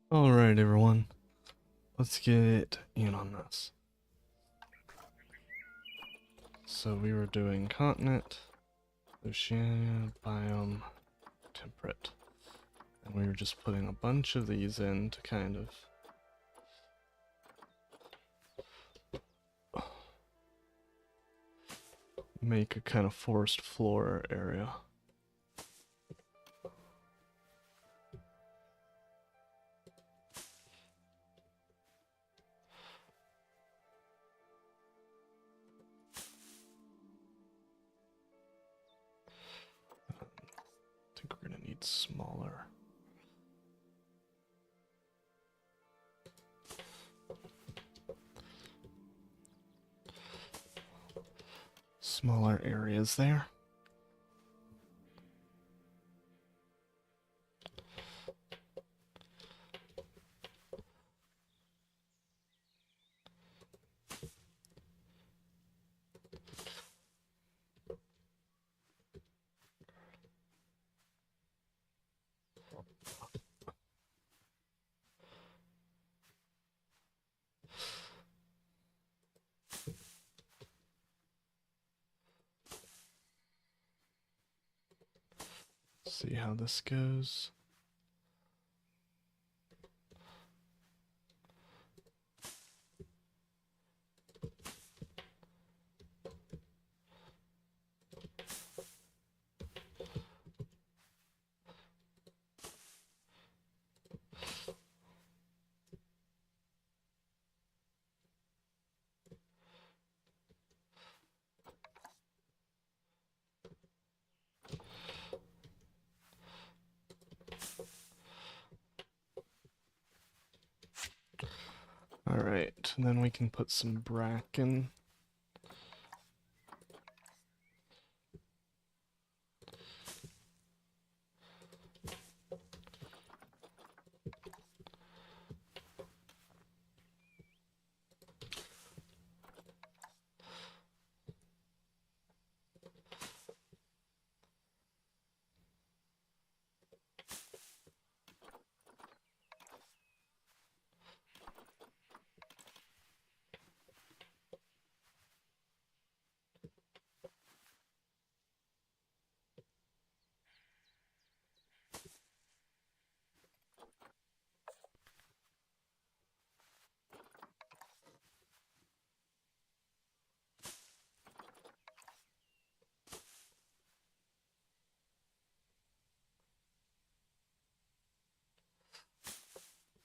Alright, everyone. Let's get in on this. So we were doing continent, Oceania, biome, temperate. And we were just putting a bunch of these in to kind of make a kind of forest floor area. I think we're gonna need smaller. Smaller areas there. See how this goes. Alright, and then we can put some bracken.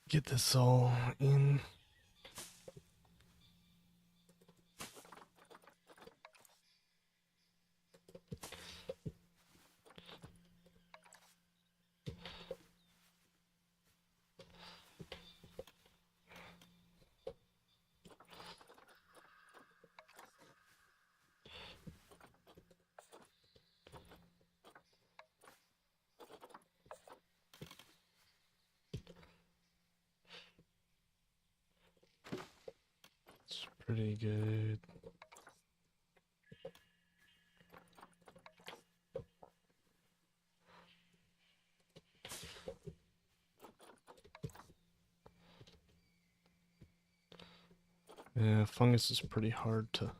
Get this all in. It's pretty good. Yeah, fungus is pretty hard to...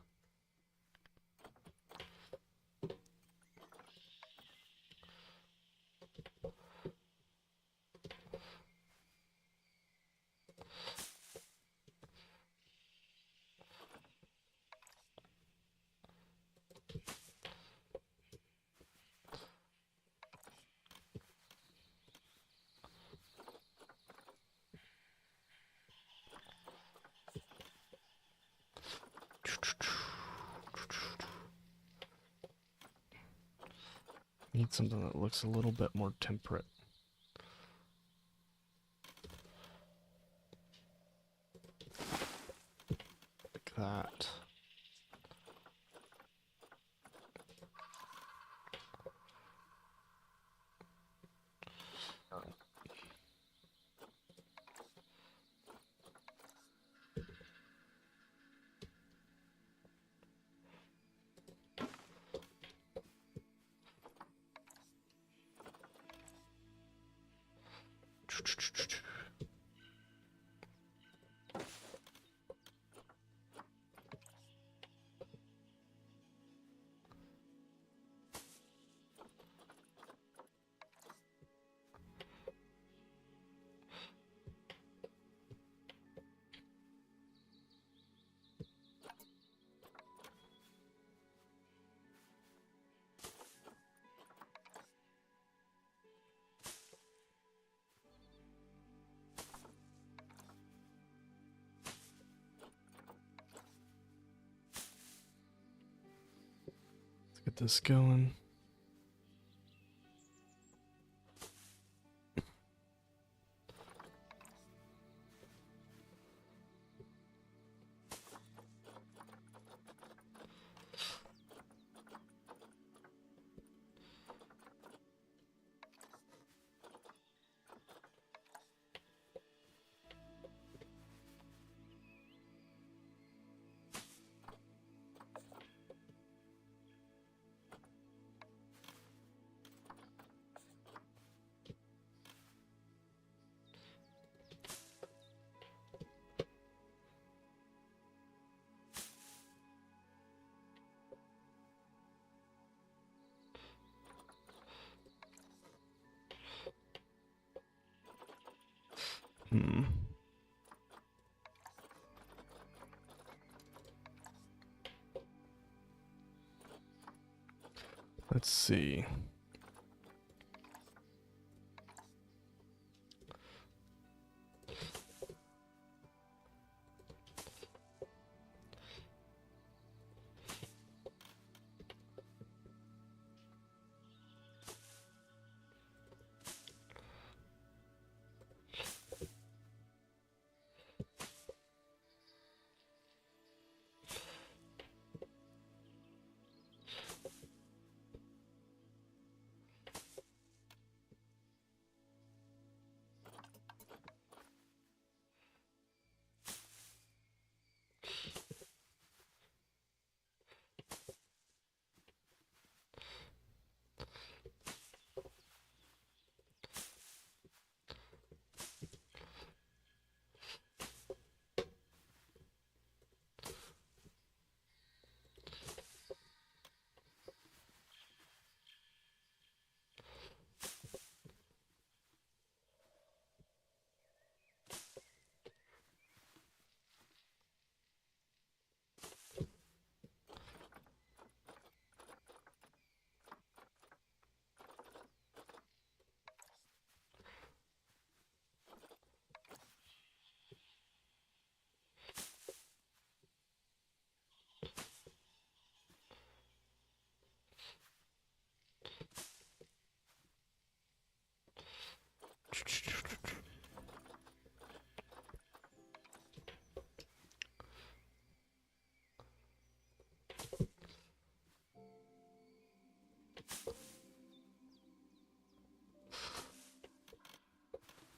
Need something that looks a little bit more temperate. Like that. Get this going. Let's see.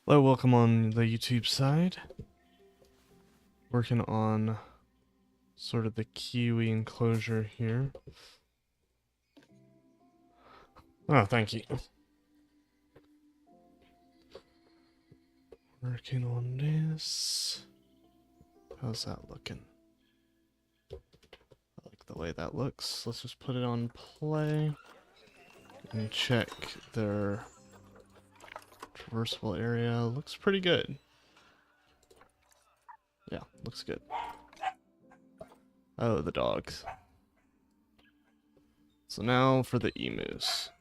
Hello, welcome on the YouTube side. Working on sort of the kiwi enclosure here. Oh, thank you. Working on this. How's that looking? I like the way that looks. Let's just put it on play and check their traversable area. Looks pretty good. Yeah, looks good. Oh, the dogs. So now for the emus.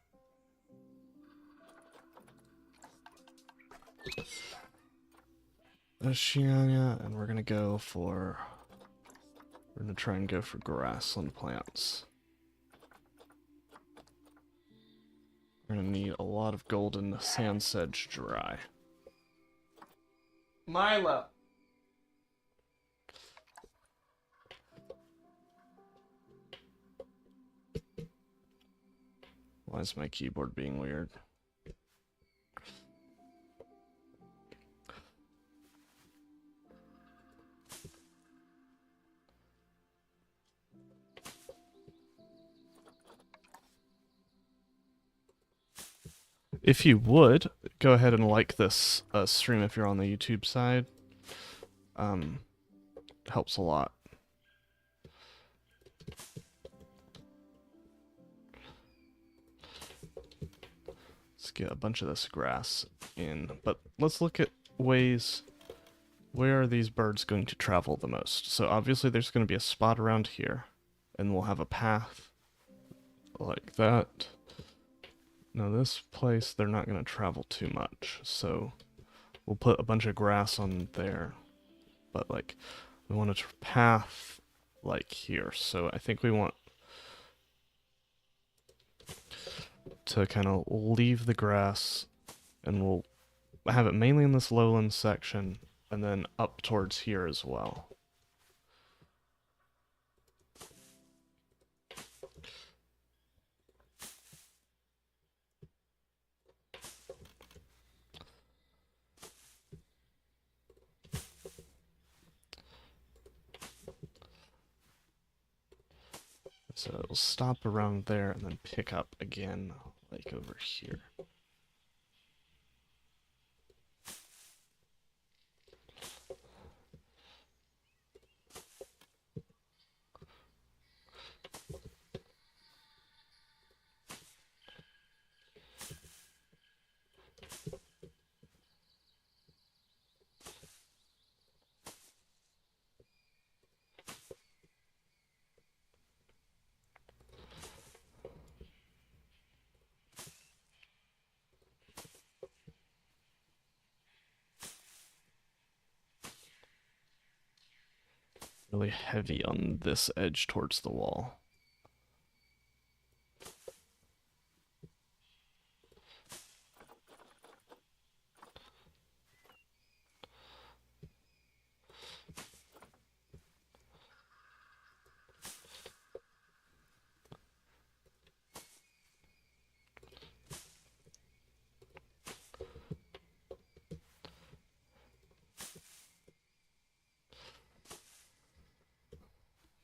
Oceania, and we're gonna try and go for grassland plants. We're gonna need a lot of golden sand sedge dry. Milo! Why is my keyboard being weird? If you would, go ahead and like this stream if you're on the YouTube side. Helps a lot. Let's get a bunch of this grass in, but let's look at ways. Where are these birds going to travel the most? So obviously there's going to be a spot around here, and we'll have a path like that. Now this place, they're not going to travel too much, so we'll put a bunch of grass on there. But like, we want a path like here, so I think we want to kind of leave the grass, and we'll have it mainly in this lowland section, and then up towards here as well. So it'll stop around there and then pick up again, like over here. Really heavy on this edge towards the wall.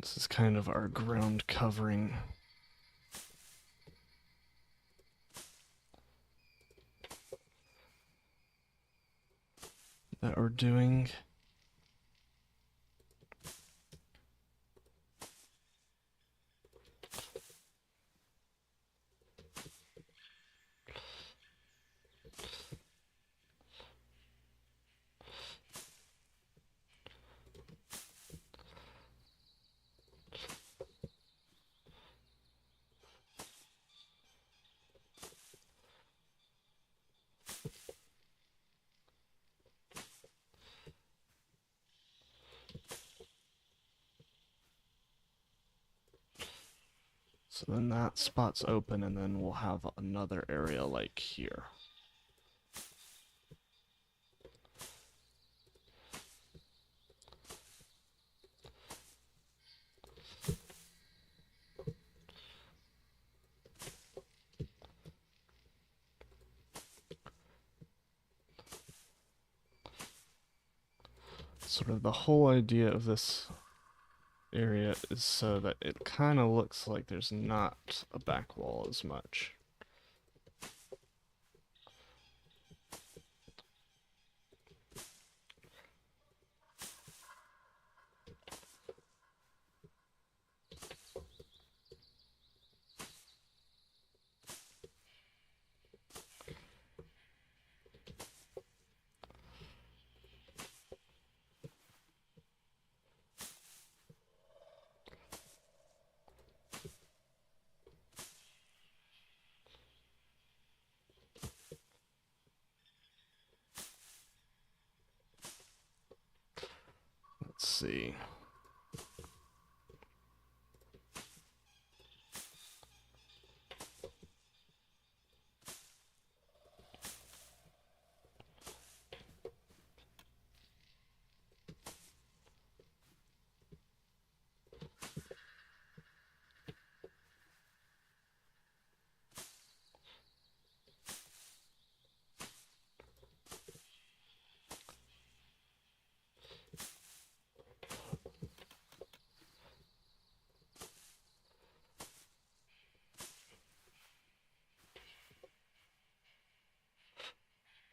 This is kind of our ground covering. That we're doing. So then that spot's open, and then we'll have another area like here. Sort of the whole idea of this area is so that it kind of looks like there's not a back wall as much. Let's see.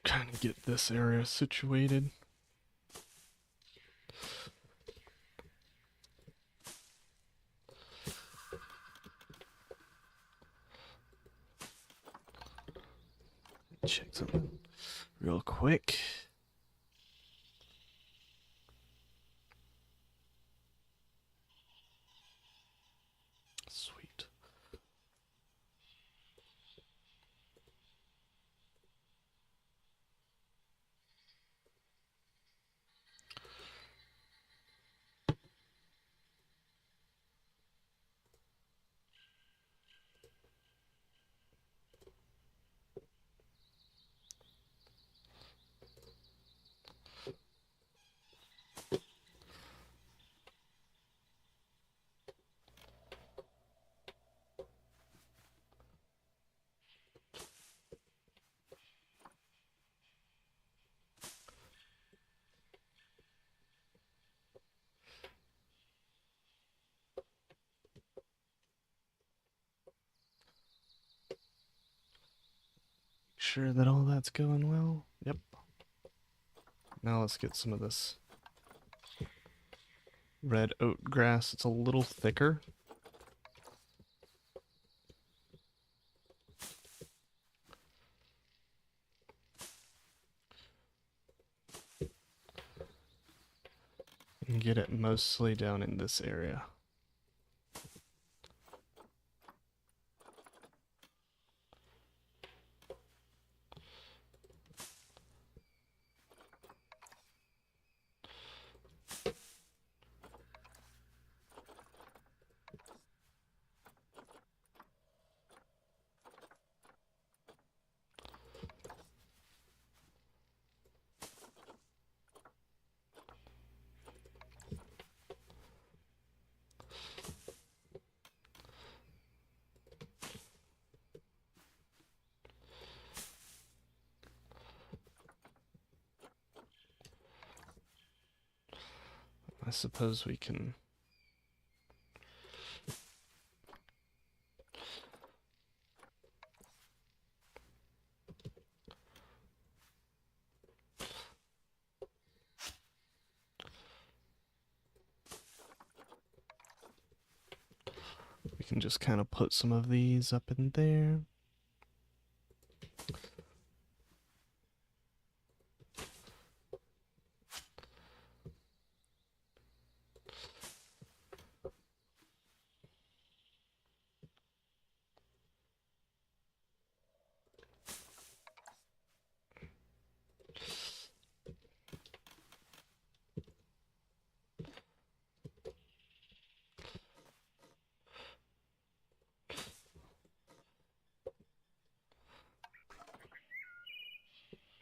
Kind of get this area situated. Check something real quick. Sweet. sure that all that's going well. Yep. Now let's get some of this red oat grass. It's a little thicker. And get it mostly down in this area. I suppose we can just kind of put some of these up in there.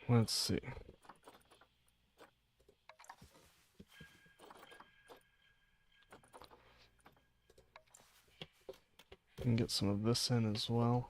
Let's see. And get some of this in as well.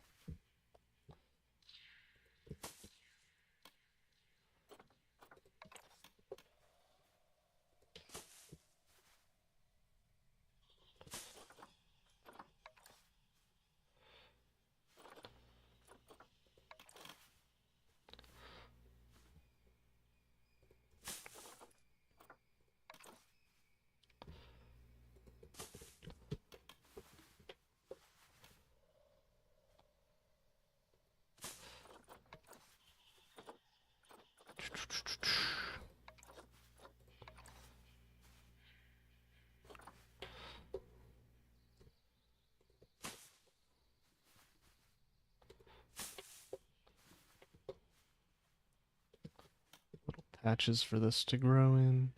Patches for this to grow in.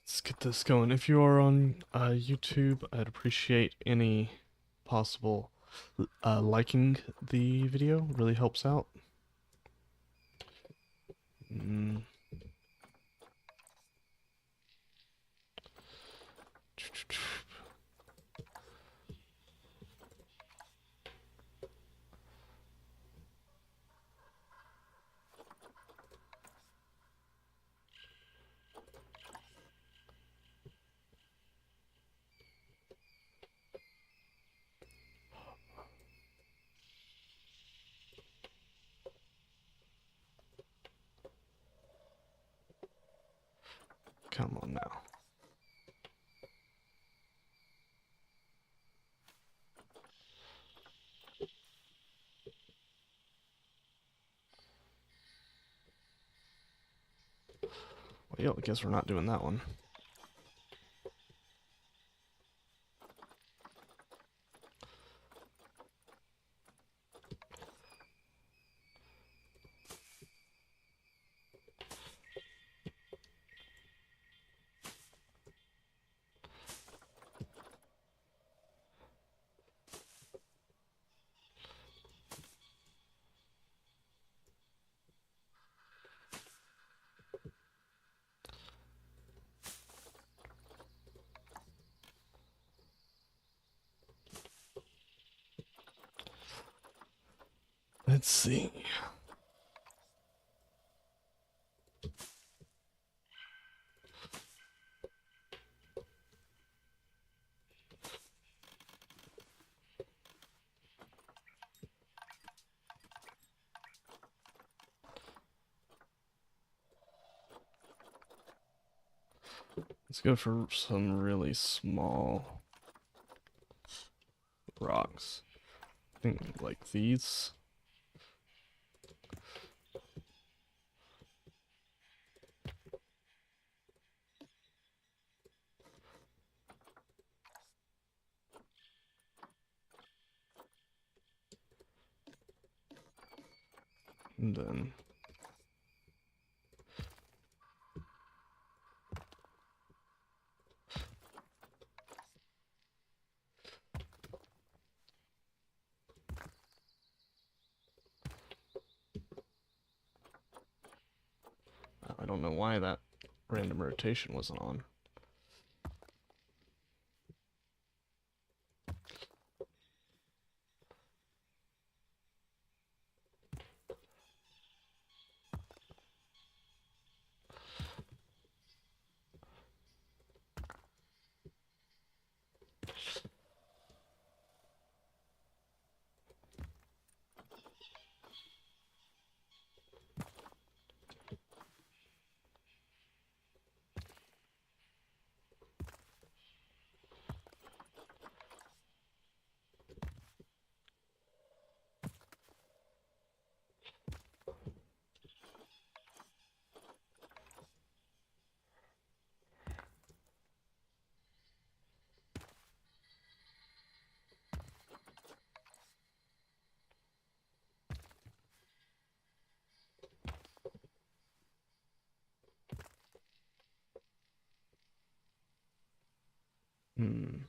Let's get this going. If you are on YouTube, I'd appreciate any possible liking the video. Really helps out. Mm. Come on now. Well, I guess we're not doing that one. Let's see. Let's go for some really small rocks. I think like these. And then I don't know why that random rotation wasn't on. Hmm.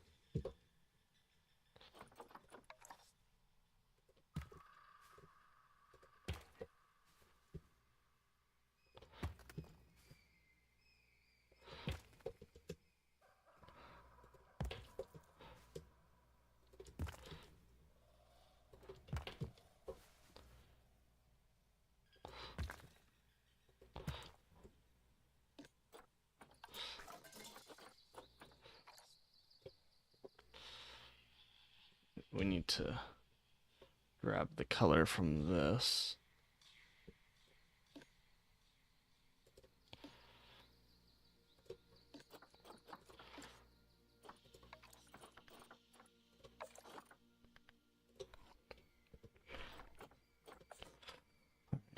We need to grab the color from this.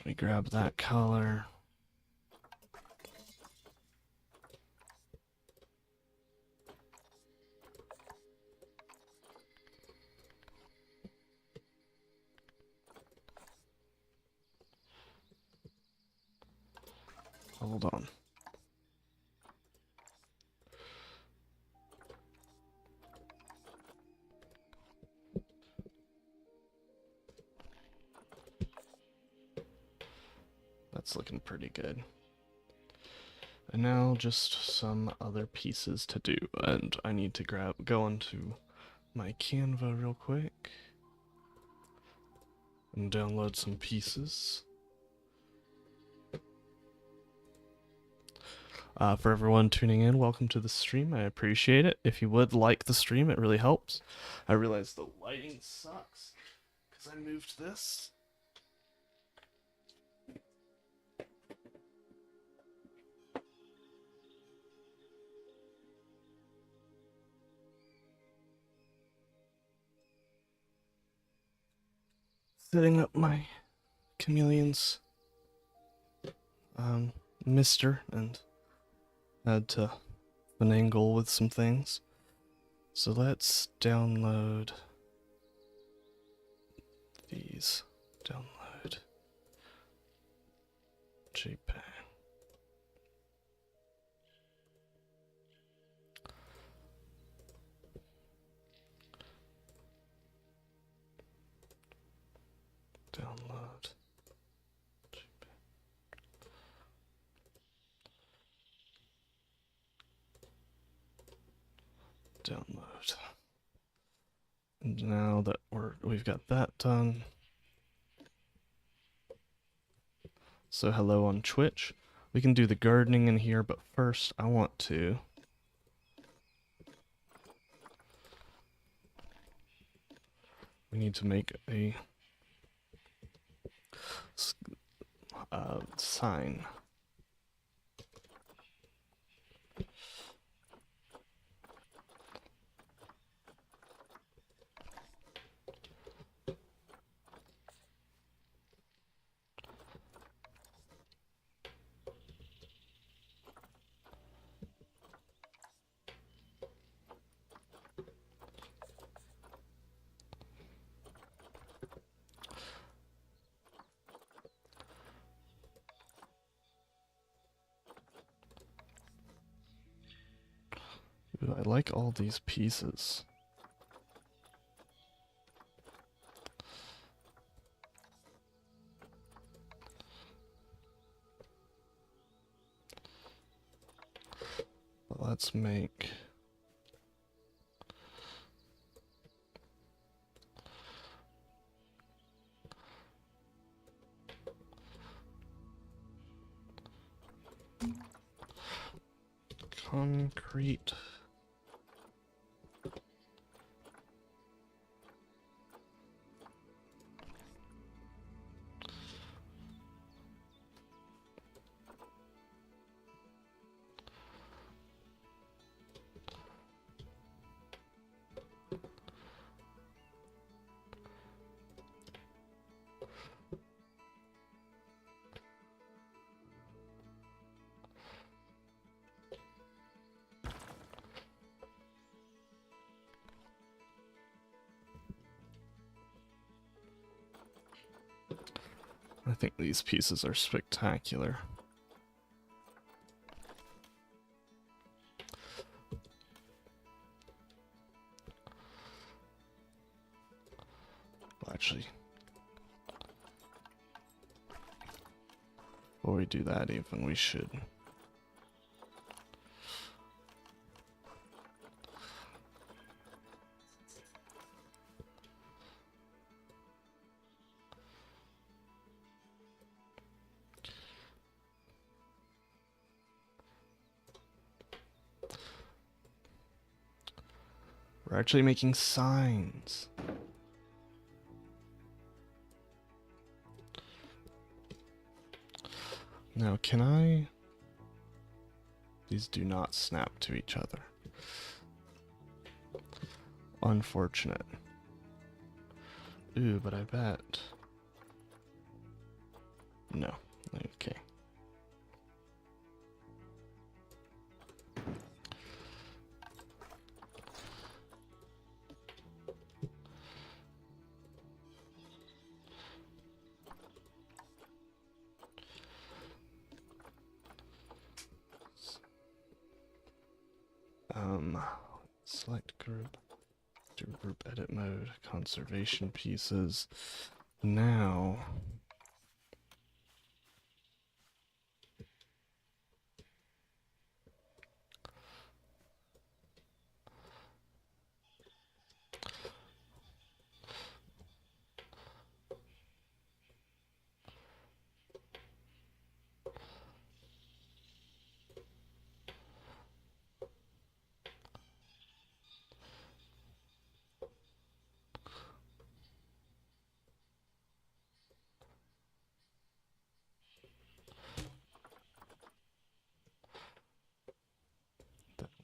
We grab that color. Hold on. That's looking pretty good. And now just some other pieces to do. And I need to go onto my Canva real quick and download some pieces. For everyone tuning in, welcome to the stream. I appreciate it. If you would like the stream, it really helps. I realize the lighting sucks because I moved this. Setting up my chameleons, Mister and Had to finagle with some things. So let's download these. Download JPEG. Download JPEG. Download. And now that we've got that done. So hello on Twitch. We can do the gardening in here, but first I want to we need to make a sign. Ooh, I like all these pieces. But let's make concrete. I think these pieces are spectacular. Well, actually, before we do that even, we should we're actually making signs. Now, can I... These do not snap to each other. Unfortunate. Ooh, but I bet... No. Okay. Select group, do group edit mode, conservation pieces. Now,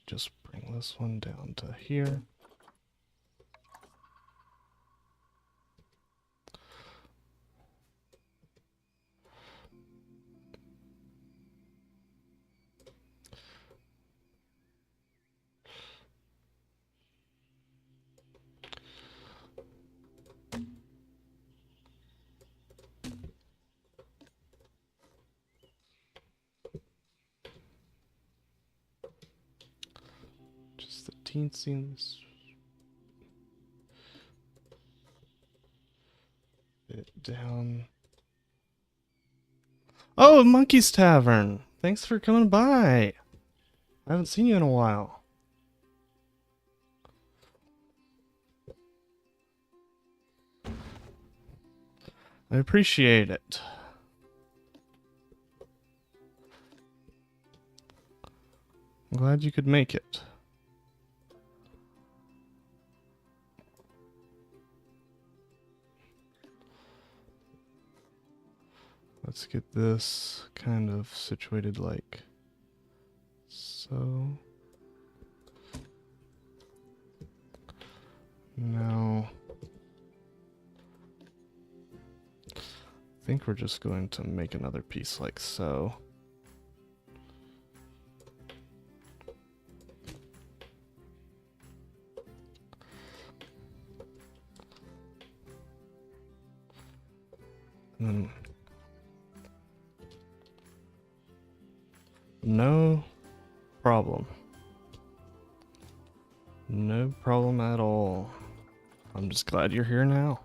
just bring this one down to here. seems bit down. Oh, Monkey's Tavern! Thanks for coming by. I haven't seen you in a while. I appreciate it. I'm glad you could make it. Let's get this kind of situated like so. Now, I think we're just going to make another piece like so. And then, no problem. No problem at all. I'm just glad you're here now.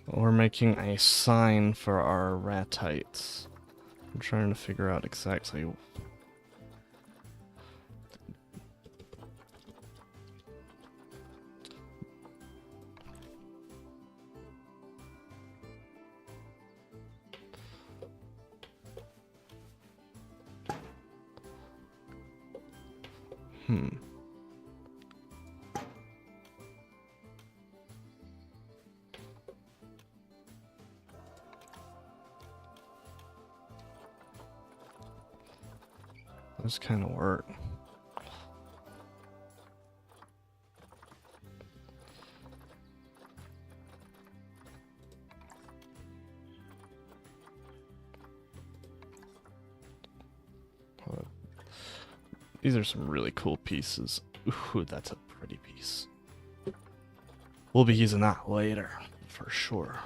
We're making a sign for our Ratites. I'm trying to figure out exactly. Those kind of work. These are some really cool pieces. Ooh, that's a pretty piece. We'll be using that later, for sure.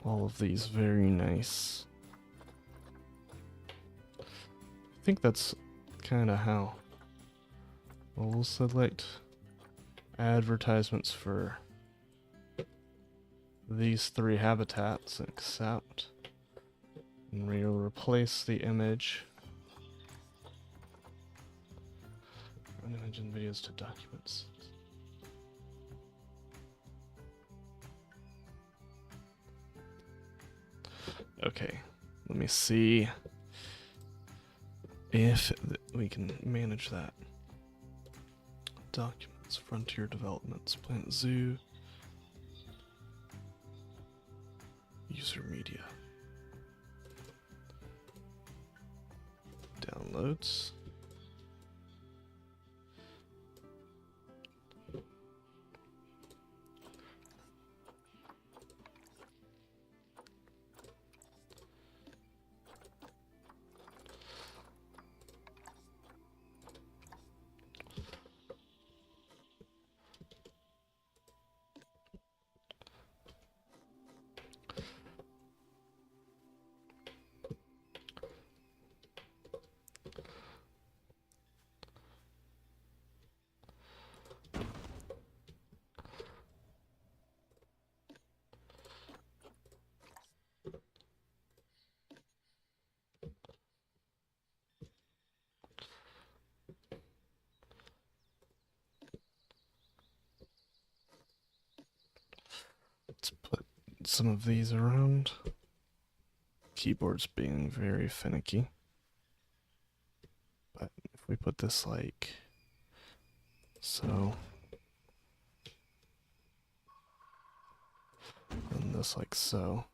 All of these very nice. I think that's kind of how we'll select advertisements for these 3 habitats and accept. And we'll replace the image. Run image and videos to documents. Okay, let me see if we can manage that. Documents, frontier developments, Planet Zoo, user media, downloads. Let's put some of these around. Keyboard's being very finicky. But if we put this like so, and this like so,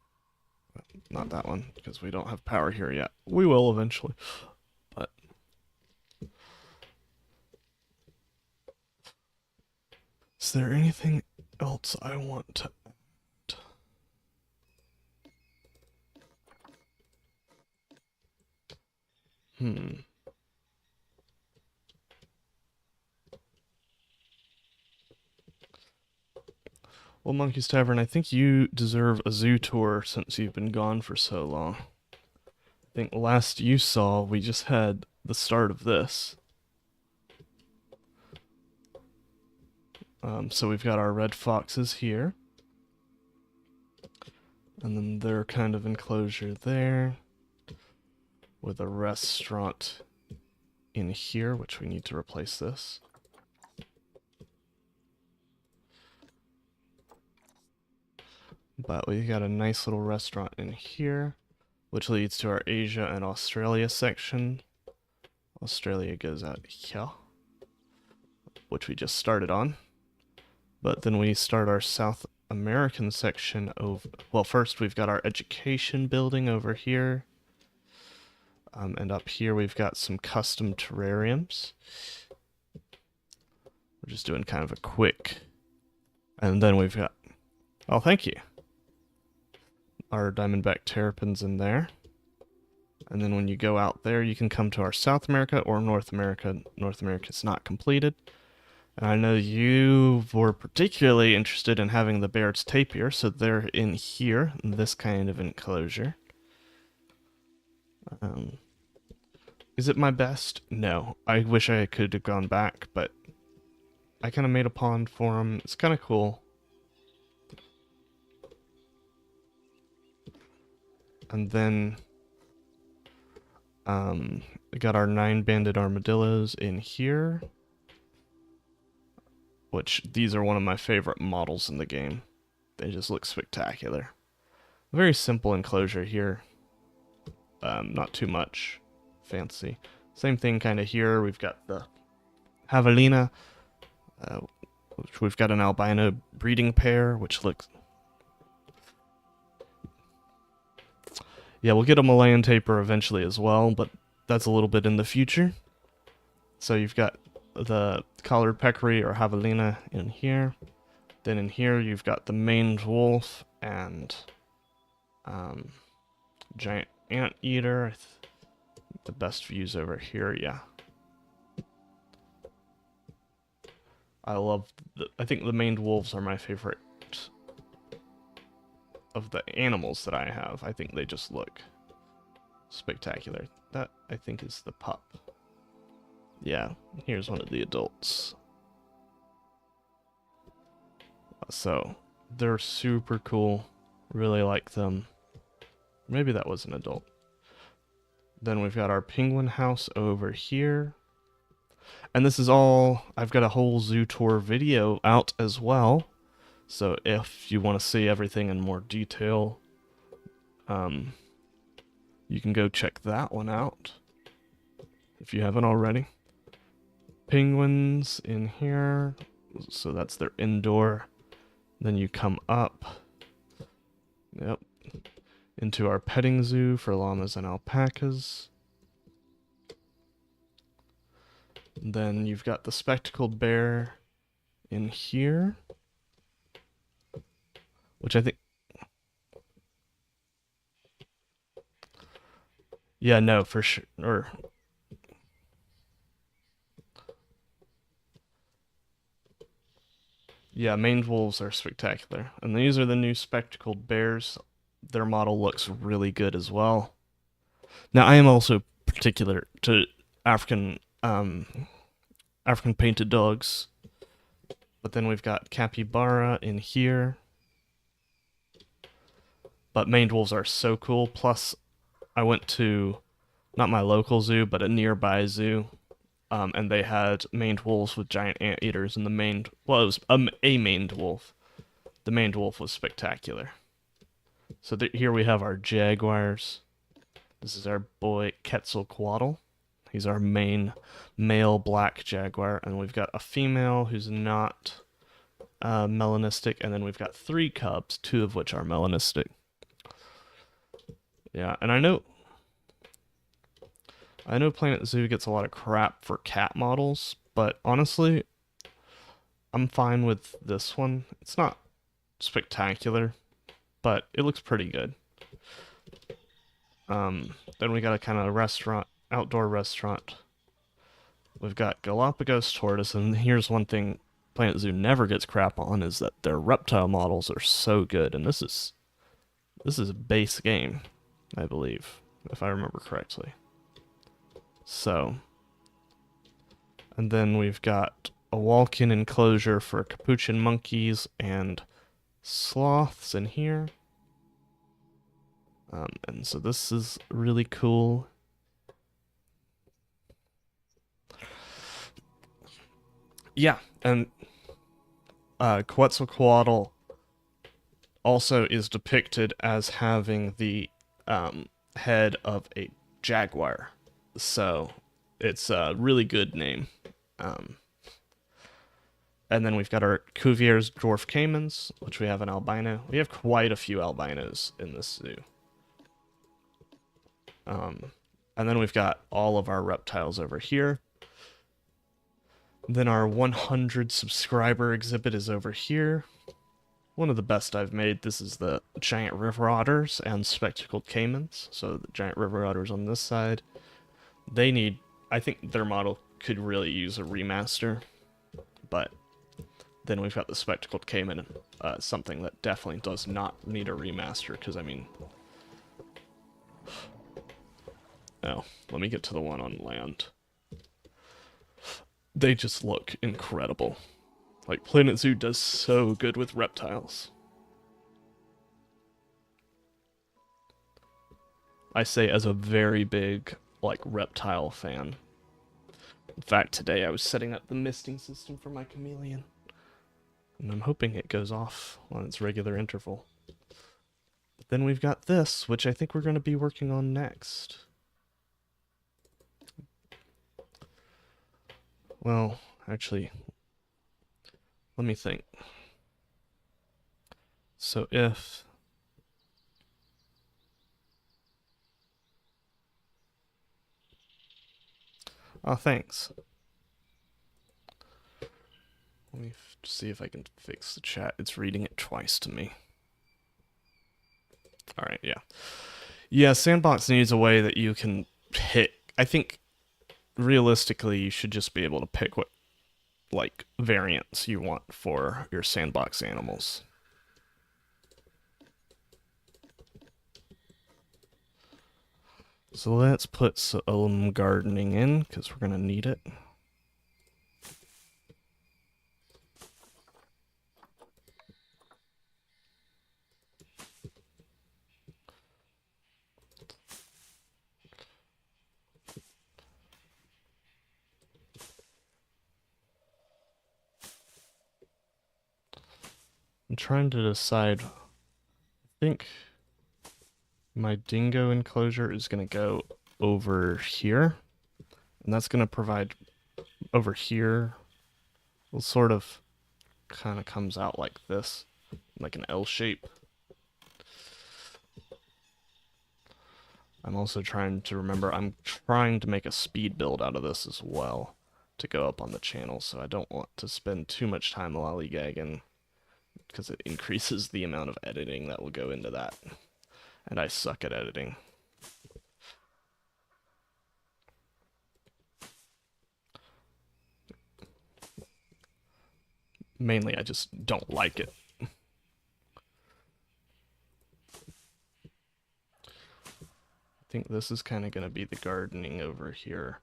but not that one because we don't have power here yet. We will eventually, but is there anything else I want to add? Well, Monkey's Tavern, I think you deserve a zoo tour since you've been gone for so long. I think last you saw, we just had the start of this. So we've got our red foxes here. And then their kind of enclosure there. With a restaurant in here, which we need to replace this. But we got a nice little restaurant in here, which leads to our Asia and Australia section. Australia goes out here, which we just started on. But then we start our South American section over. Well, first we've got our education building over here. And up here we've got some custom terrariums. We're just doing kind of a quick. And then we've got. Oh, thank you. Our diamondback terrapins in there. And then when you go out there, you can come to our South America or North America. North America's not completed. And I know you were particularly interested in having the Baird's tapir, so they're in here, in this kind of enclosure. Is it my best? No. I wish I could have gone back, but I kind of made a pond for them. It's kind of cool. And then we got our 9-banded armadillos in here. Which, these are one of my favorite models in the game. They just look spectacular. Very simple enclosure here. Not too much fancy. Same thing kind of here. We've got the javelina. Which we've got an albino breeding pair, which looks... Yeah, we'll get a Malayan tapir eventually as well, but that's a little bit in the future. So you've got the collared peccary or javelina in here. Then in here you've got the maned wolf and giant anteater. The best views over here, yeah. I think the maned wolves are my favorite of the animals that I have. I think they just look spectacular. That, I think, is the pup. Yeah, here's one of the adults. So, they're super cool. Really like them. Maybe that was an adult. Then we've got our penguin house over here. And this is all... I've got a whole zoo tour video out as well. So if you want to see everything in more detail, you can go check that one out. If you haven't already. Penguins in here. So that's their indoor. Then you come up. Yep. Into our petting zoo for llamas and alpacas. Then you've got the spectacled bear in here. Which I think... Yeah, no, for sure. Yeah, maned wolves are spectacular. And these are the new spectacled bears. Their model looks really good as well. Now, I am also particular to African painted dogs. But then we've got capybara in here. But maned wolves are so cool. Plus, I went to, not my local zoo, but a nearby zoo. And they had maned wolves with giant anteaters. And it was a maned wolf. The maned wolf was spectacular. So here we have our jaguars. This is our boy Quetzalcoatl. He's our main male black jaguar. And we've got a female who's not melanistic. And then we've got 3 cubs, 2 of which are melanistic. Yeah, and I know Planet Zoo gets a lot of crap for cat models, but honestly, I'm fine with this one. It's not spectacular, but it looks pretty good. Then we got a kind of outdoor restaurant. We've got Galapagos tortoise, and here's one thing Planet Zoo never gets crap on is that their reptile models are so good, and this is a base game, I believe, if I remember correctly. So, and then we've got a walk-in enclosure for capuchin monkeys and sloths in here. And so this is really cool. Yeah, and Quetzalcoatl also is depicted as having the head of a jaguar. So it's a really good name. Um, and then we've got our Cuvier's dwarf caimans, which we have an albino. We have quite a few albinos in this zoo. And then we've got all of our reptiles over here. Then our 100 subscriber exhibit is over here. One of the best I've made. This is the giant river otters and spectacled caimans. So the giant river otters on this side. They need, I think their model could really use a remaster. But then we've got the spectacled caiman, something that definitely does not need a remaster, because I mean... Oh, let me get to the one on land. They just look incredible. Like, Planet Zoo does so good with reptiles. I say as a very big, like, reptile fan. In fact, today I was setting up the misting system for my chameleon. And I'm hoping it goes off on its regular interval. But then we've got this, which I think we're going to be working on next. Well, actually, let me think. So if... Oh, thanks. Let me see if I can fix the chat. It's reading it twice to me. Alright, yeah. Yeah, Sandbox needs a way that you can pick. I think, realistically, you should just be able to pick what, like, variants you want for your Sandbox animals. So let's put some gardening in, because we're going to need it. I'm trying to decide. I think my dingo enclosure is going to go over here. And that's going to provide over here. Well, sort of kind of comes out like this, like an L shape. I'm also trying to remember, I'm trying to make a speed build out of this as well to go up on the channel, so I don't want to spend too much time lollygagging because it increases the amount of editing that will go into that. And I suck at editing. Mainly, I just don't like it. I think this is kind of going to be the gardening over here.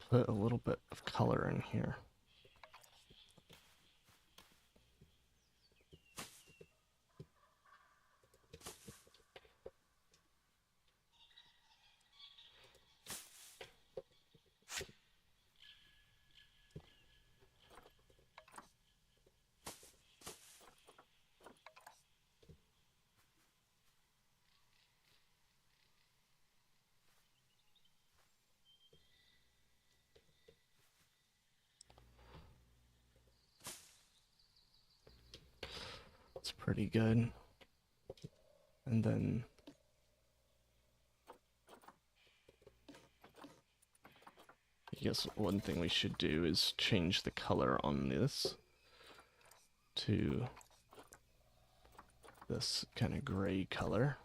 Put a little bit of color in here. pretty good. And then I guess one thing we should do is change the color on this to this kind of gray color.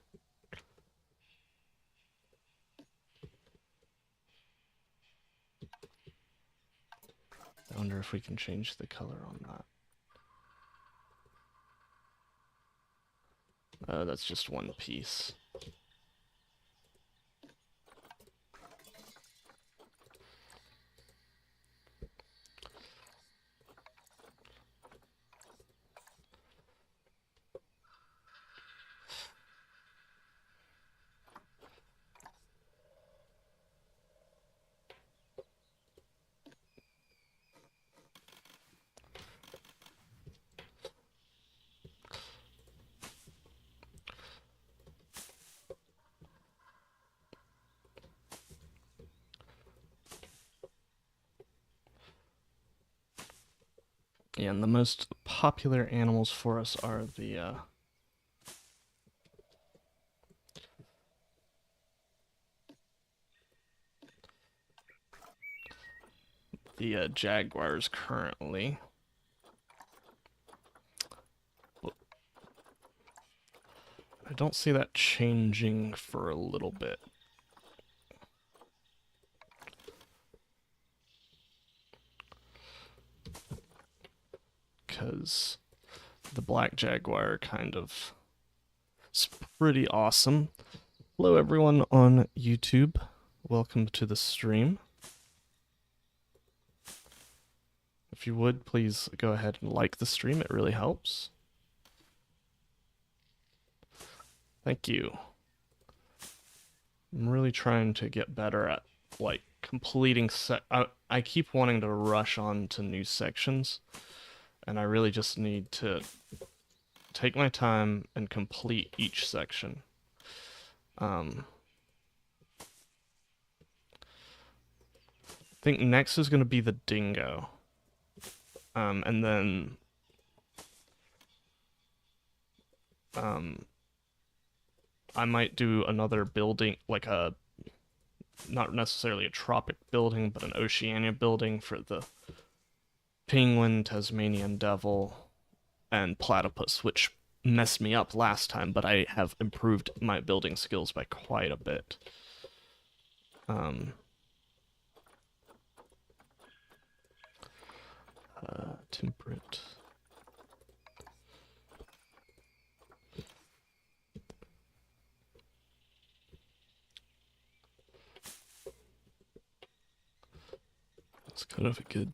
I wonder if we can change the color on that. That's just one piece. Yeah, and the most popular animals for us are the jaguars currently. I don't see that changing for a little bit. Because the black jaguar kind of is pretty awesome. Hello everyone on YouTube. Welcome to the stream. If you would, please go ahead and like the stream. It really helps. Thank you. I'm really trying to get better at, like, completing I keep wanting to rush on to new sections, and I really just need to take my time and complete each section. I think next is going to be the dingo. And then I might do another building, like a, not necessarily a tropic building, but an Oceania building for the penguin, Tasmanian devil, and platypus, which messed me up last time, but I have improved my building skills by quite a bit. Temperate. That's kind of a good.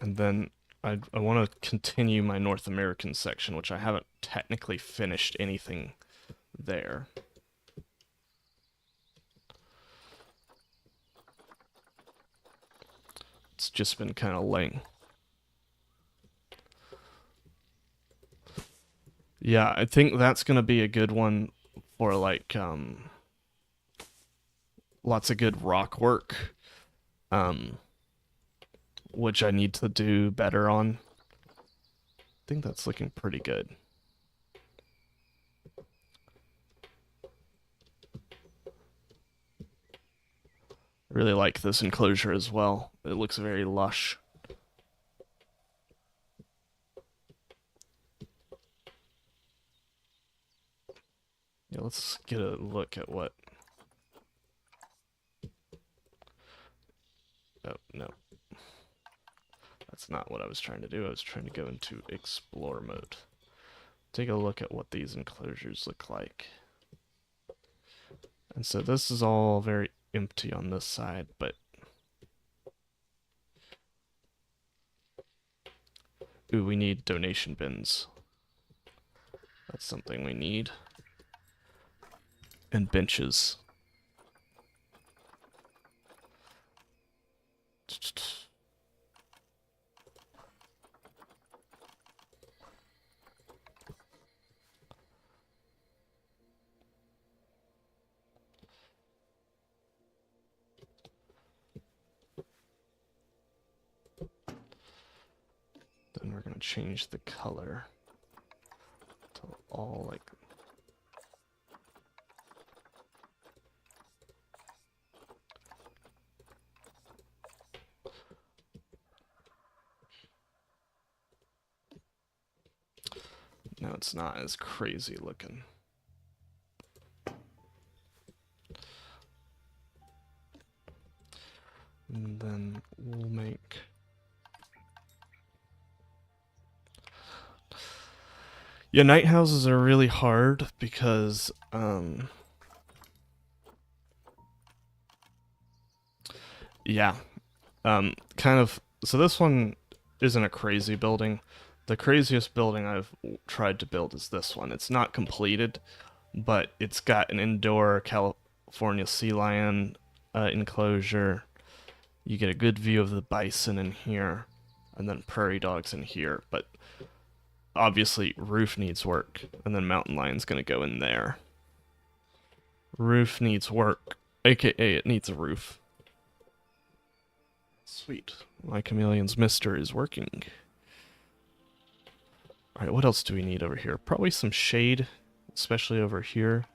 And then I want to continue my North American section, which I haven't technically finished anything there. It's just been kind of laying. Yeah, I think that's going to be a good one for, like, lots of good rock work, which I need to do better on. I think that's looking pretty good. I really like this enclosure as well. It looks very lush. Yeah, let's get a look at what... Oh, no. That's not what I was trying to do. I was trying to go into explore mode. Take a look at what these enclosures look like. And so this is all very empty on this side, but... Ooh, we need donation bins. That's something we need. And benches. gonna change the color to all like. Now it's not as crazy looking. And then we'll make... Yeah, night houses are really hard because, yeah, kind of... So this one isn't a crazy building. The craziest building I've tried to build is this one. It's not completed, but it's got an indoor California sea lion enclosure. You get a good view of the bison in here, and then prairie dogs in here, but obviously roof needs work, and then mountain lion's gonna go in there. Roof needs work, aka it needs a roof. Sweet. My chameleon's mister is working. Alright, what else do we need over here? Probably some shade, especially over here.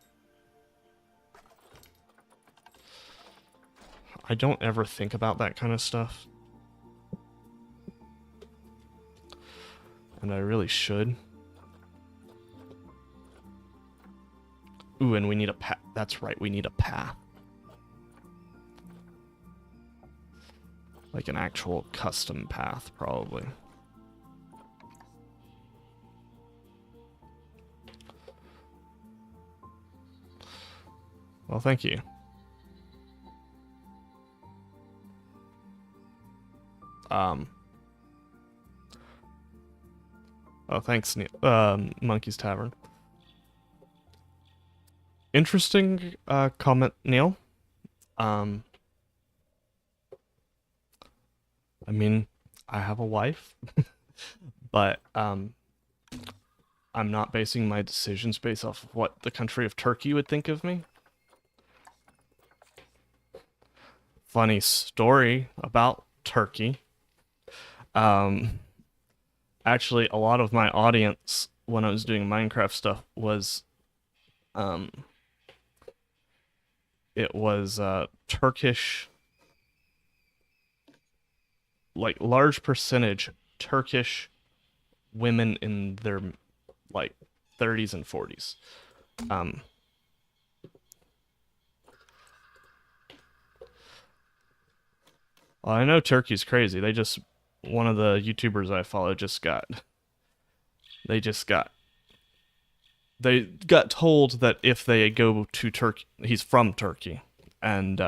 I don't ever think about that kind of stuff. And I really should. Ooh, and we need a path. That's right, we need a path. Like an actual custom path, probably. Well, thank you. Oh, thanks, Monkey's Tavern. Interesting comment, Neil. I mean, I have a wife, but I'm not basing my decisions based off of what the country of Turkey would think of me. Funny story about Turkey. Actually, a lot of my audience when I was doing Minecraft stuff was, it was Turkish, like large percentage Turkish women in their like 30s and 40s. Well, I know Turkey's crazy. They just, one of the YouTubers I follow they got told that if they go to Turkey, he's from Turkey, and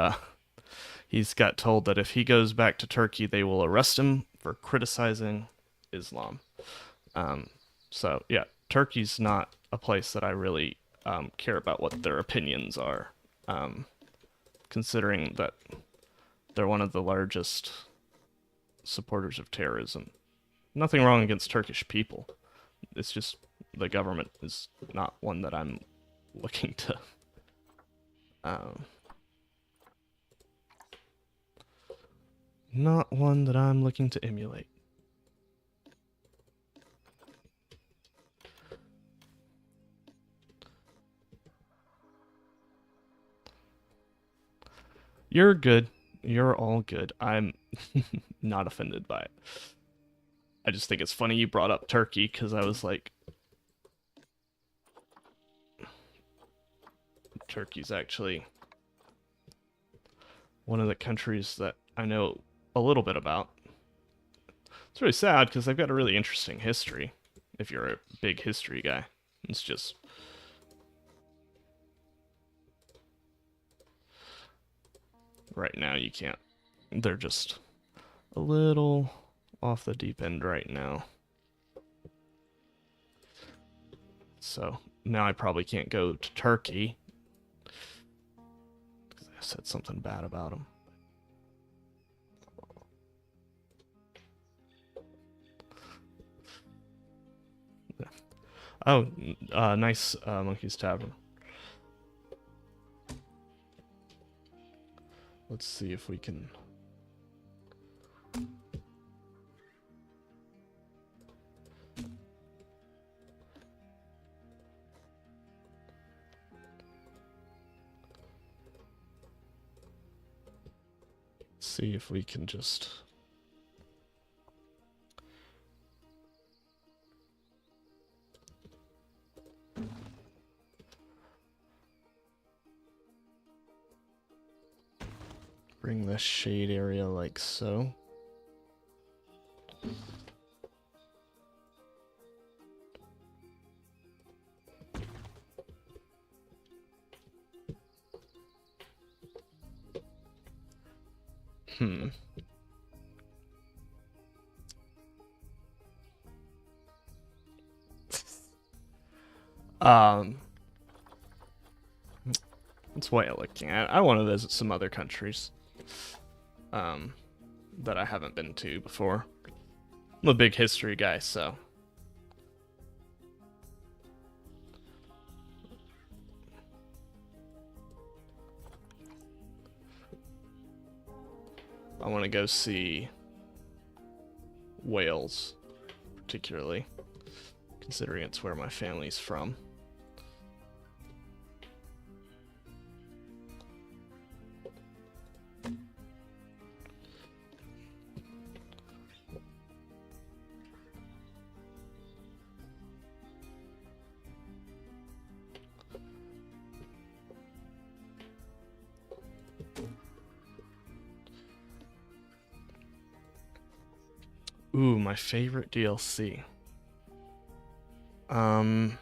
he's got told that if he goes back to Turkey, they will arrest him for criticizing Islam. So yeah, Turkey's not a place that I really care about what their opinions are, considering that they're one of the largest supporters of terrorism. Nothing wrong against Turkish people. It's just the government is not one that I'm looking to not one that I'm looking to emulate. You're good. You're all good. I'm not offended by it. I just think it's funny you brought up Turkey, because I was like, Turkey's actually one of the countries that I know a little bit about. It's really sad because they've got a really interesting history, if you're a big history guy. It's just... right now you can't. They're just a little off the deep end right now. So now I probably can't go to Turkey because I said something bad about them. Oh, nice Monkey's Tavern. Let's see if we can... see if we can just... bring this shade area like so. That's way of looking at. I want to visit some other countries that I haven't been to before. I'm a big history guy, so I want to go see Wales, particularly, considering it's where my family's from. Ooh, my favorite DLC. I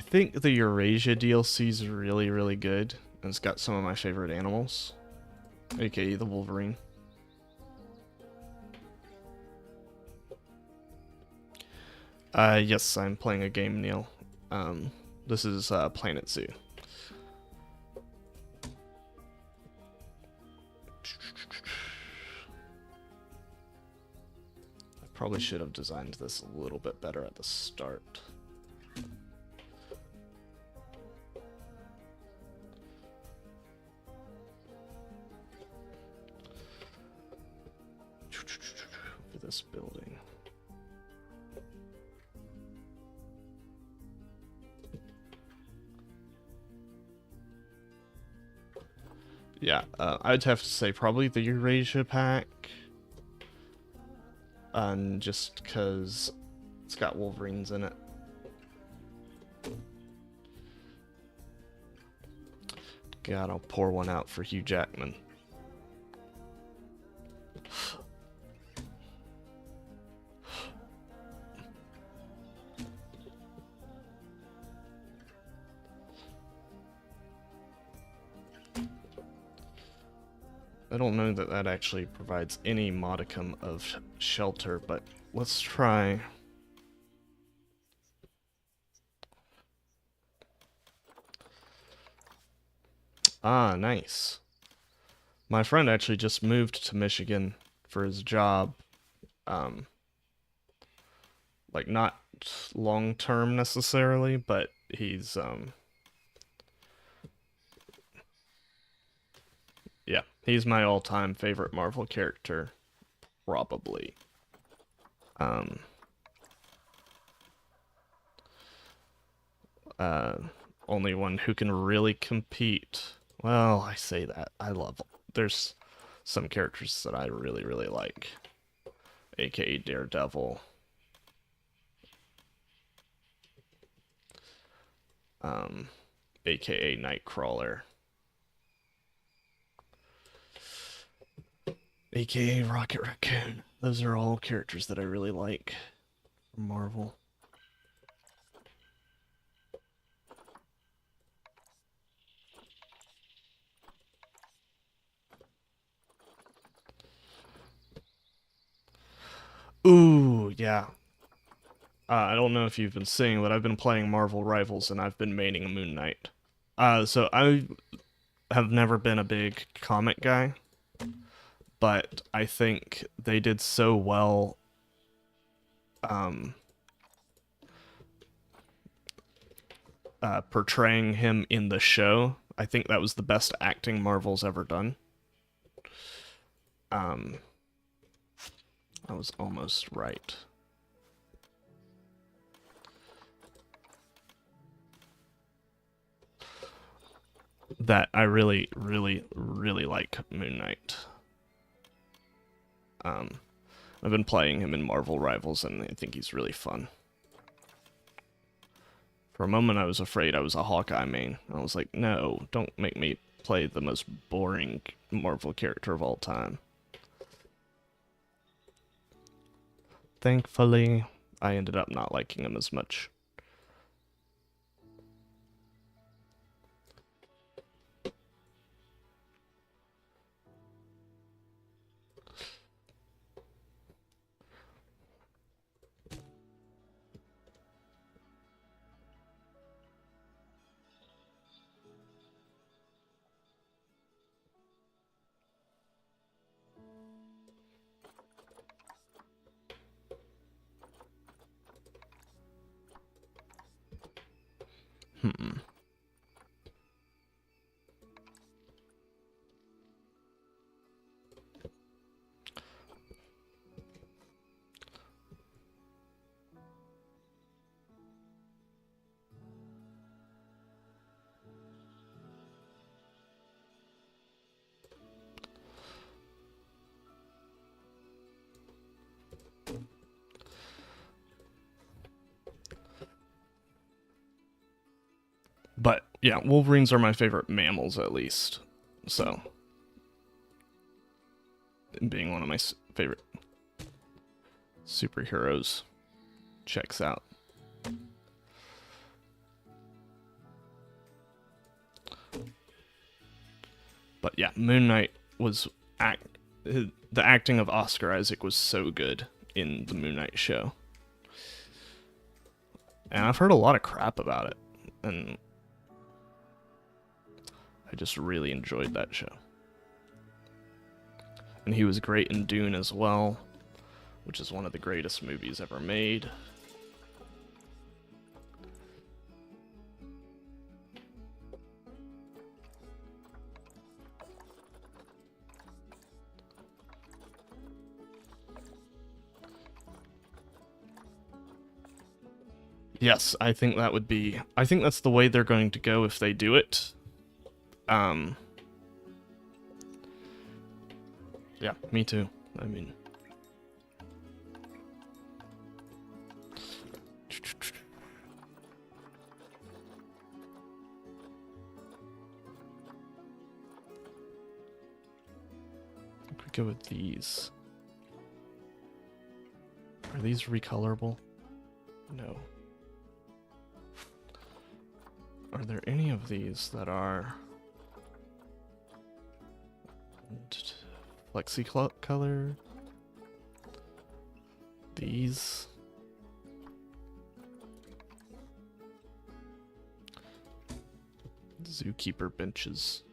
think the Eurasia DLC is really, really good. And it's got some of my favorite animals, aka the Wolverine. Yes, I'm playing a game, Neil. This is Planet Zoo. I probably should have designed this a little bit better at the start. For this building. Yeah, I'd have to say probably the Eurasia pack. Just because it's got Wolverines in it. God, I'll pour one out for Hugh Jackman. I don't know that that actually provides any modicum of shelter, but let's try. Ah, nice. My friend actually just moved to Michigan for his job. Like not long term necessarily, but he's yeah, he's my all-time favorite Marvel character, probably. Only one who can really compete. Well, I say that. There's some characters that I really, really like, aka Daredevil. AKA Nightcrawler. AKA Rocket Raccoon. Those are all characters that I really like from Marvel. Ooh, yeah. I don't know if you've been seeing, but I've been playing Marvel Rivals and I've been maining Moon Knight. So I have never been a big comic guy, but I think they did so well portraying him in the show. I think that was the best acting Marvel's ever done. I was almost right. that I really, really, really like Moon Knight. Um, I've been playing him in Marvel Rivals, and I think he's really fun. For a moment, I was afraid I was a Hawkeye main. I was like, no, don't make me play the most boring Marvel character of all time. Thankfully, I ended up not liking him as much. Hmm. But yeah, Wolverines are my favorite mammals, at least. So, being one of my favorite superheroes checks out. But yeah, Moon Knight was the acting of Oscar Isaac was so good in the Moon Knight show. And I've heard a lot of crap about it, and I just really enjoyed that show. And he was great in Dune as well, which is one of the greatest movies ever made. Yes, I think that would be. I think that's the way they're going to go if they do it. Yeah, me too. I mean, we go with these. Are these recolorable? No. Are there any of these that are flexi color? These. Zookeeper benches.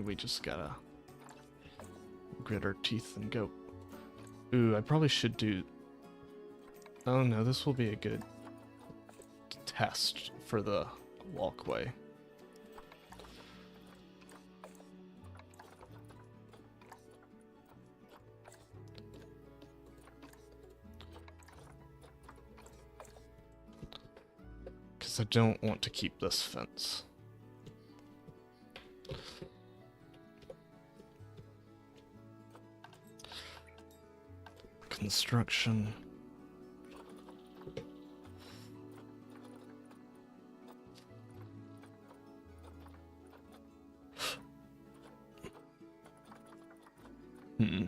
We just gotta grit our teeth and go. Ooh, I probably should do. Oh no, this will be a good test for the walkway. Because I don't want to keep this fence. Construction. Hmm.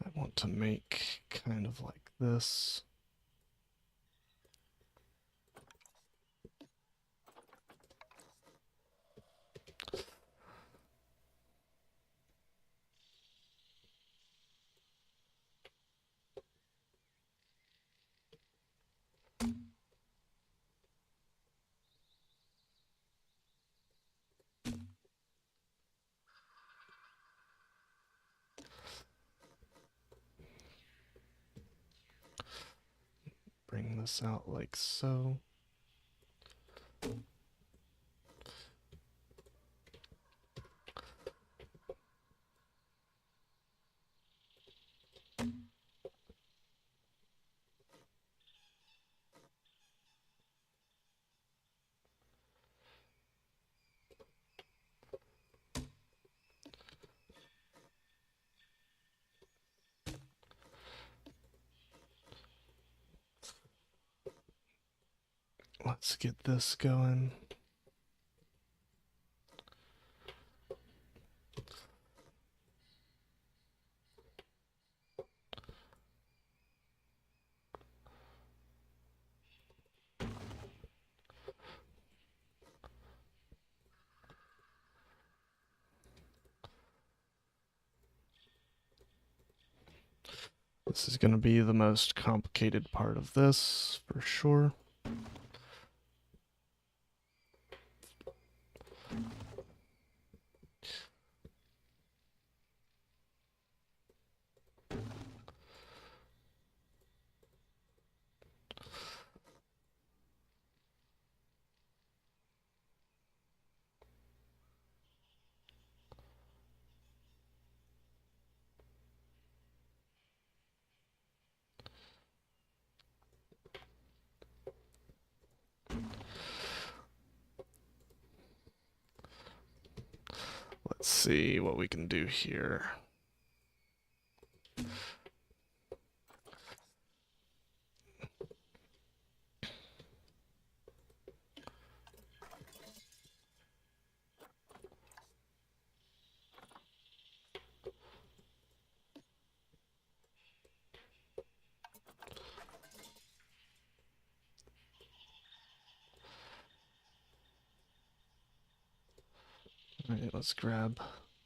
I want to make kind of like this. Bring this out like so. Let's get this going. This is going to be the most complicated part of this, for sure. Let's see what we can do here. Alright, let's grab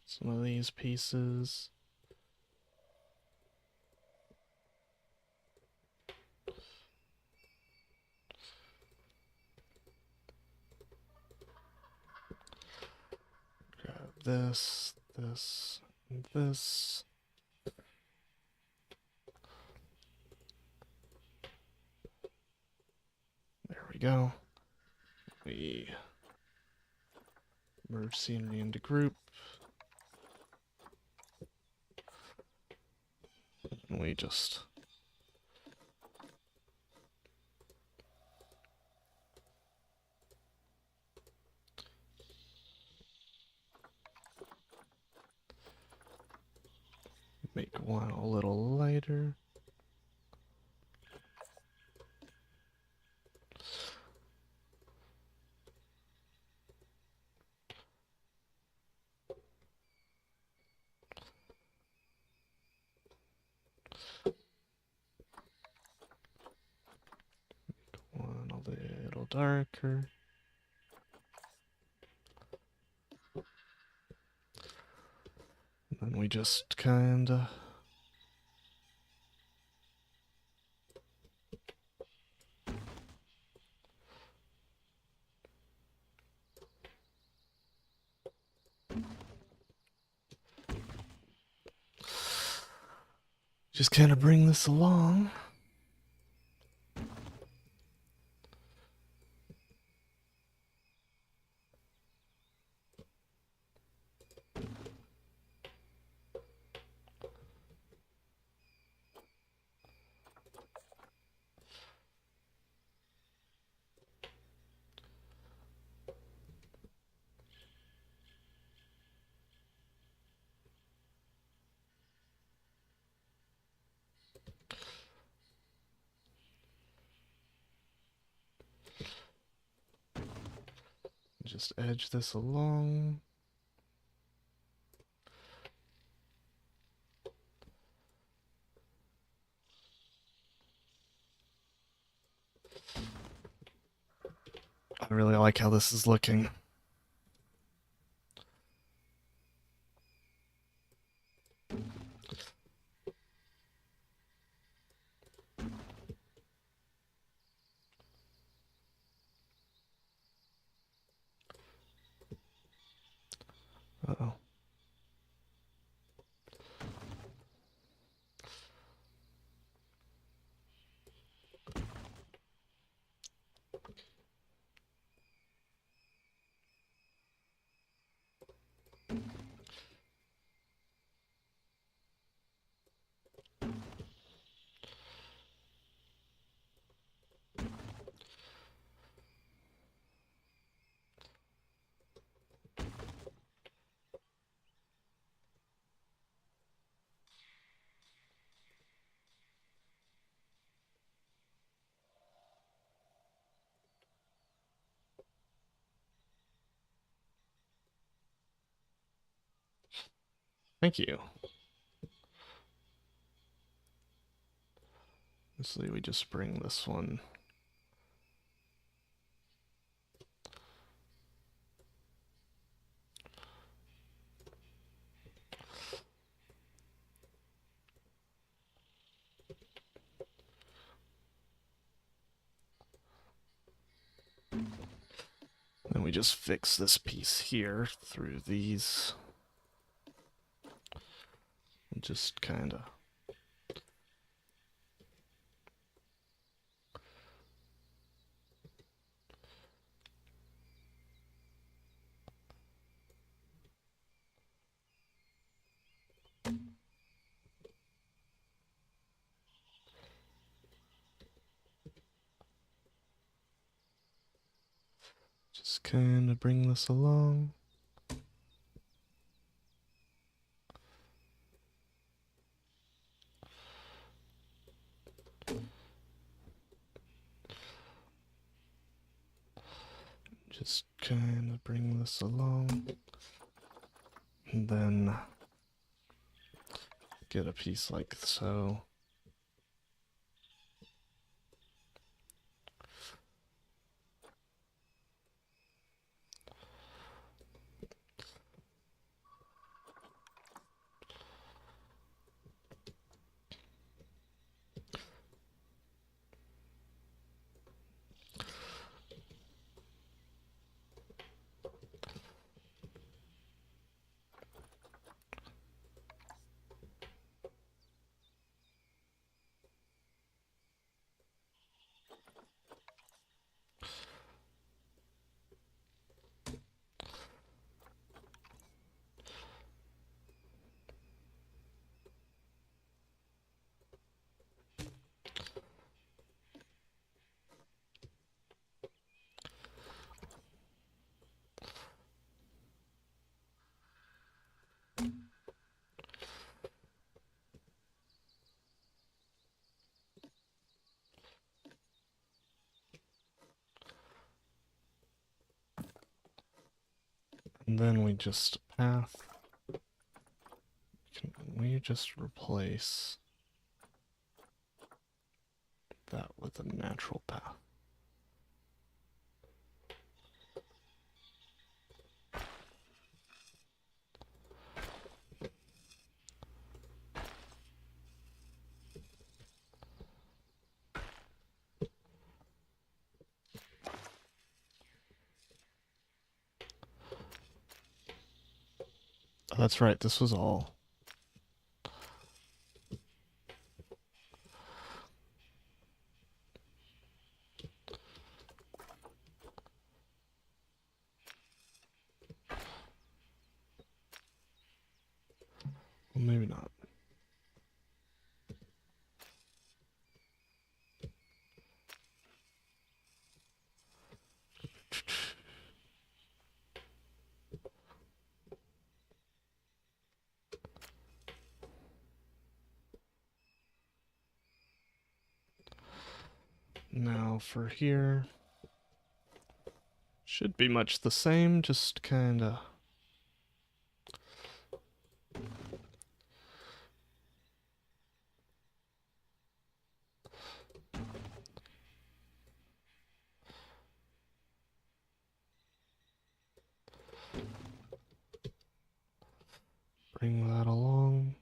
some of these pieces. Grab this, this, and this. There we go. We merge scenery into group. And we just make one a little lighter. One a little darker. And then we just kinda bring this along. Just edge this along. I really like how this is looking. Uh-oh. Thank you. Obviously, we just bring this one. Then we just fix this piece here through these. And just kind of. Just kind of bring this along. Just kind of bring this along. And then get a piece like so. And then we just path. Can we just replace that with a natural path? Oh, that's right, this was all. Well, maybe not. Now for here, Should be much the same, just kinda... Bring that along.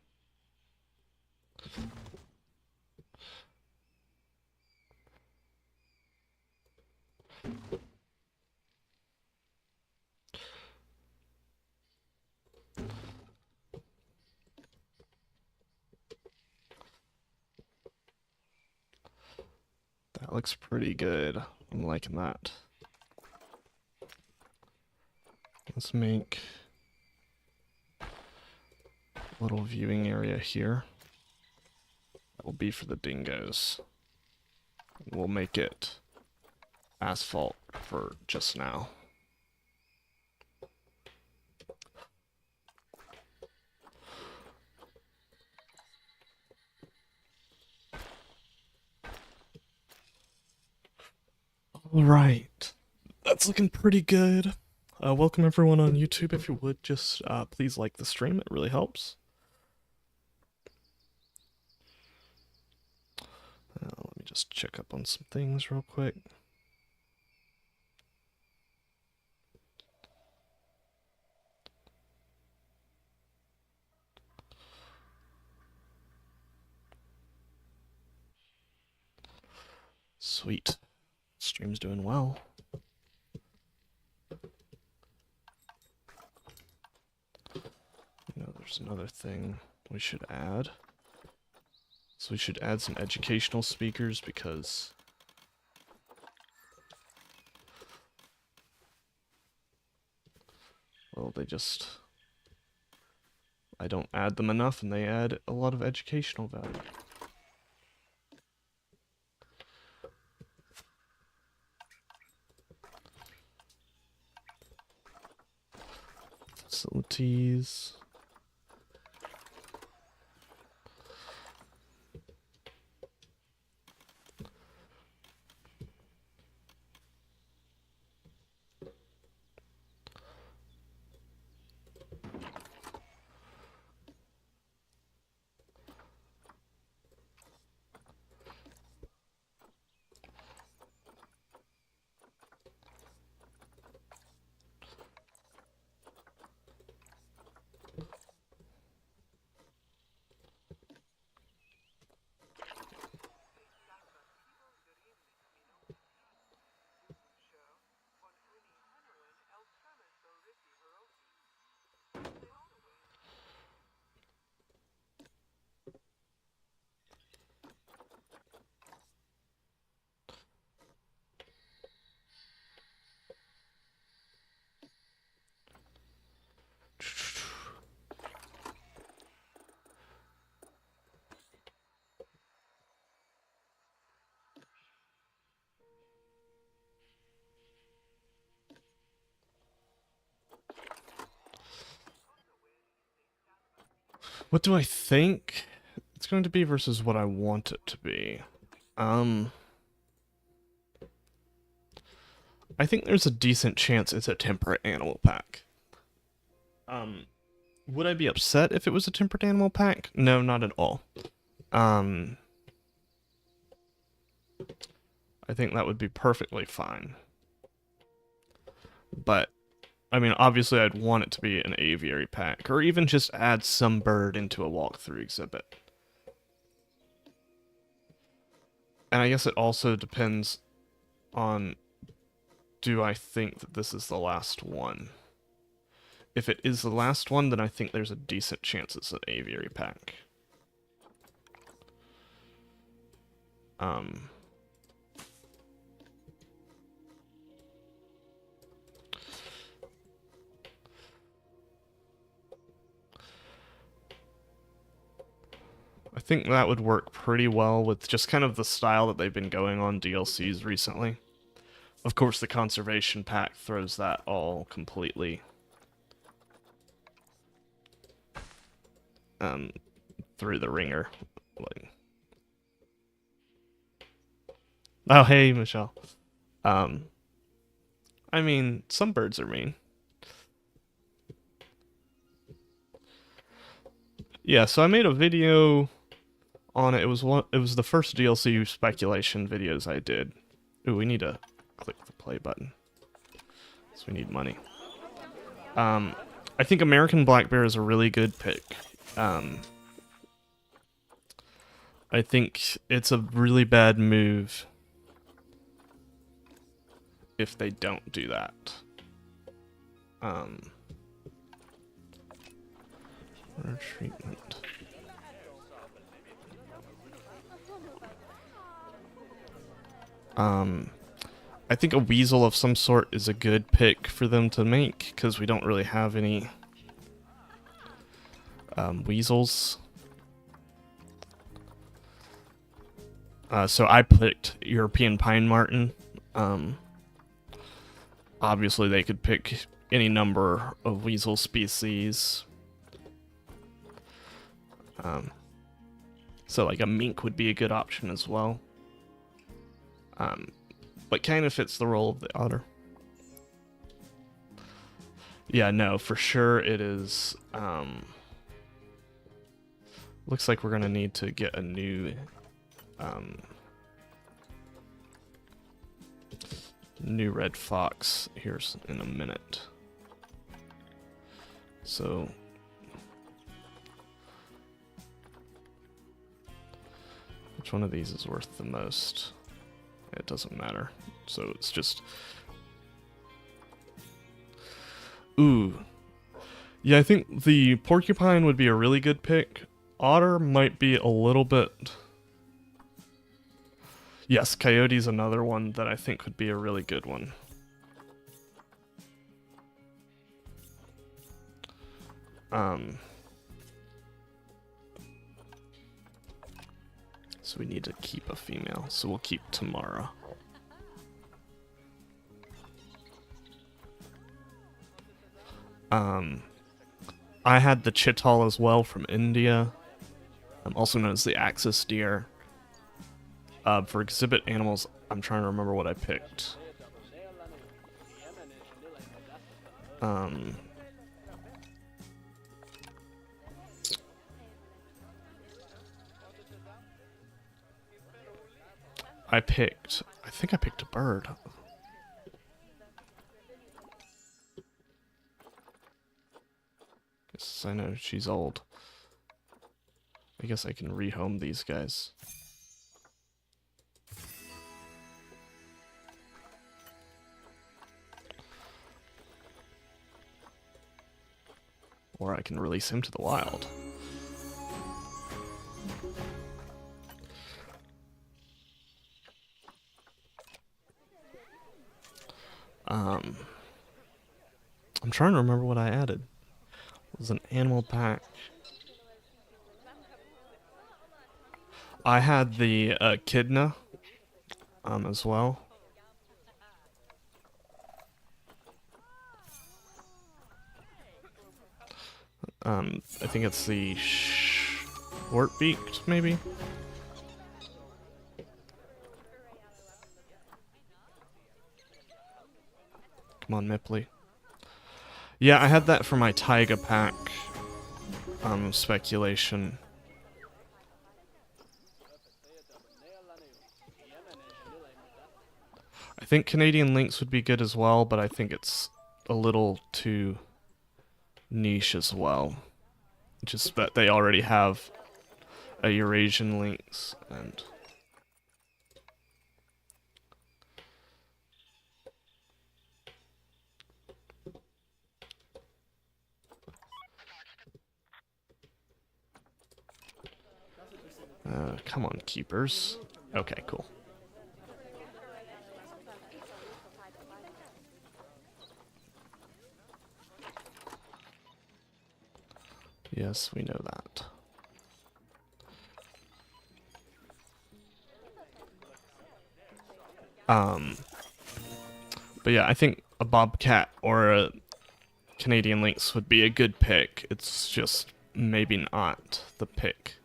That looks pretty good. I'm liking that. Let's make a little viewing area here. That will be for the dingoes. We'll make it asphalt for just now. Alright, that's looking pretty good. Welcome everyone on YouTube. If you would, just please like the stream, it really helps. Let me just check up on some things real quick. Sweet. Stream's doing well. You know, there's another thing we should add. So we should add some educational speakers because well, I don't add them enough and they add a lot of educational value. Facilities. What do I think it's going to be versus what I want it to be? I think there's a decent chance it's a temperate animal pack. Would I be upset if it was a temperate animal pack? No, not at all. I think that would be perfectly fine. But, I mean, obviously I'd want it to be an aviary pack, or even just add some bird into a walkthrough exhibit. And I guess it also depends on, do I think that this is the last one? If it is the last one, then I think there's a decent chance it's an aviary pack. I think that would work pretty well with just kind of the style that they've been going on DLCs recently. Of course, the conservation pack throws that all completely through the ringer. Like, oh, hey, Michelle. I I mean, some birds are mean. Yeah, so I made a video on it. It was the first DLC speculation videos I did. Ooh, we need to click the play button. So we need money. I think American Black Bear is a really good pick. I think it's a really bad move if they don't do that. Treatment. I think a weasel of some sort is a good pick for them to make, because we don't really have any weasels. So I picked European Pine Marten. Obviously they could pick any number of weasel species. So like a mink would be a good option as well. But kind of fits the role of the otter. Yeah, no, for sure it is. Looks like we're gonna need to get a new new red fox here in a minute. So which one of these is worth the most? It doesn't matter. So it's just... Ooh. Yeah, I think the porcupine would be a really good pick. Otter might be a little bit... Yes, coyote's another one that I think would be a really good one. So we need to keep a female, so we'll keep Tamara. I had the chital as well from India, also known as the axis deer. For exhibit animals, I'm trying to remember what I picked. I think I picked a bird. Guess I know she's old. I guess I can rehome these guys. Or I can release him to the wild. I'm trying to remember what I added. It was an animal pack. I had the echidna as well. I think it's the short-beaked, maybe? Come on, Mipley. Yeah, I had that for my taiga pack speculation. I think Canadian lynx would be good as well, but I think it's a little too niche as well. Just that they already have a Eurasian lynx and... come on, keepers. Okay, cool. Yes, we know that. But yeah, I think a bobcat or a Canadian lynx would be a good pick. It's just maybe not the pick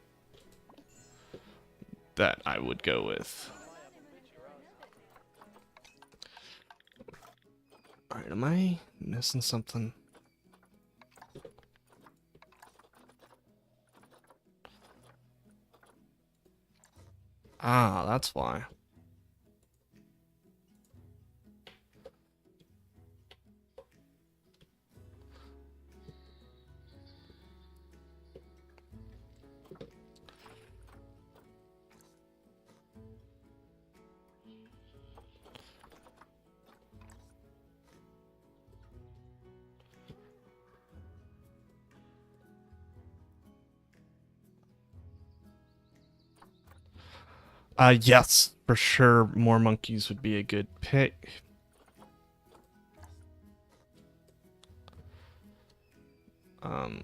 that I would go with. Alright, am I missing something? Ah, that's why. Yes, for sure more monkeys would be a good pick. Um,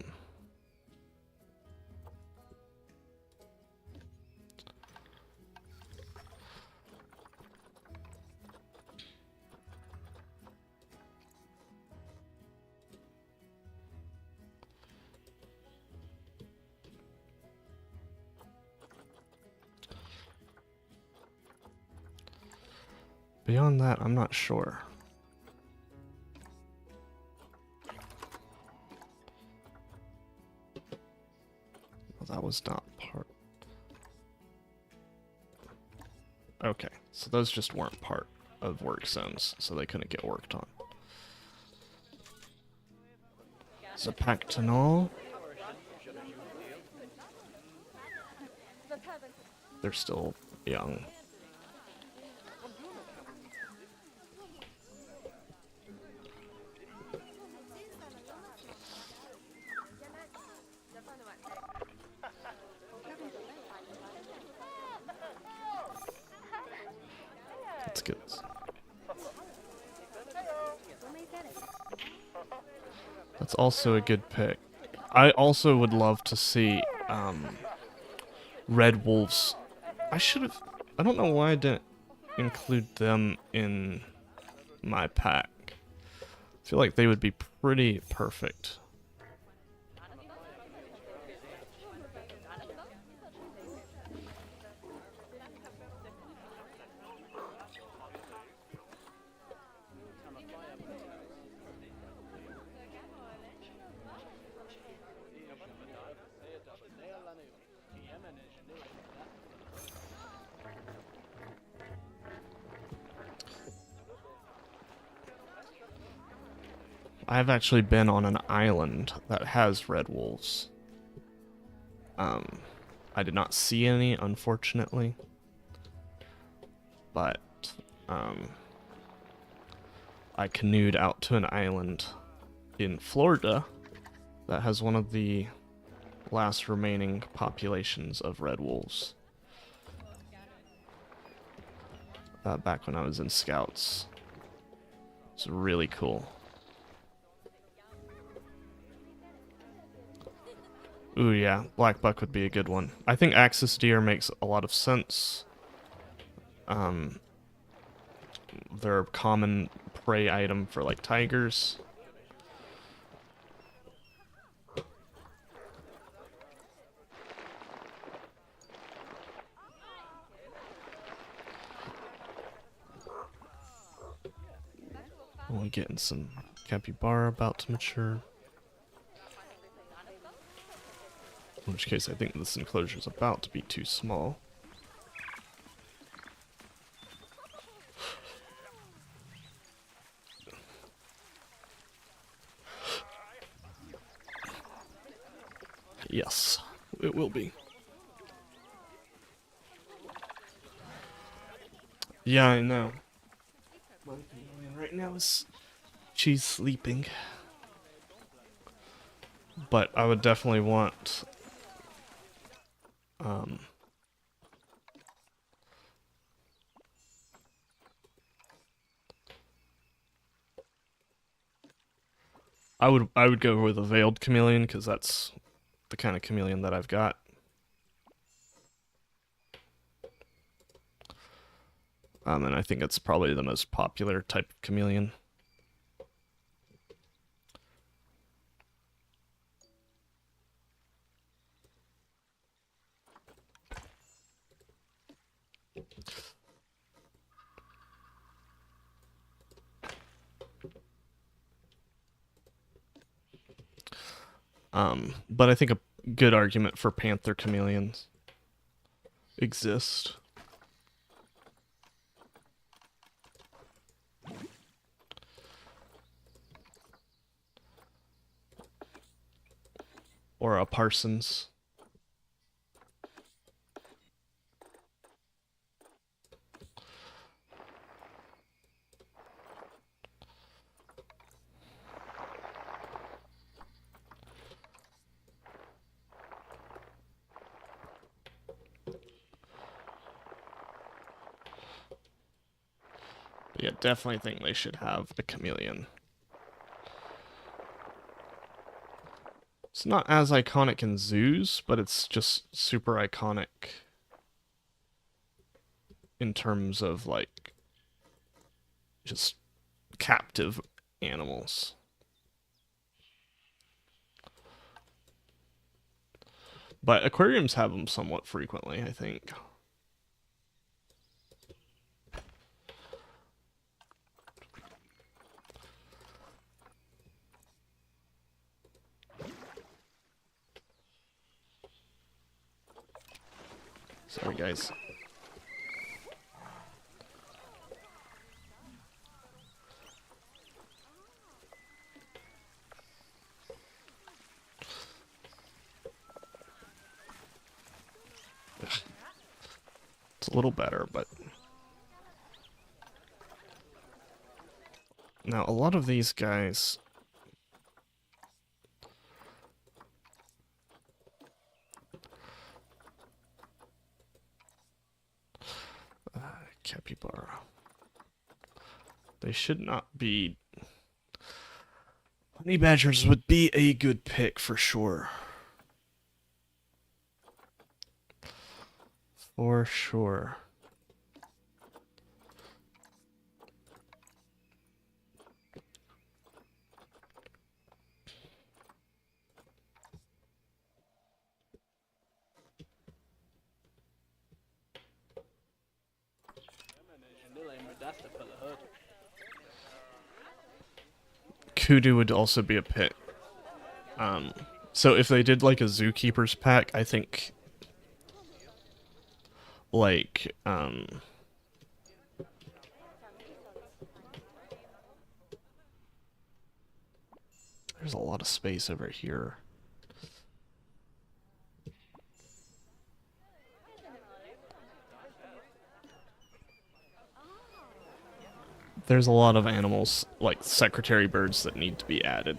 Beyond that, I'm not sure. Well, that was not part. Okay, so those just weren't part of work zones, so they couldn't get worked on. Zapactinol. They're still young. That's good. That's also a good pick. I also would love to see red wolves. I should have. I don't know why I didn't include them in my pack. I feel like they would be pretty perfect. I've actually been on an island that has red wolves. I did not see any, unfortunately. But, I canoed out to an island in Florida that has one of the last remaining populations of red wolves. Back when I was in Scouts. It's really cool. Ooh, yeah, black buck would be a good one. I think axis deer makes a lot of sense. They're a common prey item for, like, tigers. We're getting some capybara about to mature. In which case, I think this enclosure is about to be too small. Yes, it will be. Yeah, I know. Right now is she's sleeping. But I would definitely want I would go with a veiled chameleon because that's the kind of chameleon that I've got. And I think it's probably the most popular type of chameleon. But I think a good argument for panther chameleons exist. Or a Parsons. But yeah, definitely think they should have a chameleon. It's not as iconic in zoos, but it's just super iconic in terms of, like, just captive animals. But aquariums have them somewhat frequently, I think. Sorry, guys. It's a little better, but... Now, a lot of these guys... capybara. They should not be... Honey badgers would be a good pick for sure. For sure. Kudu would also be a pick. So if they did like a zookeeper's pack, I think like there's a lot of space over here. There's a lot of animals, like secretary birds, that need to be added.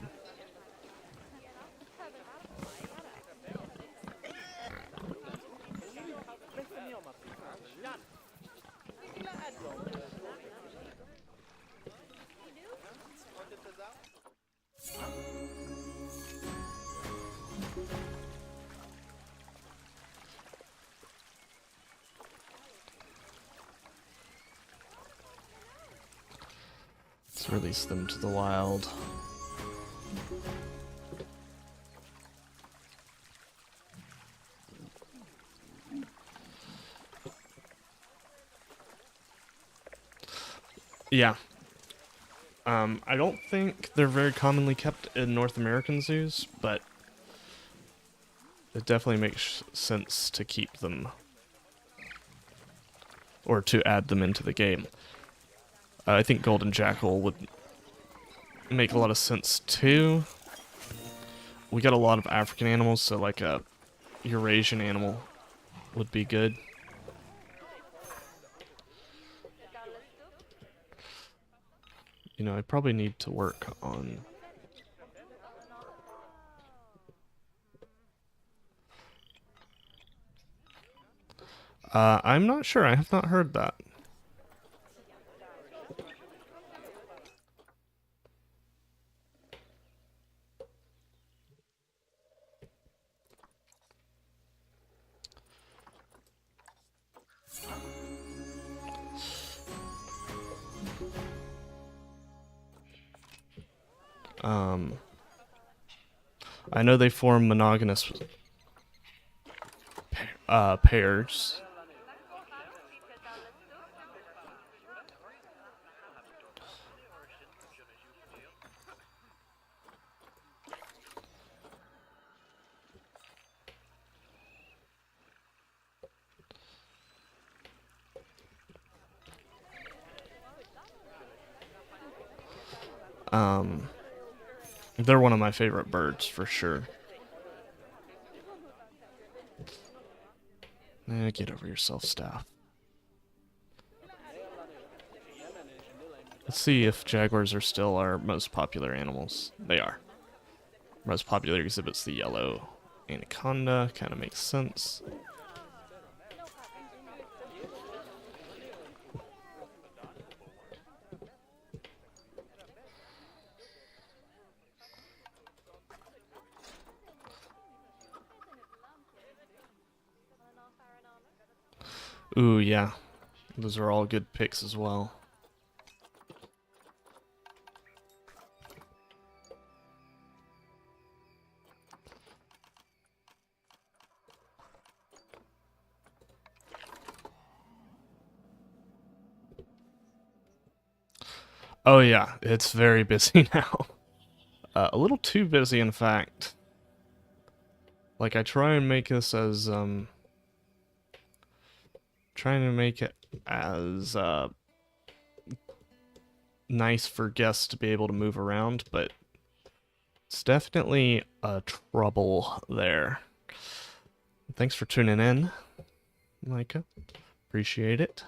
Let's release them to the wild. Yeah. I don't think they're very commonly kept in North American zoos, but it definitely makes sense to keep them or to add them into the game. I think golden jackal would make a lot of sense too. We got a lot of African animals, so like a Eurasian animal would be good. You know, I probably need to work on... I'm not sure. I have not heard that. I know they form monogamous pairs. They're one of my favorite birds for sure. Get over yourself, staff. Let's see if jaguars are still our most popular animals. They are. Most popular exhibit's the yellow anaconda. Kind of makes sense. Ooh, yeah. Those are all good picks as well. Oh yeah, it's very busy now. A little too busy, in fact. Like, I try and make this as, trying to make it as, nice for guests to be able to move around, but it's definitely a trouble there. Thanks for tuning in, Micah. Appreciate it.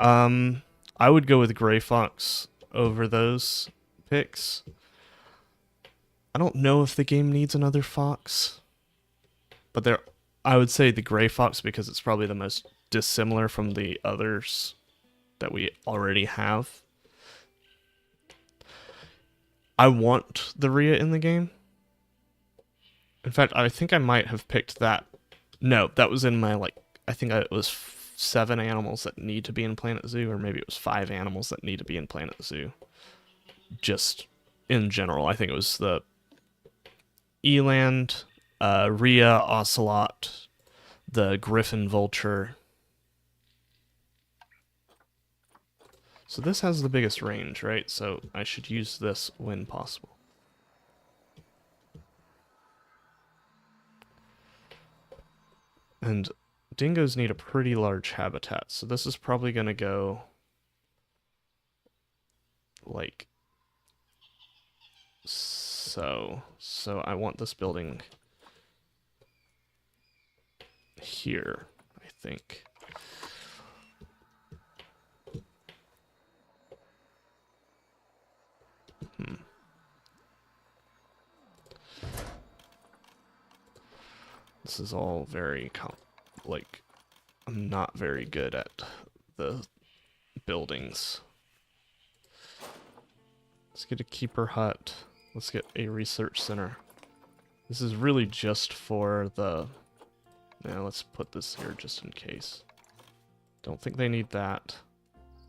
I would go with Gray Fox over those picks. I don't know if the game needs another fox, but I would say the Gray Fox because it's probably the most dissimilar from the others that we already have. I want the Rhea in the game. In fact, I think I might have picked that. No, that was in my, like, I think it was 7 animals that need to be in Planet Zoo, or maybe it was 5 animals that need to be in Planet Zoo. Just in general, I think it was the eland, Rhea, ocelot, the griffin vulture. So this has the biggest range, right? So I should use this when possible. And dingoes need a pretty large habitat, so this is probably going to go like so. So I want this building here, I think. This is all very like, I'm not very good at the buildings. Let's get a keeper hut. Let's get a research center. This is really just for the... Now let's put this here just in case. Don't think they need that.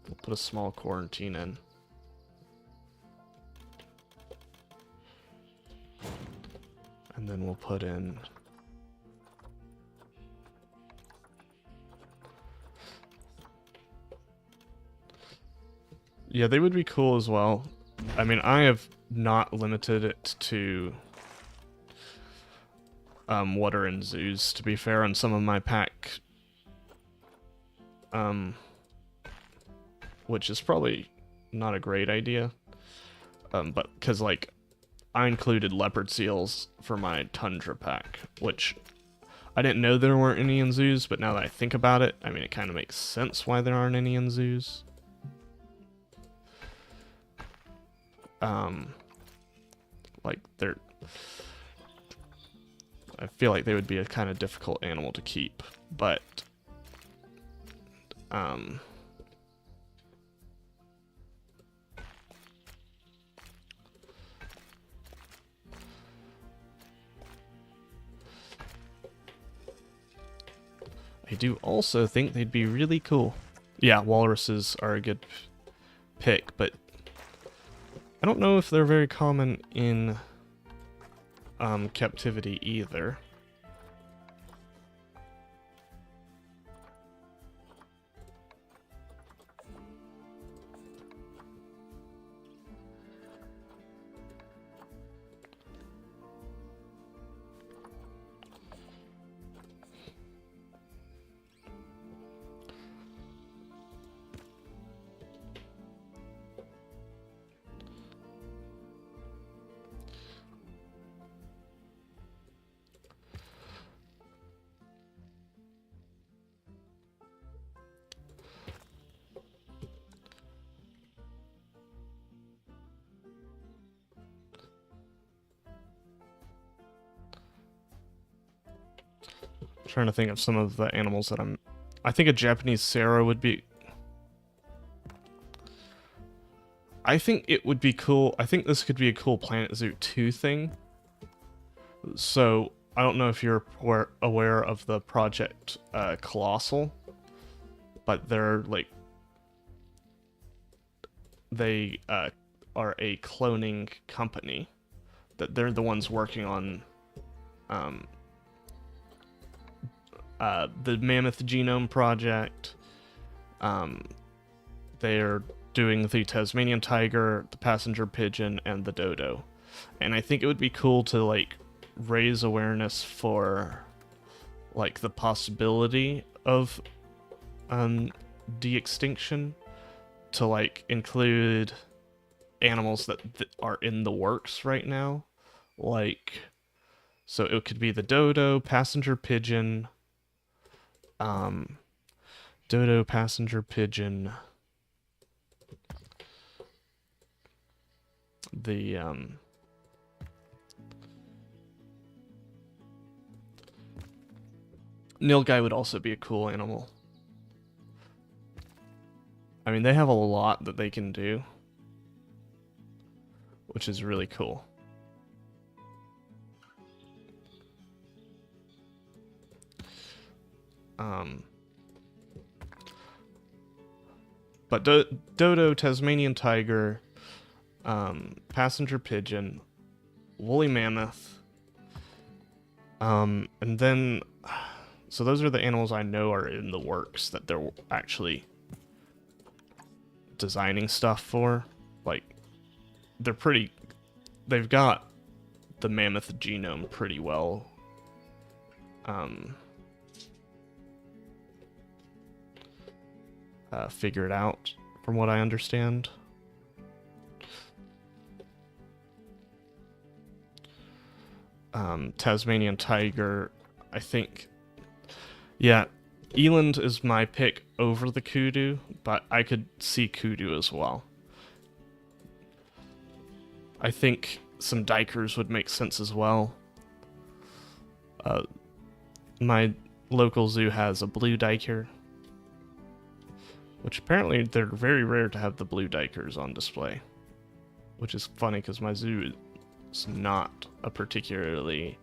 We'll put a small quarantine in. And then we'll put in... Yeah, they would be cool as well. I mean, I have not limited it to what are in zoos, to be fair, on some of my pack. Which is probably not a great idea. But because, like, I included leopard seals for my tundra pack, which I didn't know there weren't any in zoos, but now that I think about it, I mean, it kind of makes sense why there aren't any in zoos. Like, I feel like they would be a kind of difficult animal to keep, but, I do also think they'd be really cool. Yeah, walruses are a good pick, but I don't know if they're very common in captivity either. trying to think of some of the animals that I think a Japanese Sara would be... I think it would be cool. I think this could be a cool Planet Zoo 2 thing. So, I don't know if you're aware of the project Colossal, but they're like... They are a cloning company. That they're the ones working on the Mammoth Genome Project. They're doing the Tasmanian tiger, the passenger pigeon, and the dodo. And I think it would be cool to, like, raise awareness for, like, the possibility of de-extinction to, like, include animals that are in the works right now. Like, so it could be the dodo, passenger pigeon, dodo, passenger pigeon, the nilgai would also be a cool animal. I mean, they have a lot that they can do, which is really cool. But dodo, Tasmanian tiger, passenger pigeon, woolly mammoth, and then, so those are the animals I know are in the works that they're actually designing stuff for. Like, they've got the mammoth genome pretty well figured out, from what I understand. Tasmanian tiger, I think, yeah, eland is my pick over the kudu, but I could see kudu as well. I think some dikers would make sense as well. My local zoo has a blue diker, which apparently they're very rare to have the blue dikers on display, which is funny because my zoo is not a particularly,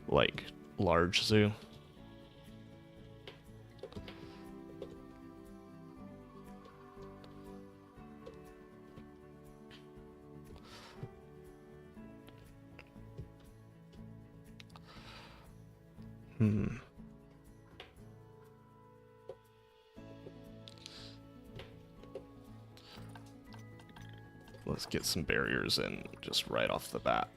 like, large zoo. Let's get some barriers in just right off the bat.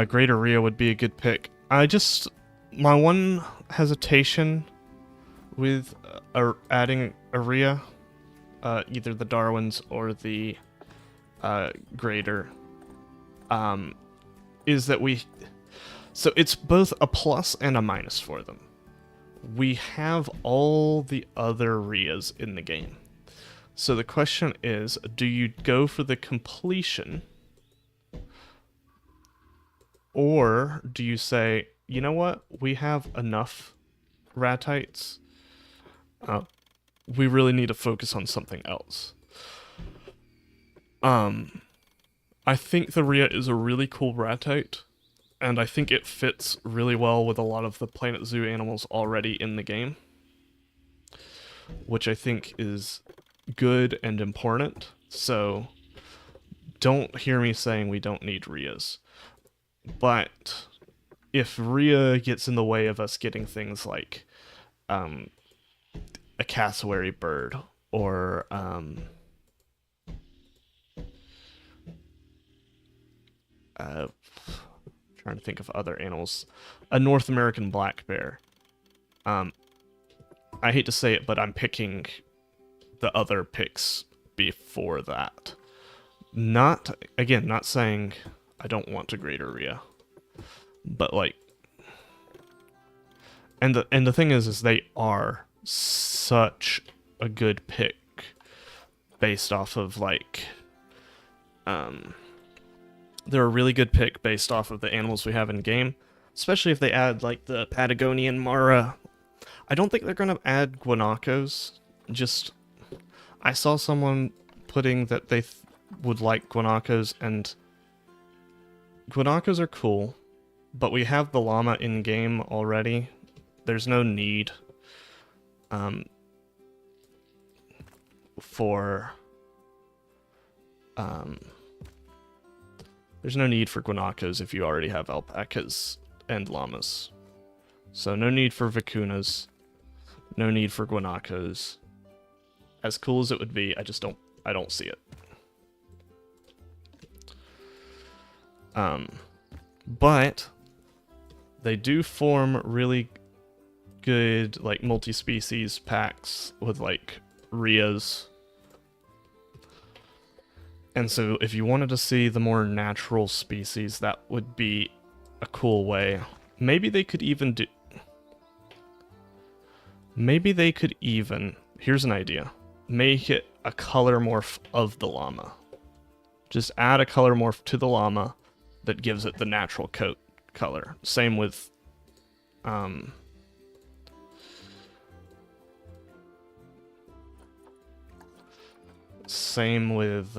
Greater Rio would be a good pick. My one hesitation with adding a Ria, either the Darwins or the Greater, is that so it's both a plus and a minus for them. We have all the other Rias in the game. So the question is, do you go for the completion, or do you say, you know what, we have enough Ratites, we really need to focus on something else? I think the Rhea is a really cool Ratite, and I think it fits really well with a lot of the Planet Zoo animals already in the game, which I think is good and important. So don't hear me saying we don't need Rheas. But if Rhea gets in the way of us getting things like a cassowary bird or trying to think of other animals, a North American black bear. I hate to say it, but I'm picking the other picks before that. Not saying I don't want a greater Rhea, but like, and the thing is they are such a good pick based off of like, they're a really good pick based off of the animals we have in game, especially if they add like the Patagonian Mara. I don't think they're gonna add guanacos. Just, I saw someone putting that they would like guanacos, and guanacos are cool, but we have the llama in game already. There's no need for there's no need for guanacos if you already have alpacas and llamas. So no need for vicunas, no need for guanacos. As cool as it would be, I don't see it. But they do form really good like multi-species packs with like Rheas. And so if you wanted to see the more natural species, that would be a cool way. Maybe they could even do... Maybe they could even... Here's an idea. Make it a color morph of the llama. Just add a color morph to the llama that gives it the natural coat color. Same with... Same with,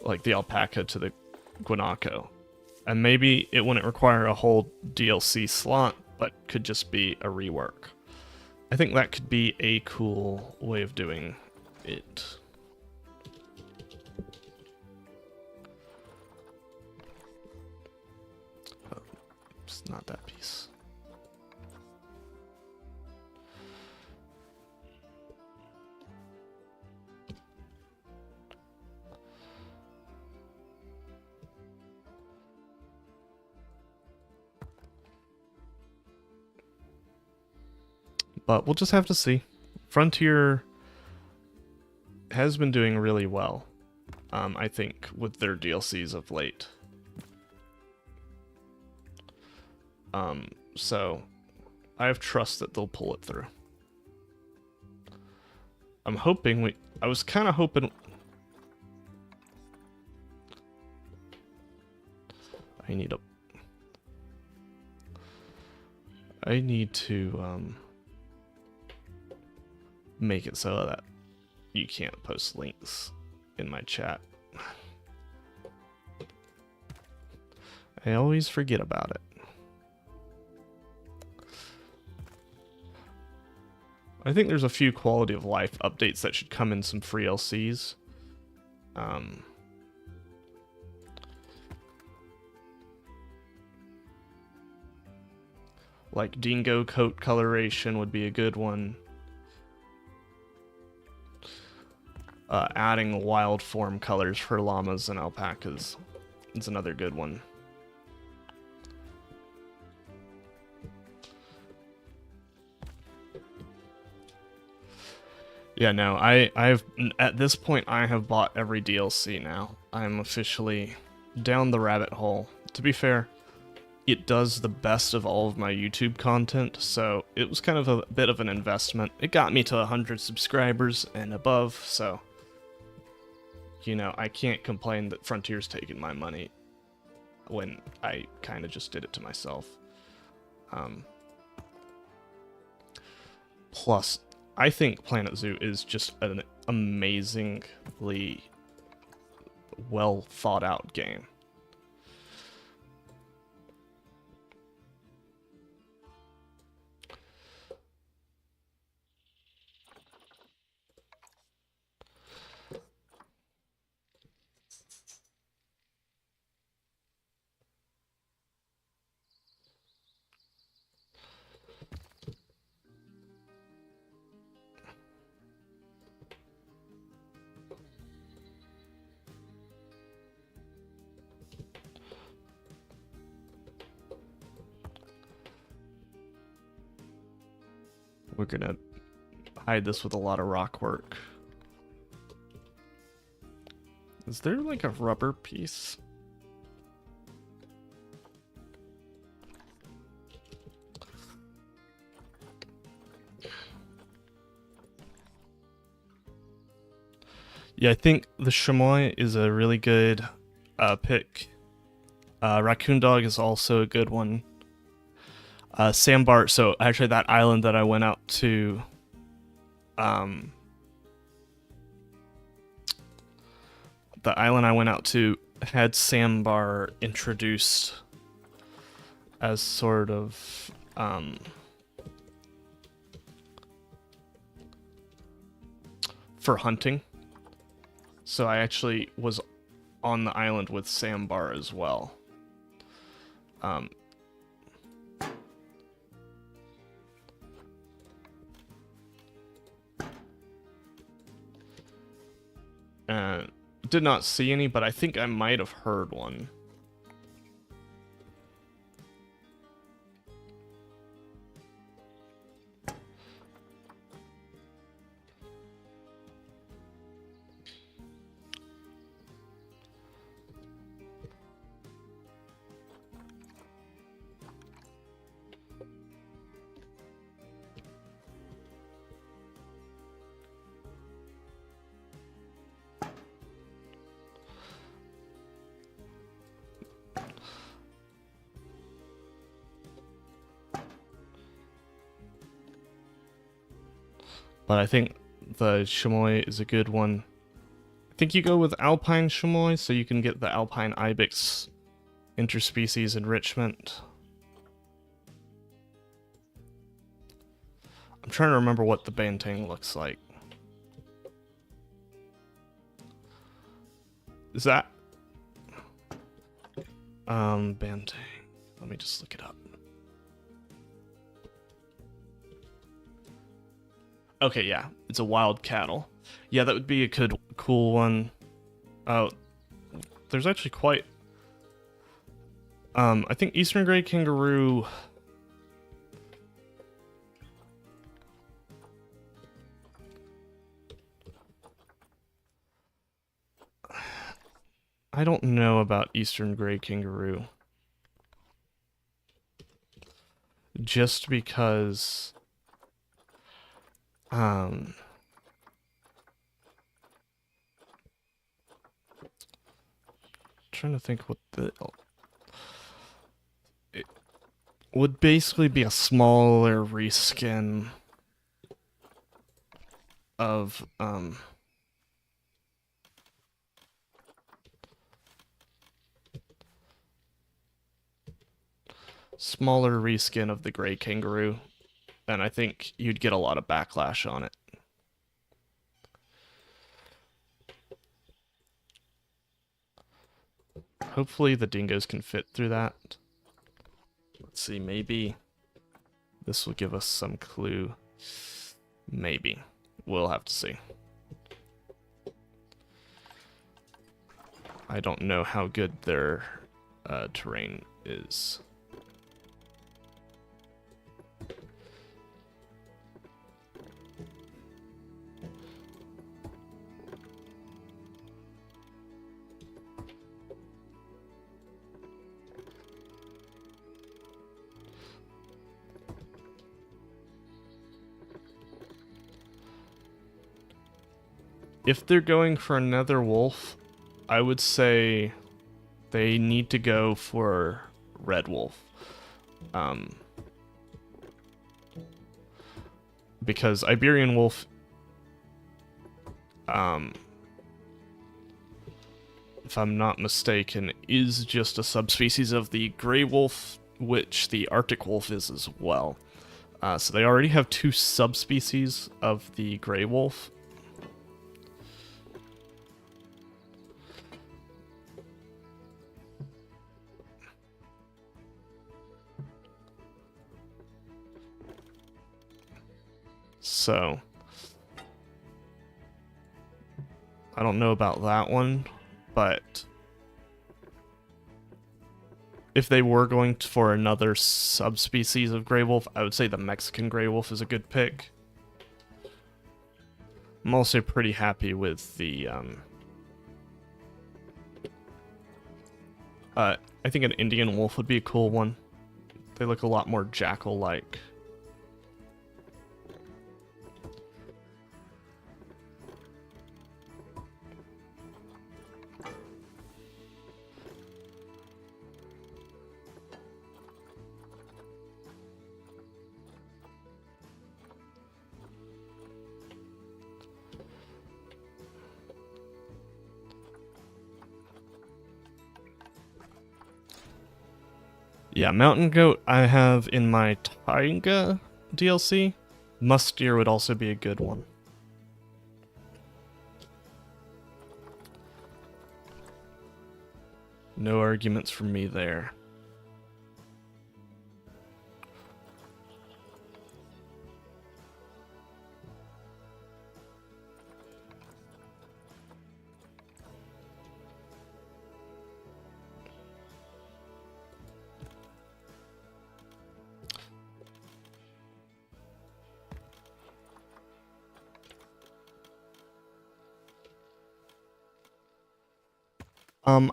like the alpaca to the guanaco. And maybe it wouldn't require a whole DLC slot, but could just be a rework. I think that could be a cool way of doing it. Oh, it's not that piece. But we'll just have to see. Frontier has been doing really well, I think, with their DLCs of late. So I have trust that they'll pull it through. I'm hoping I was kind of hoping... I need to, make it so that you can't post links in my chat. I always forget about it. I think there's a few quality of life updates that should come in some free LCs. Like dingo coat coloration would be a good one. Adding wild form colors for llamas and alpacas is another good one. Yeah, no, I've at this point I have bought every DLC now. I'm officially down the rabbit hole. To be fair, it does the best of all of my YouTube content, so it was kind of a bit of an investment. It got me to 100 subscribers and above, so you know, I can't complain that Frontier's taking my money when I kind of just did it to myself. Plus, I think Planet Zoo is just an amazingly well thought out game. We're gonna hide this with a lot of rock work. Is there like a rubber piece? Yeah, I think the chamois is a really good pick. Raccoon dog is also a good one. Sandbar, so actually that island that I went out to, the island I went out to had sandbar introduced as sort of, for hunting. So I actually was on the island with sandbar as well. Did not see any, but I think I might have heard one. But I think the chamois is a good one. I think you go with alpine chamois so you can get the alpine ibex interspecies enrichment. I'm trying to remember what the banteng looks like. Is that... banteng. Let me just look it up. Okay, yeah, it's a wild cattle. Yeah, that would be a good, cool one. There's actually quite... I think Eastern Grey Kangaroo... I don't know about Eastern Grey Kangaroo. Just because... trying to think what the... It would basically be a smaller reskin of, smaller reskin of the Grey Kangaroo, and I think you'd get a lot of backlash on it. Hopefully the dingoes can fit through that. Let's see, maybe this will give us some clue. Maybe. We'll have to see. I don't know how good their terrain is. If they're going for another wolf, I would say they need to go for red wolf. because Iberian wolf, if I'm not mistaken, is just a subspecies of the gray wolf, which the Arctic wolf is as well. So they already have two subspecies of the gray wolf. So I don't know about that one, but if they were going for another subspecies of gray wolf, I would say the Mexican gray wolf is a good pick. I'm also pretty happy with the I think an Indian wolf would be a cool one. They look a lot more jackal-like. Yeah, mountain goat I have in my Taiga DLC. Musk deer would also be a good one. No arguments from me there.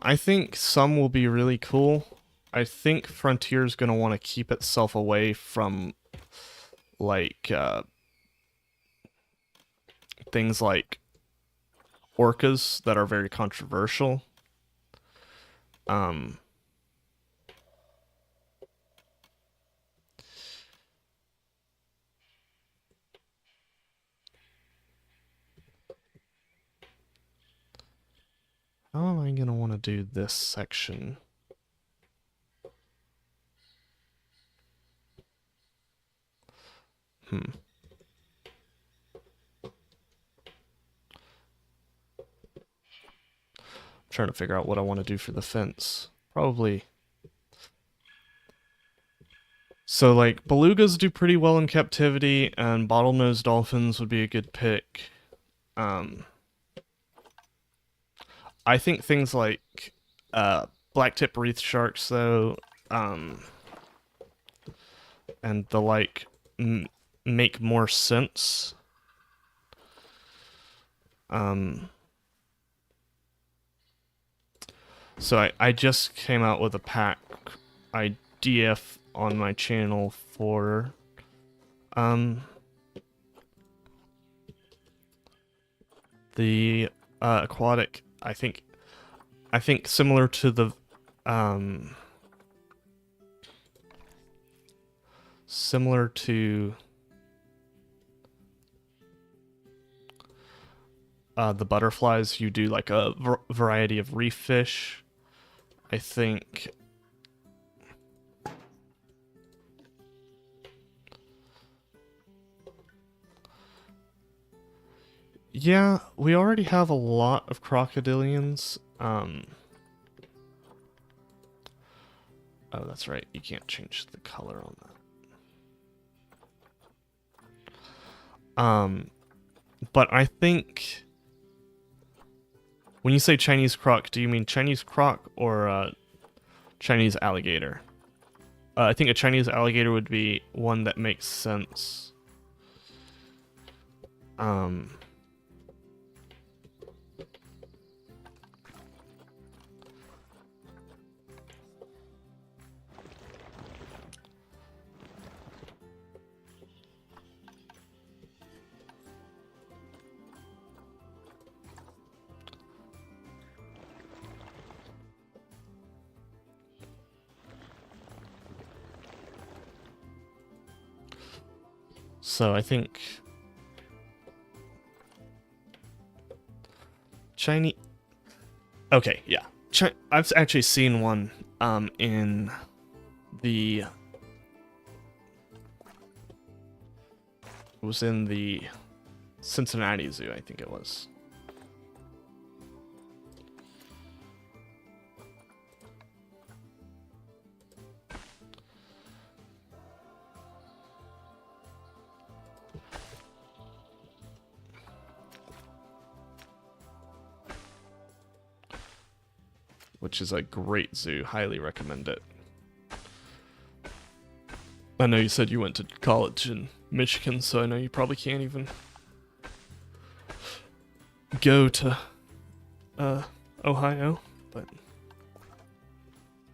I think some will be really cool. I think Frontier's gonna want to keep itself away from, like, things like orcas that are very controversial. Um, how am I gonna want to do this section? I'm trying to figure out what I want to do for the fence. Probably. So, like, belugas do pretty well in captivity, and bottlenose dolphins would be a good pick. I think things like blacktip reef sharks, though, and the like, make more sense. So I just came out with a pack idea on my channel for the aquatic. I think similar to the similar to the butterflies, you do like a variety of reef fish. I think yeah, we already have a lot of crocodilians. Oh, that's right. You can't change the color on that. But I think when you say Chinese croc, do you mean Chinese croc or Chinese alligator? I think a Chinese alligator would be one that makes sense. So I think Chinese. Okay, yeah. I've actually seen one in the. It was in the Cincinnati Zoo, I think it was. Which is a great zoo. Highly recommend it. I know you said you went to college in Michigan, so I know you probably can't even go to Ohio, but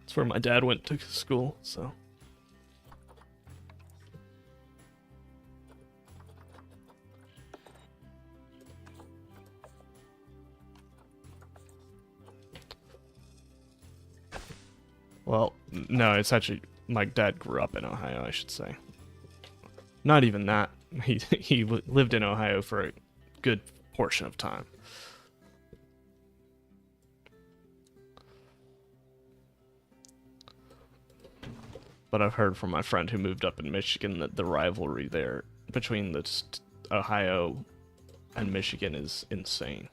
it's where my dad went to school, so. Well, no, it's actually my dad grew up in Ohio, I should say. Not even that. He lived in Ohio for a good portion of time. But I've heard from my friend who moved up in Michigan that the rivalry there between the Ohio and Michigan is insane.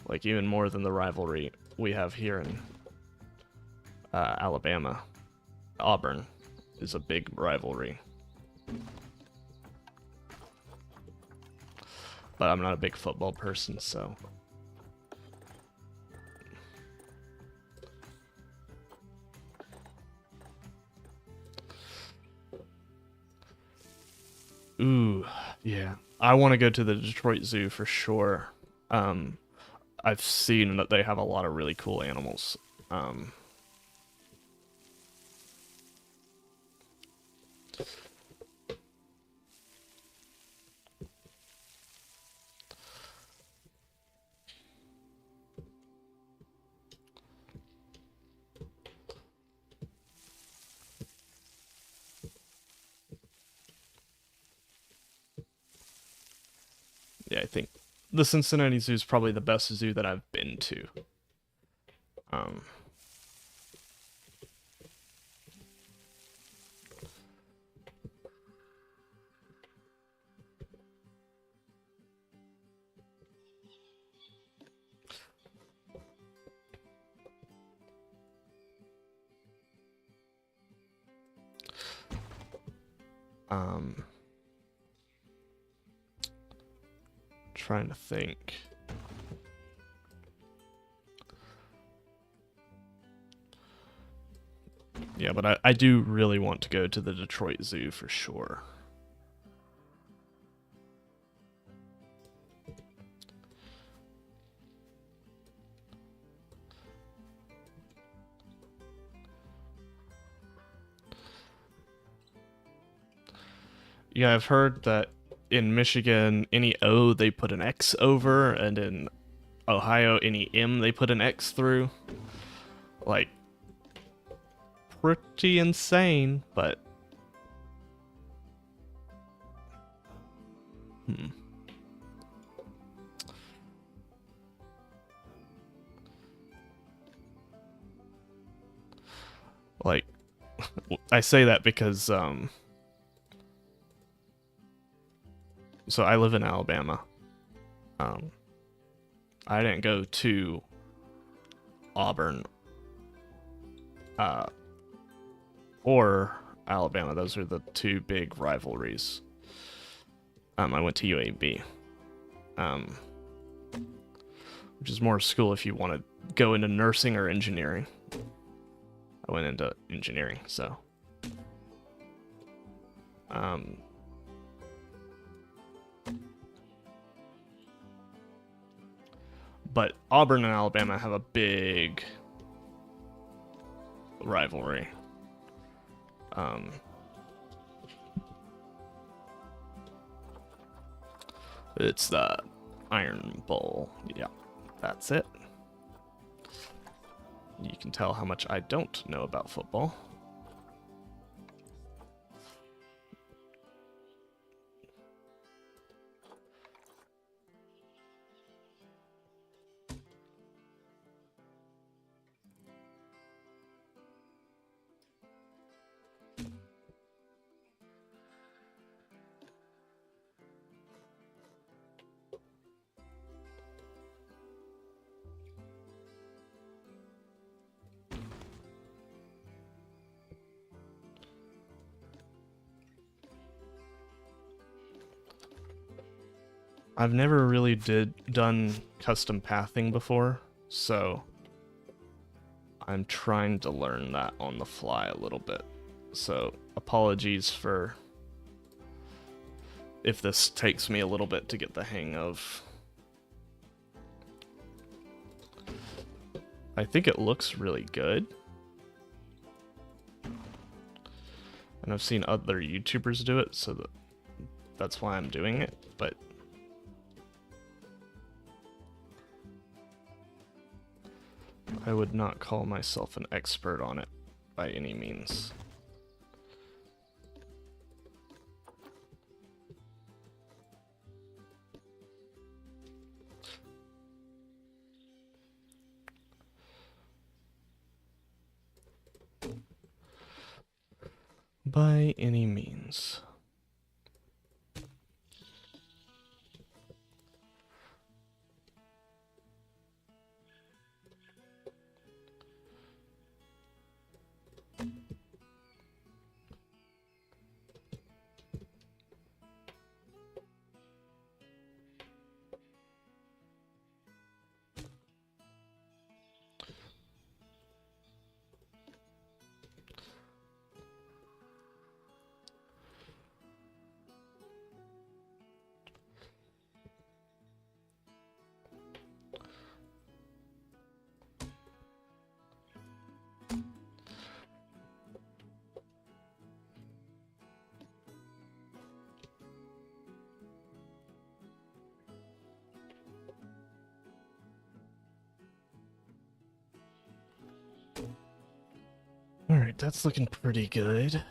Like, even more than the rivalry we have here in Alabama. Auburn is a big rivalry. But I'm not a big football person, so. Ooh, yeah. I want to go to the Detroit Zoo for sure. I've seen that they have a lot of really cool animals. Yeah, I think the Cincinnati Zoo is probably the best zoo that I've been to. Trying to think. Yeah, but I do really want to go to the Detroit Zoo for sure. Yeah, I've heard that in Michigan, any O they put an X over, and in Ohio, any M they put an X through. Like, pretty insane, but. Like, I say that because, so I live in Alabama. I didn't go to Auburn, or Alabama. Those are the two big rivalries. I went to UAB, which is more school if you want to go into nursing or engineering. I went into engineering, so. But Auburn and Alabama have a big rivalry. It's the Iron Bowl. Yeah, that's it. You can tell how much I don't know about football. I've never really done custom pathing before, so I'm trying to learn that on the fly a little bit. So apologies for if this takes me a little bit to get the hang of. I think it looks really good. And I've seen other YouTubers do it, so that's why I'm doing it, but I would not call myself an expert on it by any means. By any means. Alright, that's looking pretty good.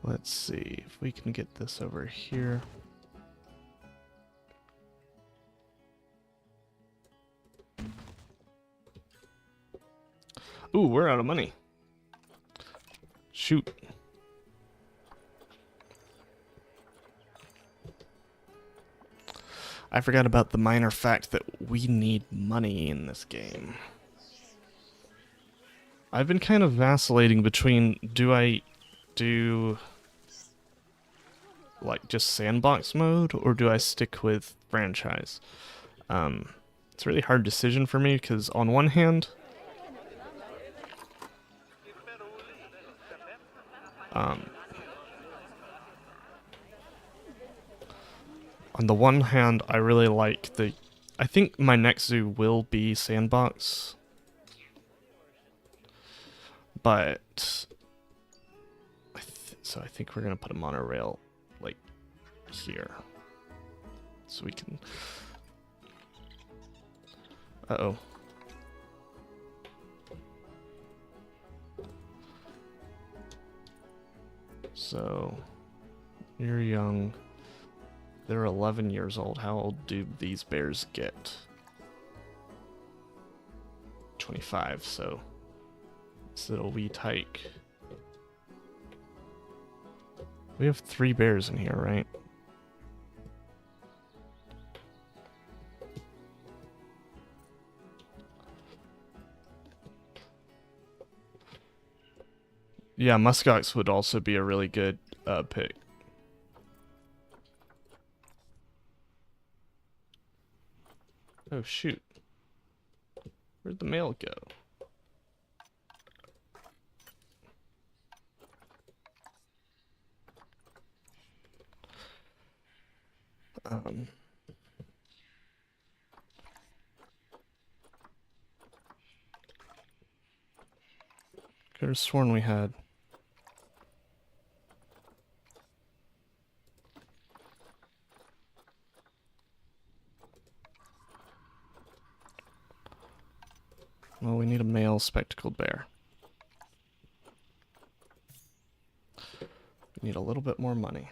Let's see if we can get this over here. Ooh, we're out of money. Shoot. I forgot about the minor fact that we need money in this game. I've been kind of vacillating between, do I do like just sandbox mode or do I stick with franchise? It's a really hard decision for me because on one hand, I really like the. I think my next zoo will be sandbox, but so I think we're gonna put a monorail like here, so we can. Uh-oh. So, you're young. They're 11 years old. How old do these bears get? 25, so this little wee tyke. We have 3 bears in here, right? Yeah, muskox would also be a really good pick. Oh shoot. Where'd the mail go? Could have sworn we had. Well, we need a male spectacled bear. We need a little bit more money.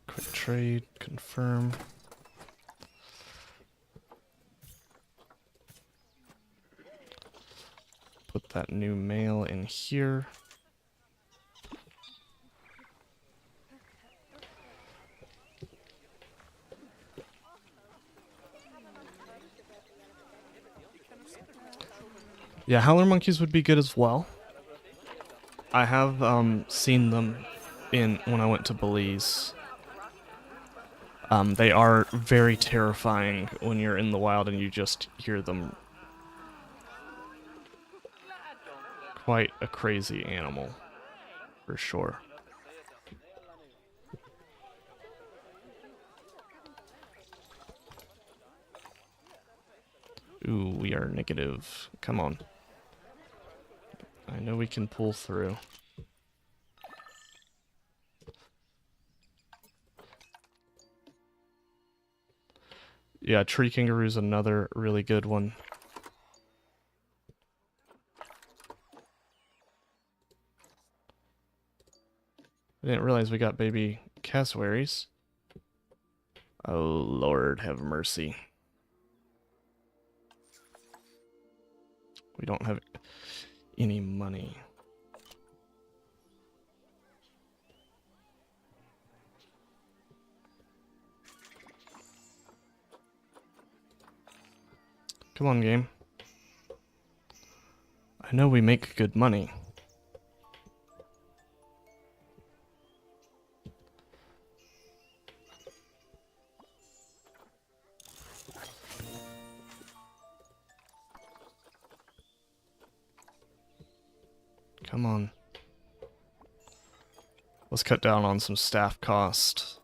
Quick trade, confirm. Put that new male in here. Yeah, howler monkeys would be good as well. I have seen them when I went to Belize. They are very terrifying when you're in the wild and you just hear them. Quite a crazy animal, for sure. Ooh, we are negative. Come on. I know we can pull through. Yeah, tree kangaroo's another really good one. I didn't realize we got baby cassowaries. Oh, Lord, have mercy. We don't have any money. Come on, game. I know we make good money. Come on. Let's cut down on some staff cost.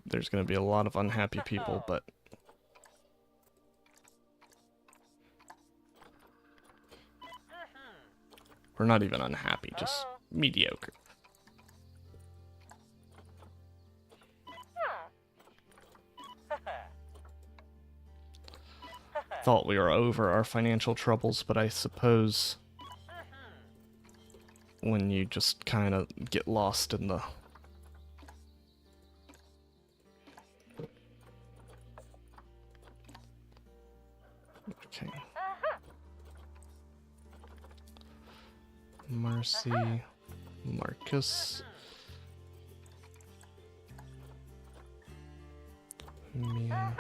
There's going to be a lot of unhappy people, but... We're not even unhappy, just mediocre. Thought we were over our financial troubles, but I suppose when you just kind of get lost in the... Okay. Marcy, Marcus, Mia.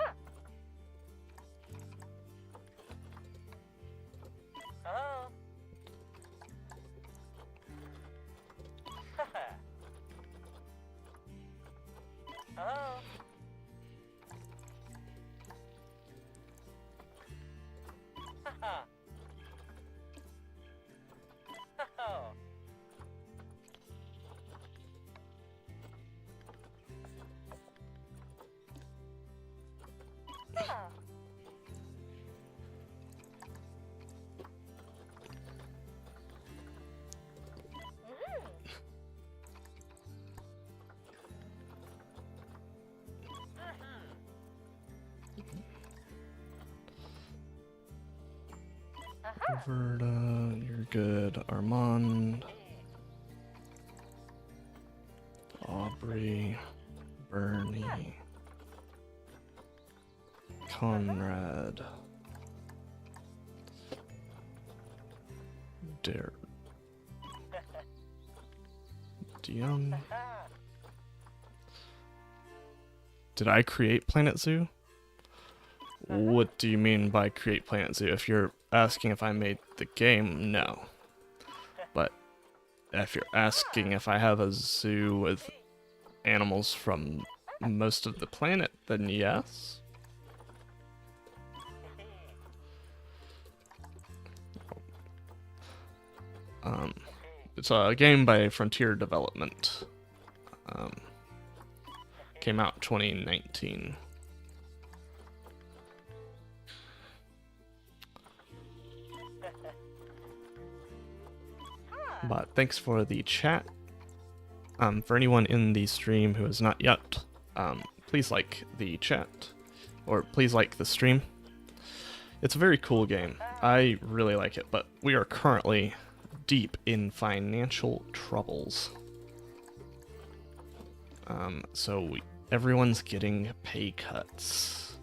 Roberta, you're good. Armand, Aubrey, Bernie, Conrad, Dion. Did I create Planet Zoo? What do you mean by create Planet Zoo? If you're asking if I made the game, no. But if you're asking if I have a zoo with animals from most of the planet, then yes. It's a game by Frontier Development. Came out 2019. But thanks for the chat. For anyone in the stream who has not yet, please like the chat, or please like the stream. It's a very cool game. I really like it, but we are currently deep in financial troubles. So everyone's getting pay cuts.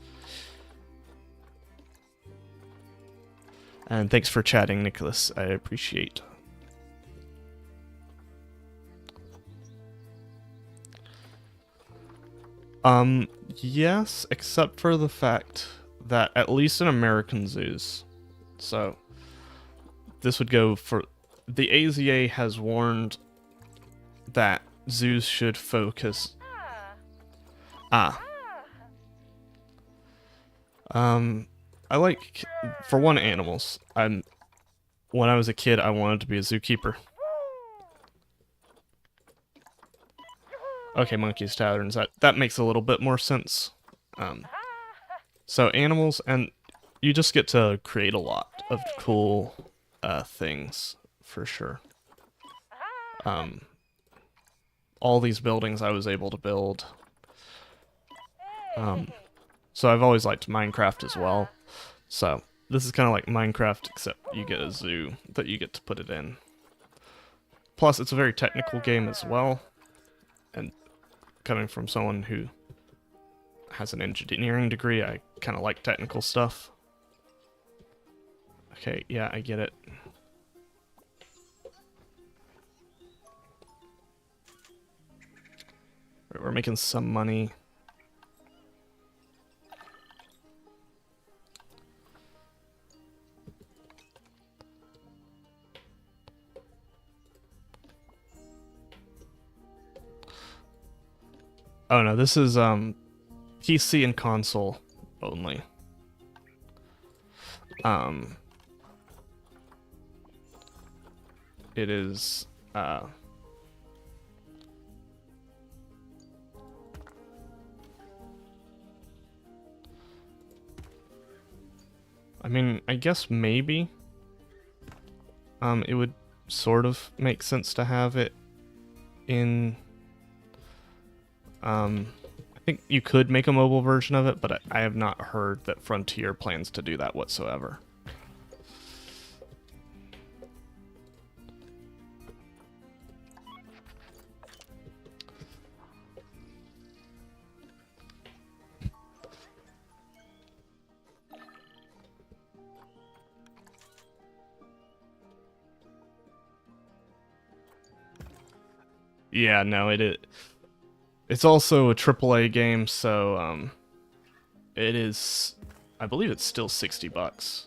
And thanks for chatting, Nicholas. I appreciate. Yes, except for the fact that at least in American zoos, so this would go for, the AZA has warned that zoos should focus. I like, for one, animals. When I was a kid, I wanted to be a zookeeper. Okay, monkeys, taverns, that makes a little bit more sense. So animals, and you just get to create a lot of cool things, for sure. All these buildings I was able to build. So I've always liked Minecraft as well. So this is kind of like Minecraft, except you get a zoo that you get to put it in. Plus, it's a very technical game as well. And coming from someone who has an engineering degree, I kind of like technical stuff. Okay, yeah, I get it. We're making some money. Oh no, this is PC and console only. It is I mean, I guess maybe it would sort of make sense to have it in I think you could make a mobile version of it, but I have not heard that Frontier plans to do that whatsoever. Yeah, no, it's also a AAA game, so it is, I believe it's still $60.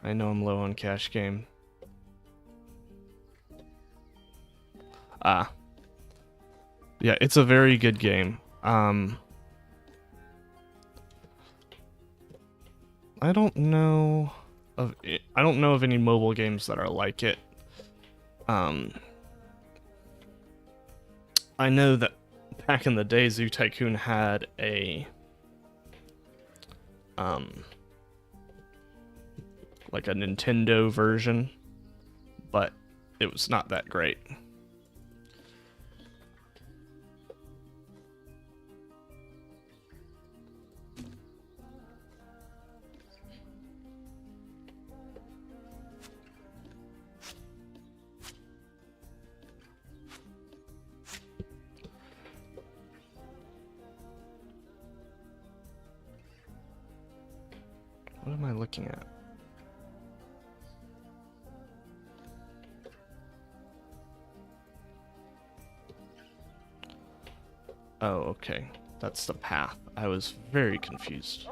I know I'm low on cash game. Yeah, it's a very good game. I don't know of any mobile games that are like it. I know that back in the day, Zoo Tycoon had a like a Nintendo version, but it was not that great. What am I looking at? Oh, okay. That's the path. I was very confused.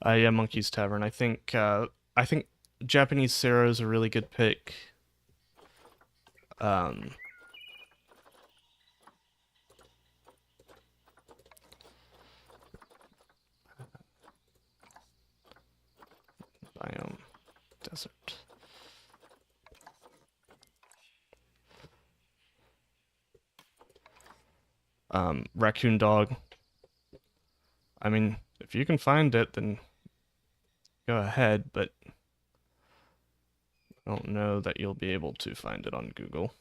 Yeah, Monkey's Tavern. I think Japanese Sero is a really good pick. Um, biome desert. Raccoon dog. I mean, if you can find it, then go ahead, but I don't know that you'll be able to find it on Google.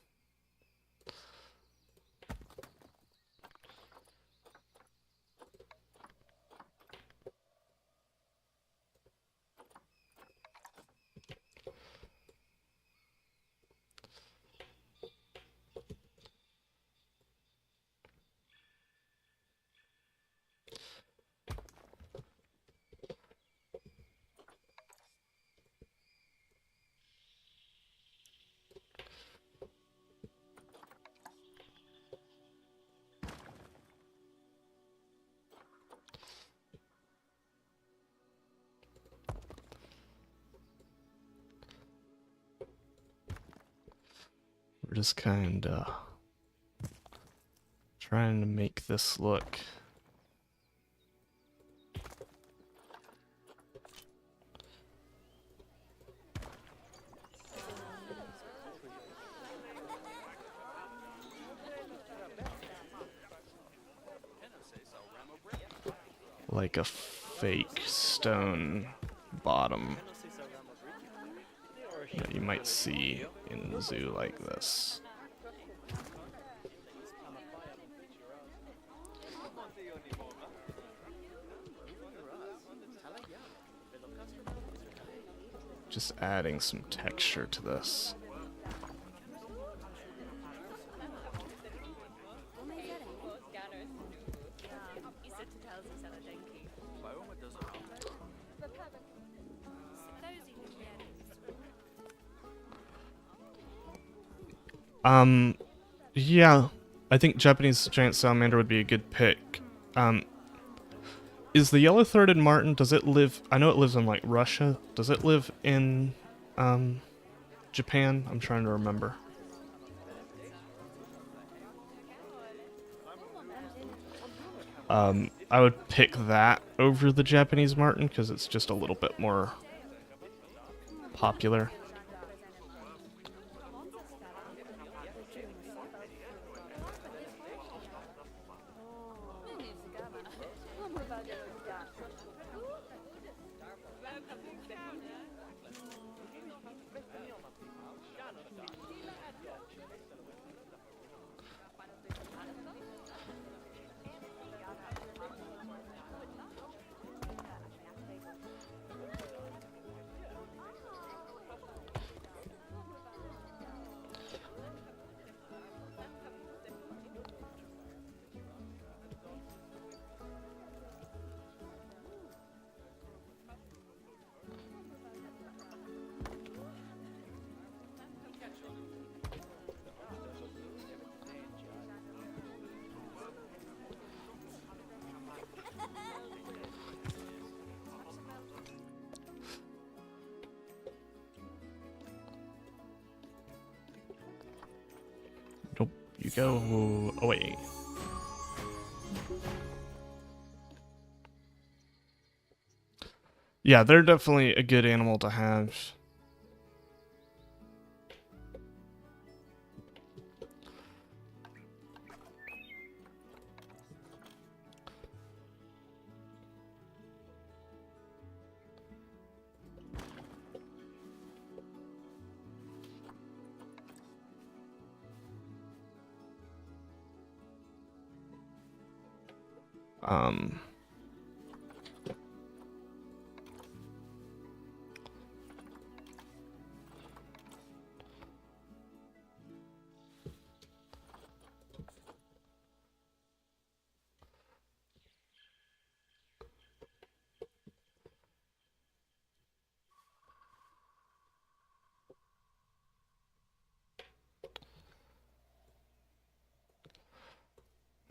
We're just kind of trying to make this look like a fake stone bottom that you might see in the zoo like this. Just adding some texture to this. Yeah, I think Japanese giant salamander would be a good pick. Is the yellow-throated martin, does it live, I know it lives in, like, Russia. Does it live in, Japan? I'm trying to remember. I would pick that over the Japanese martin, because it's just a little bit more popular. Nope, you go away. Yeah, they're definitely a good animal to have. Um,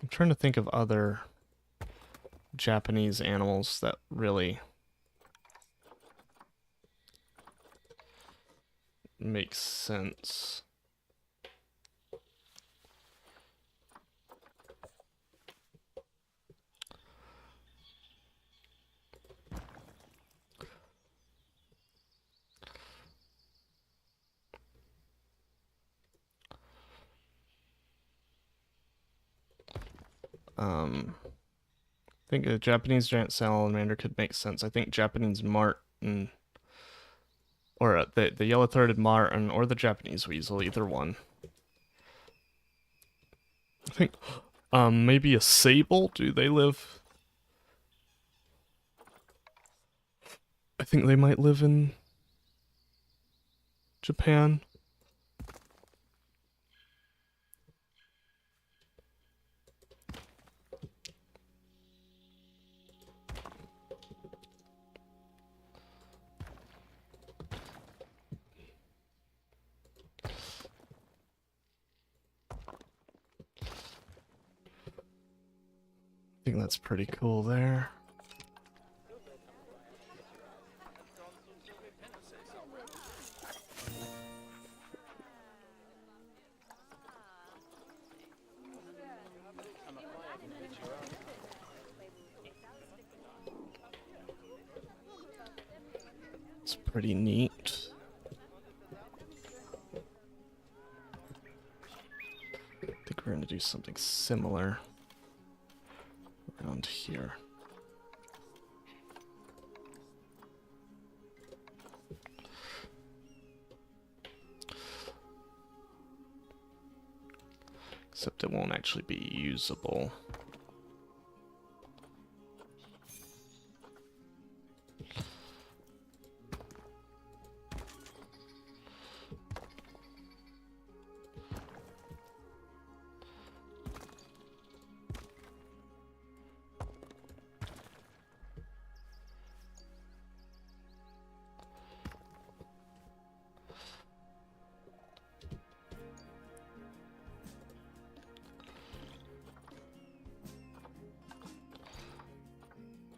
I'm trying to think of other Japanese animals that really makes sense. I think a Japanese giant salamander could make sense. I think Japanese marten, or the yellow-throated marten, or the Japanese weasel, either one. I think, maybe a sable. Do they live? I think they might live in Japan. I think that's pretty cool there. It's pretty neat. I think we're gonna do something similar around here. Except it won't actually be usable.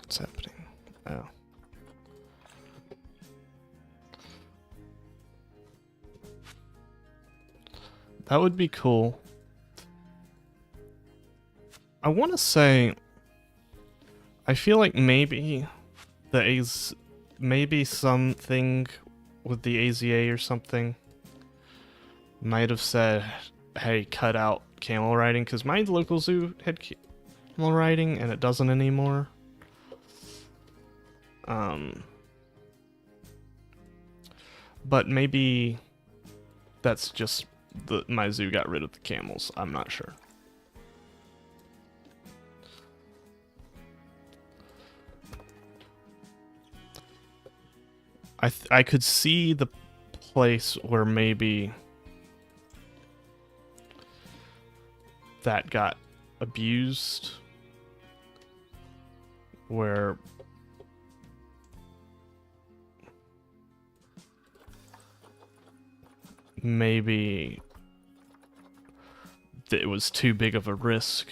What's happening? Oh. That would be cool. I want to say, I feel like maybe maybe something with the AZA or something might have said, hey, cut out camel riding, because my local zoo had camel riding and it doesn't anymore. But maybe that's just my zoo got rid of the camels. I'm not sure. I could see the place where maybe that got abused, where maybe it was too big of a risk.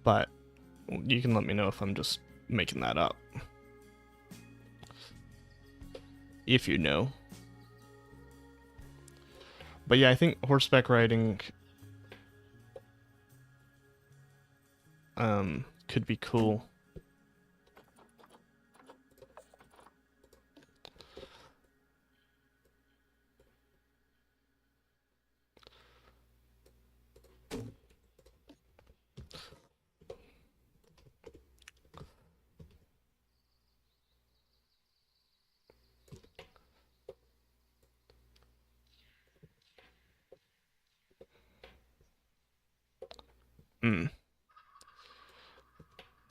But you can let me know if I'm just making that up. If you know. But yeah, I think horseback riding could be cool.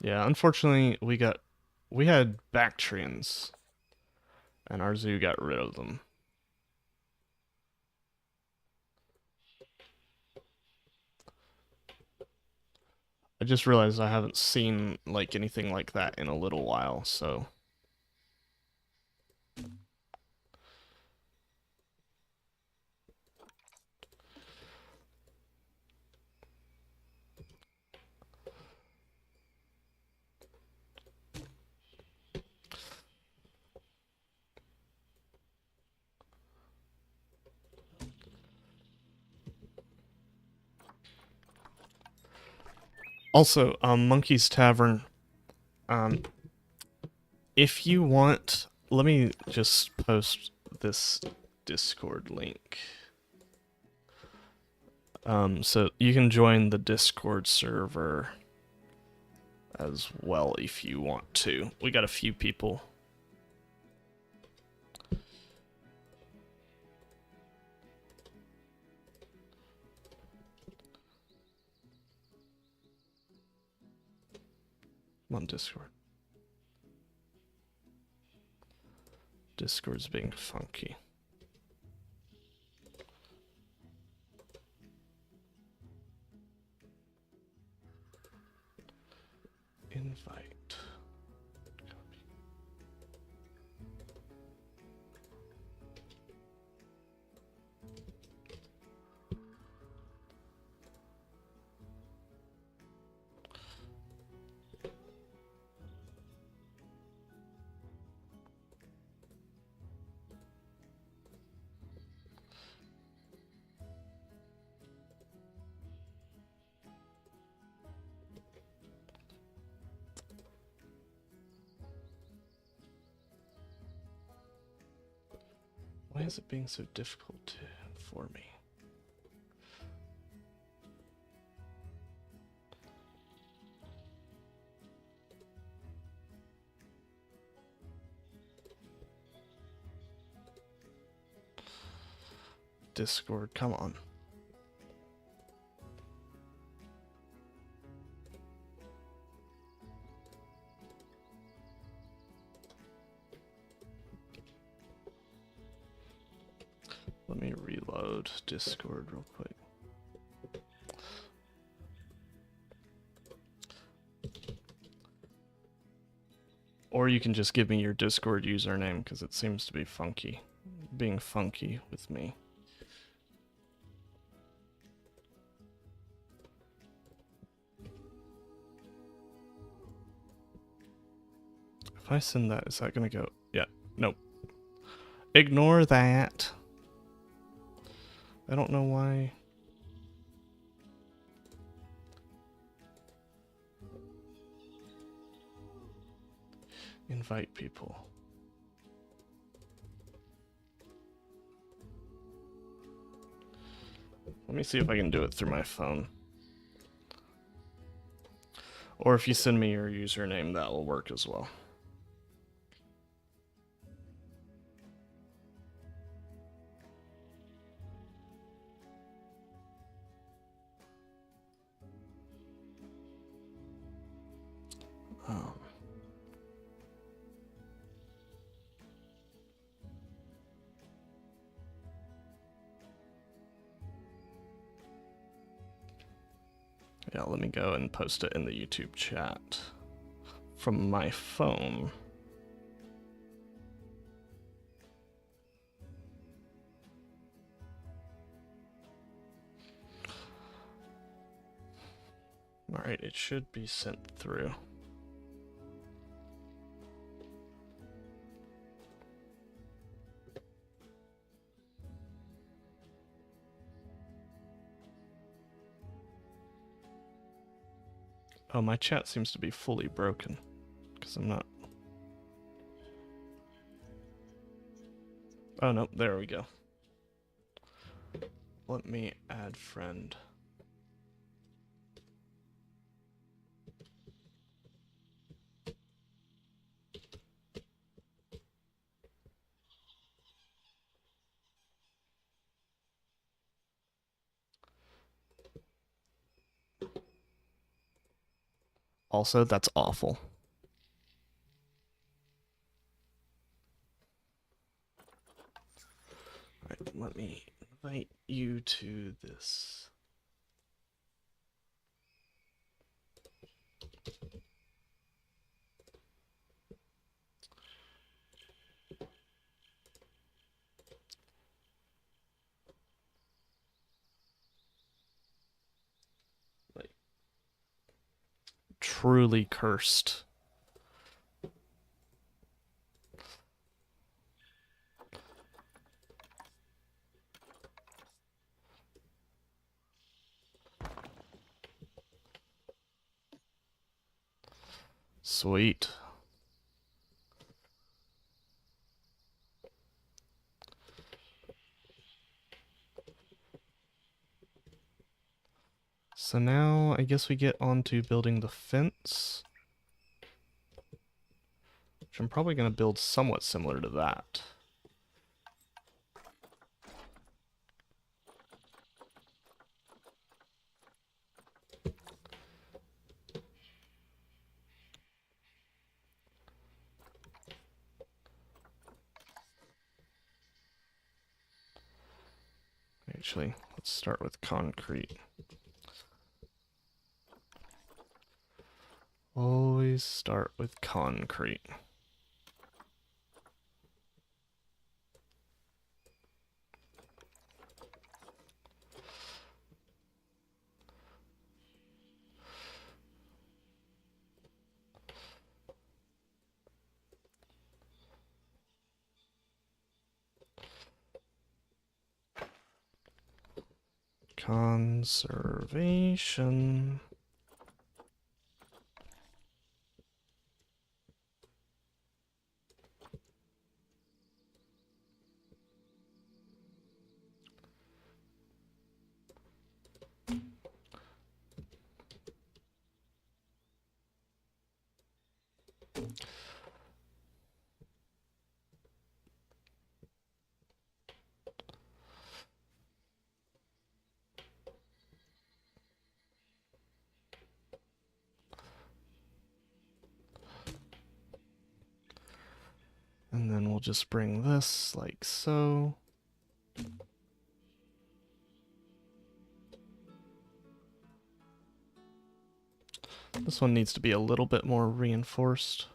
Yeah, unfortunately we had Bactrians and our zoo got rid of them. just realized I haven't seen like anything like that in a little while, so also, Monkey's Tavern. Um, if you want, let me just post this Discord link. So you can join the Discord server as well if you want to. We got a few people. I'm on Discord. Discord's being funky. Invite. Why is it being so difficult for me? Discord, come on. Let me reload Discord real quick. Or you can just give me your Discord username, because it seems to be funky. Being funky with me. If I send that, is that gonna go? Yeah, nope. Ignore that. I don't know why. Invite people. Let me see if I can do it through my phone. Or if you send me your username, that will work as well. Yeah, let me go and post it in the YouTube chat from my phone. Alright, it should be sent through. Oh, my chat seems to be fully broken, because I'm not... Oh, no, there we go. Let me add friend. Also, that's awful. Alright, let me invite you to this. truly cursed. Sweet. So now I guess we get on to building the fence, which I'm probably going to build somewhat similar to that. Actually, let's start with concrete. Always start with concrete. Conservation. And then we'll just bring this like so. This one needs to be a little bit more reinforced.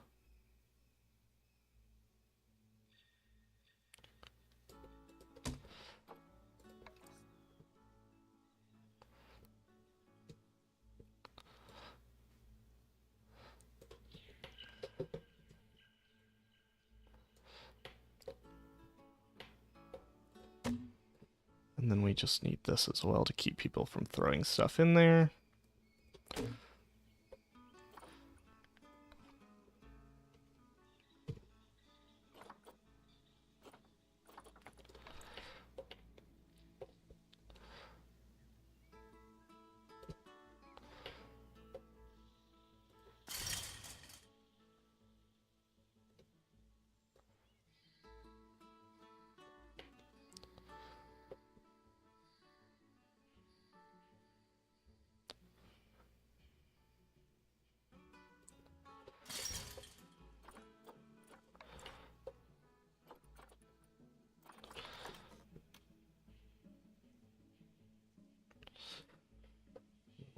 And then we just need this as well to keep people from throwing stuff in there.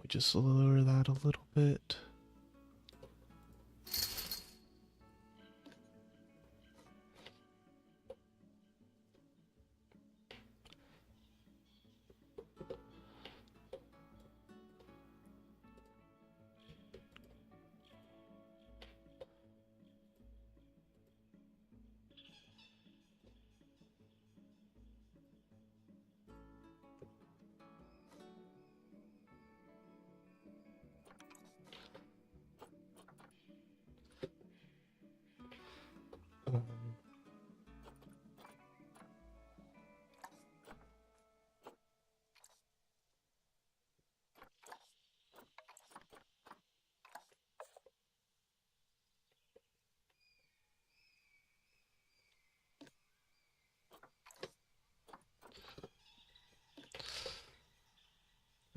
We just lower that a little bit.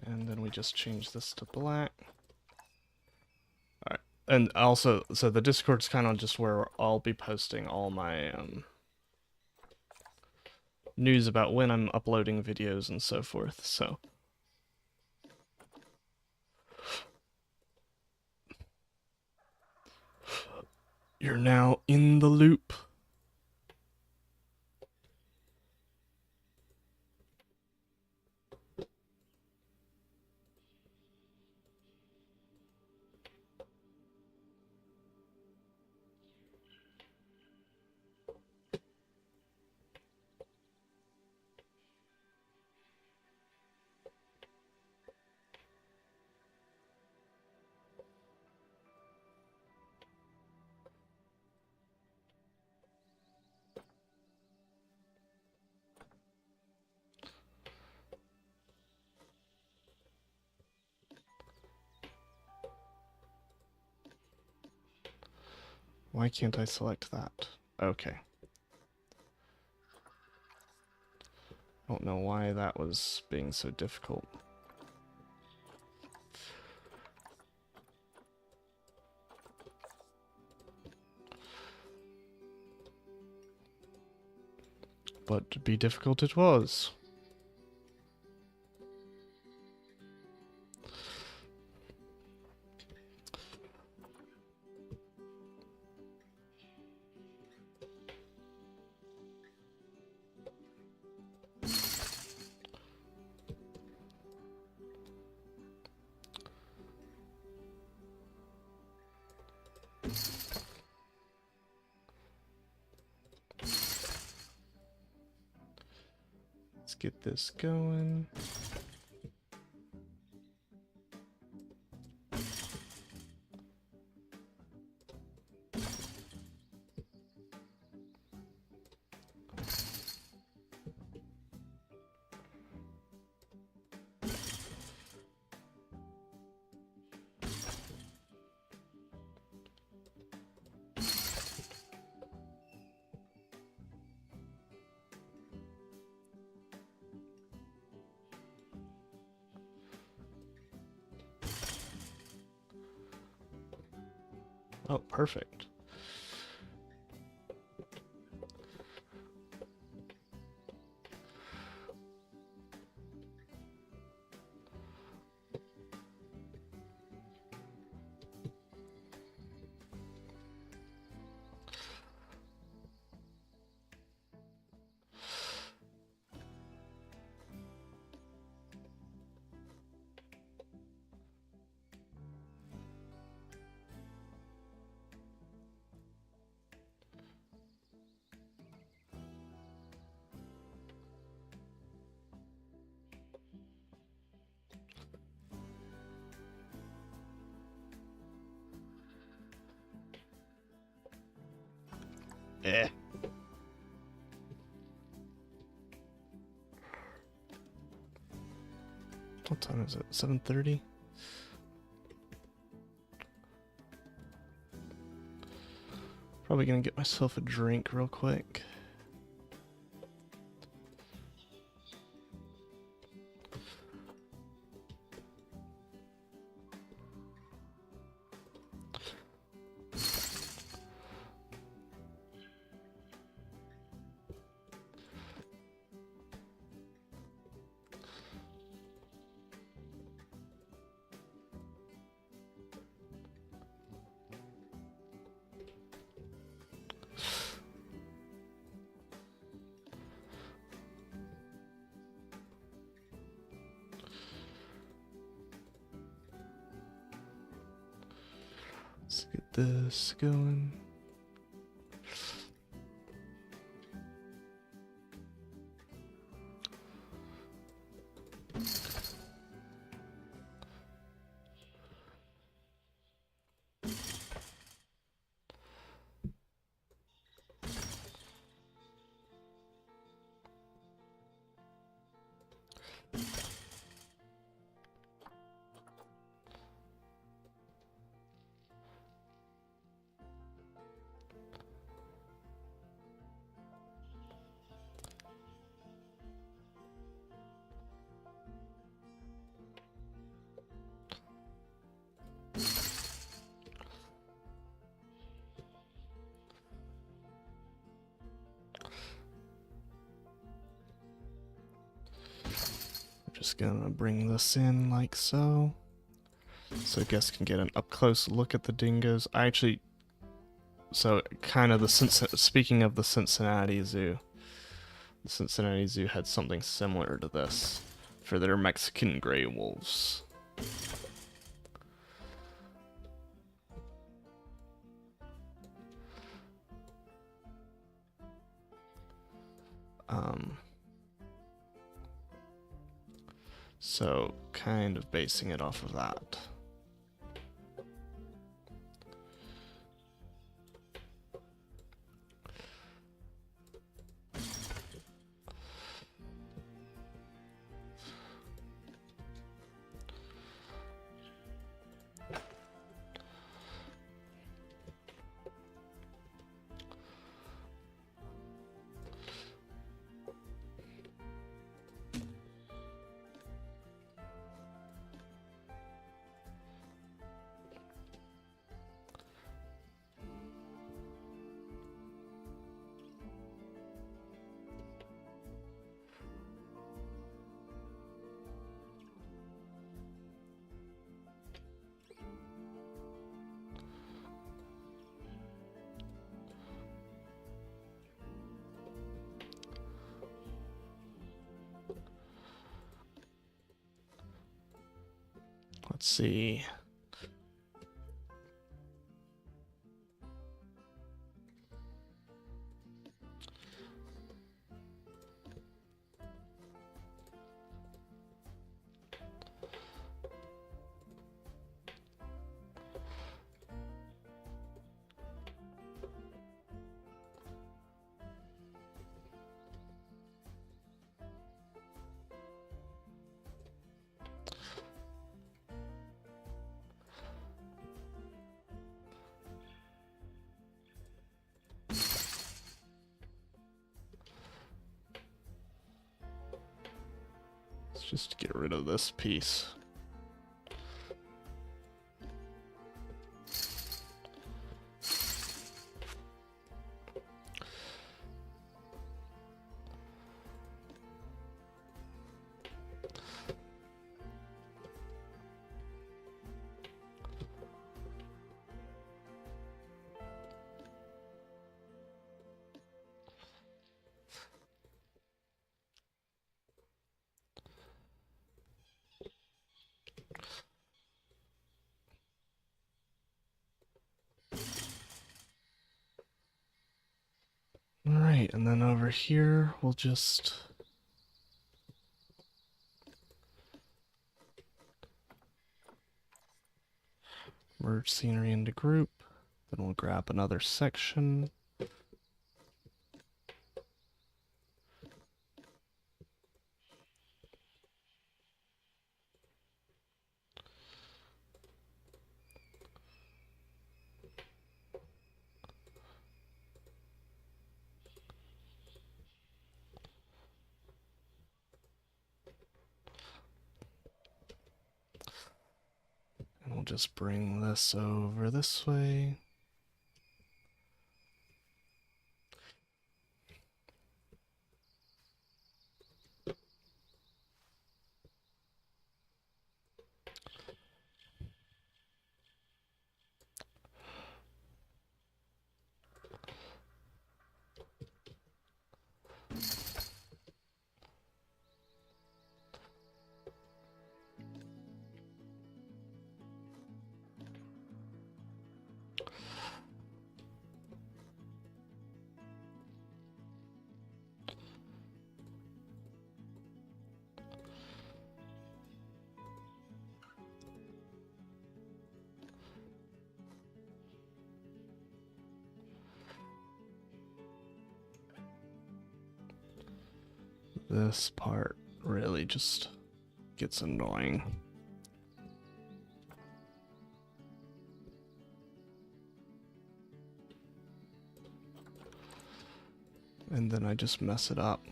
And then we just change this to black. Alright. And also, so the Discord's kind of just where I'll be posting all my news about when I'm uploading videos and so forth, so. You're now in the loop. Why can't I select that? Okay. I don't know why that was being so difficult. But to be difficult it was. Let's get this going. Oh, perfect. Eh. What time is it? 7:30? Probably gonna get myself a drink real quick. Let's get this going. Just gonna bring this in like so. So guests can get an up-close look at the dingoes. I actually... So, kind of speaking of the Cincinnati Zoo, the Cincinnati Zoo had something similar to this for their Mexican gray wolves. So, kind of basing it off of that. Let's see. Let's just get rid of this piece. Alright, and then over here, we'll just merge scenery into group. Then we'll grab another section. And we'll just bring this over this way. This part really just gets annoying. And then I just mess it up.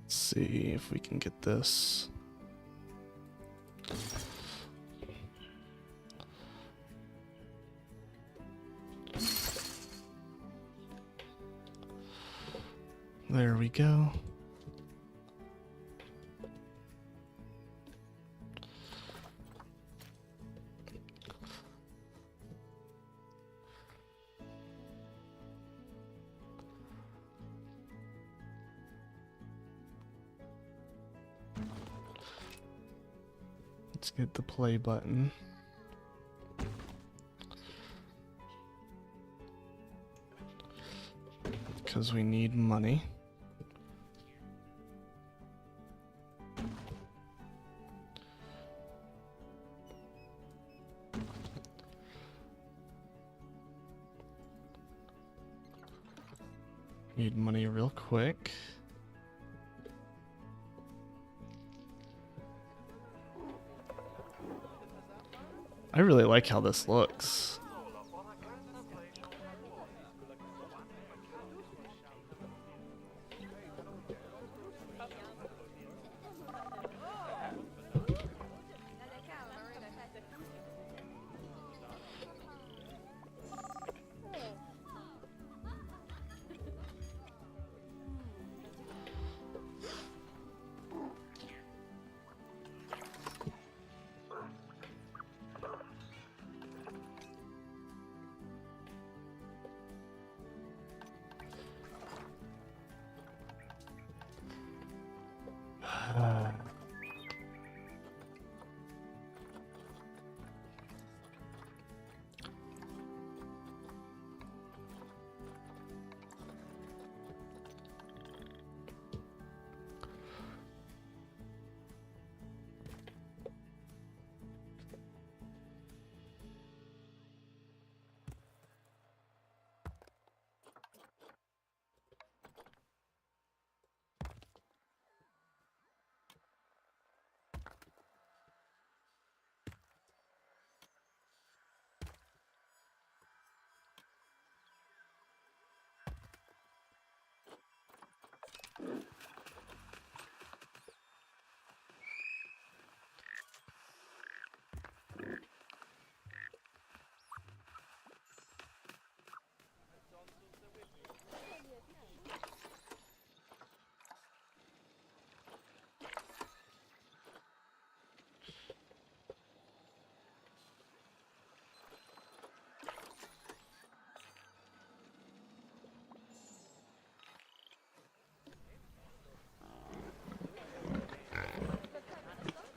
See if we can get this. There we go. Let's get the play button. Because we need money. Need money real quick. really like how this looks.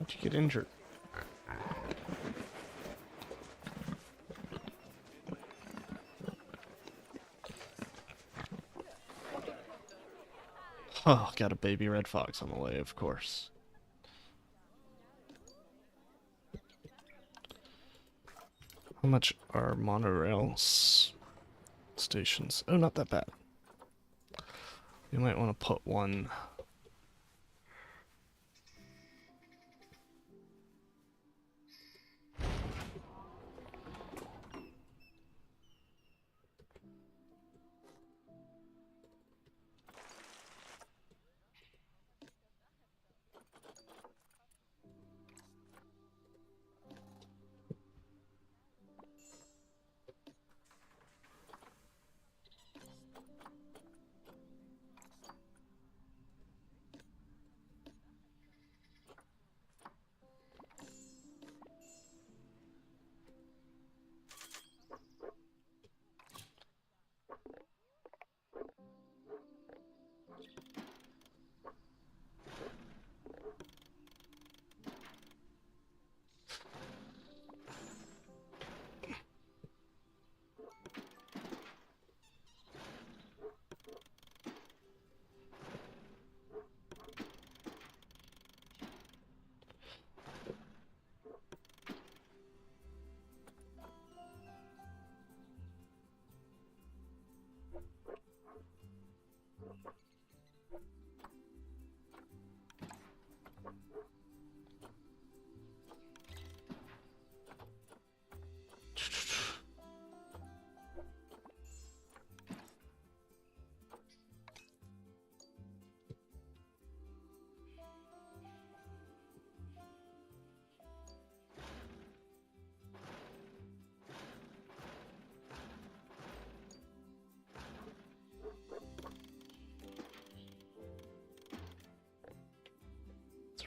How'd you get injured? Oh, got a baby red fox on the way, of course. How much are monorail stations? Oh, not that bad. You might want to put one.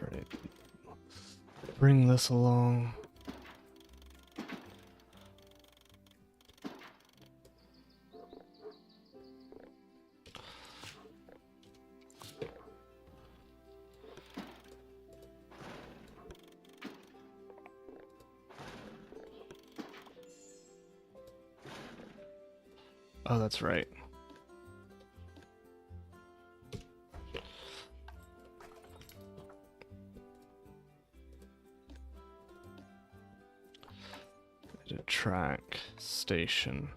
That's right. Bring this along. Oh, that's right. A track station.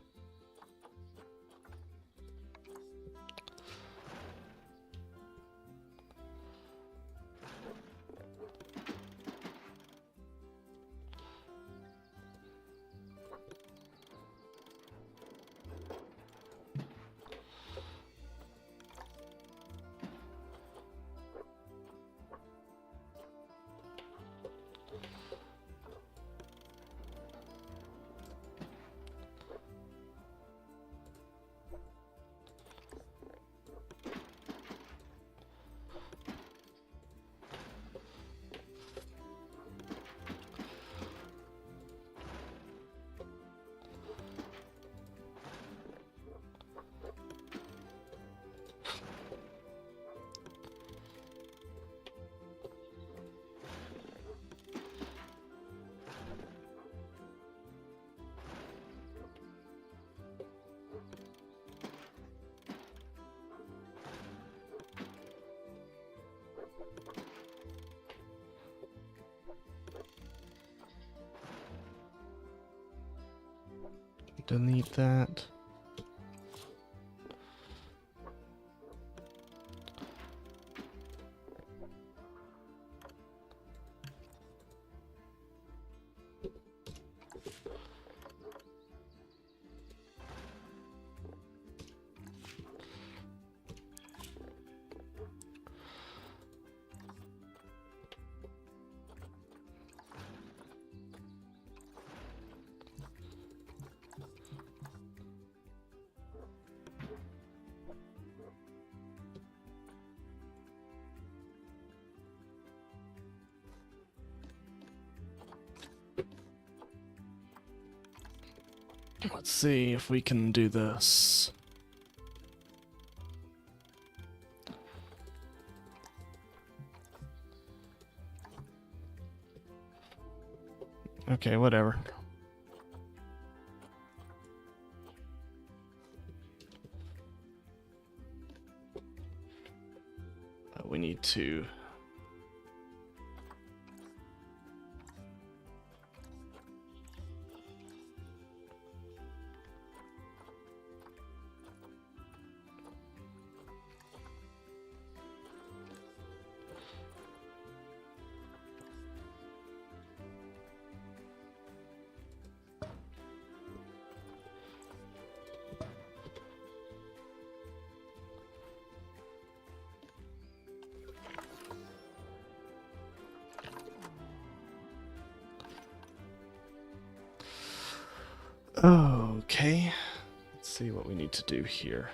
Delete that. Let's see if we can do this. Okay, whatever. We need to... Okay, let's see what we need to do here.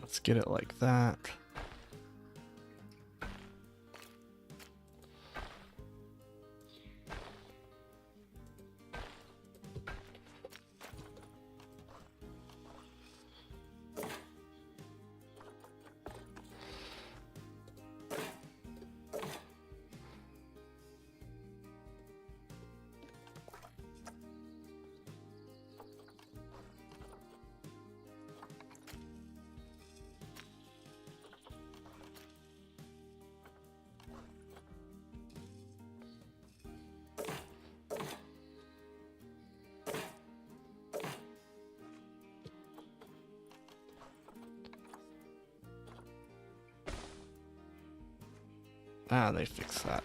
Let's get it like that. Ah, they fixed that.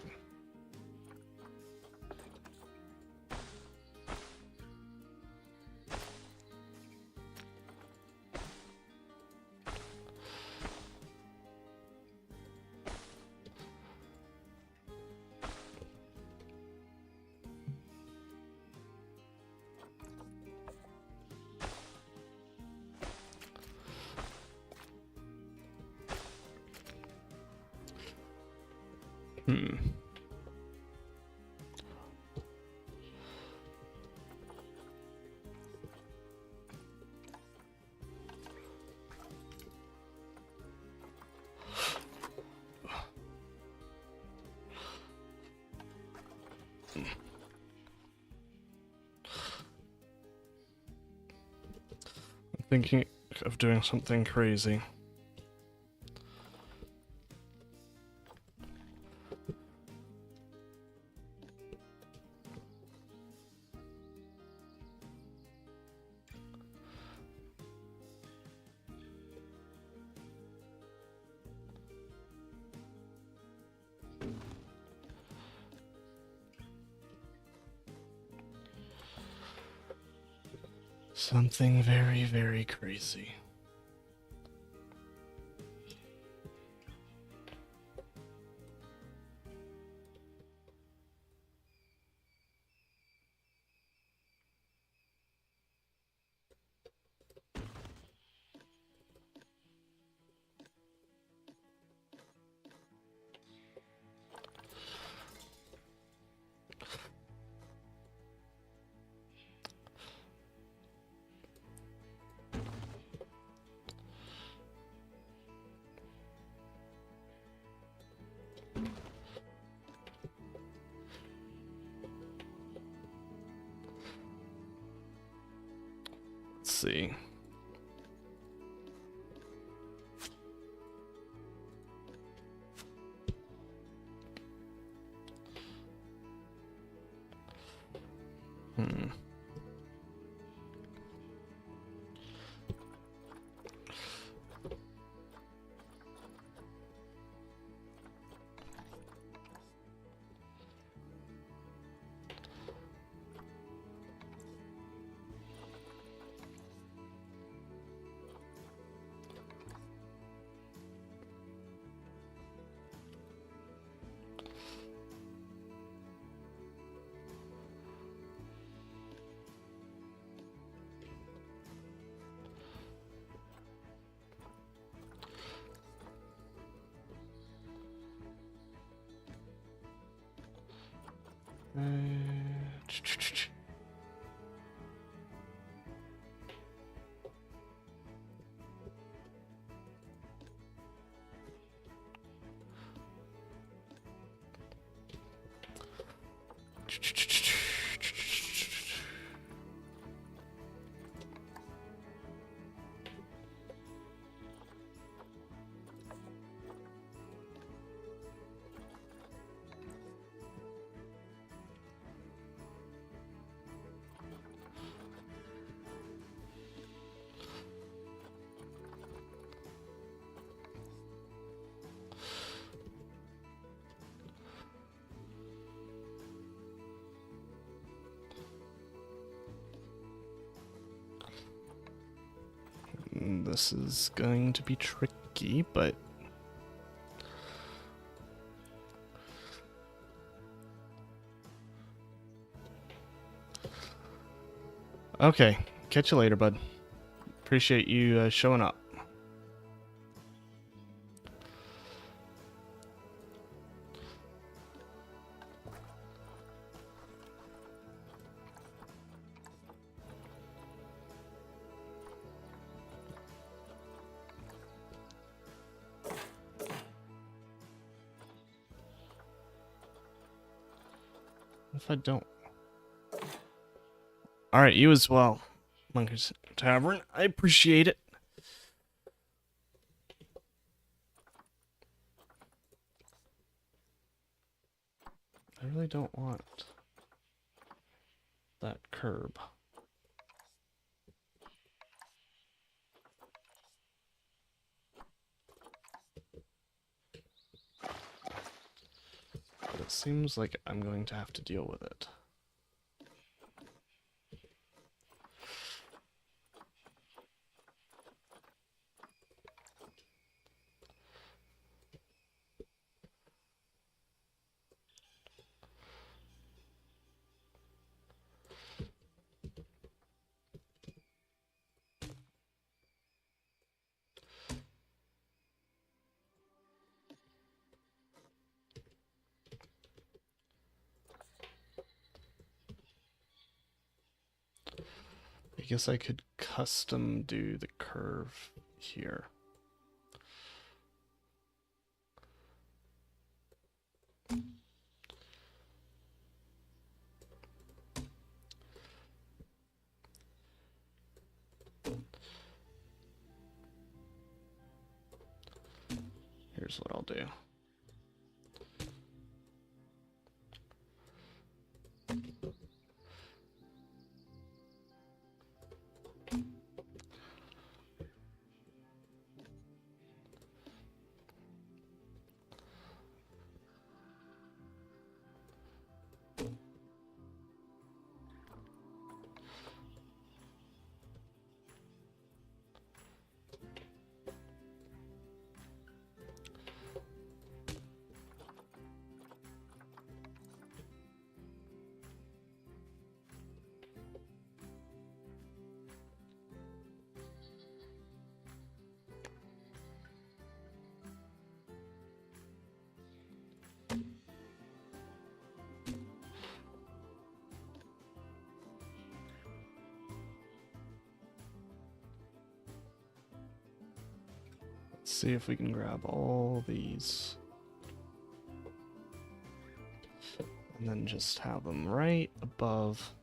Thinking of doing something crazy. Something very, very crazy. Let's see. Hmm. This is going to be tricky, but okay. Catch you later, bud. Appreciate you showing up. If I don't. Alright, you as well, Monkey's Tavern. I appreciate it. I really don't want that curb. But it seems like I'm going to have to deal with it. I guess I could custom do the curve here. Here's what I'll do. see if we can grab all these. And then just have them right above.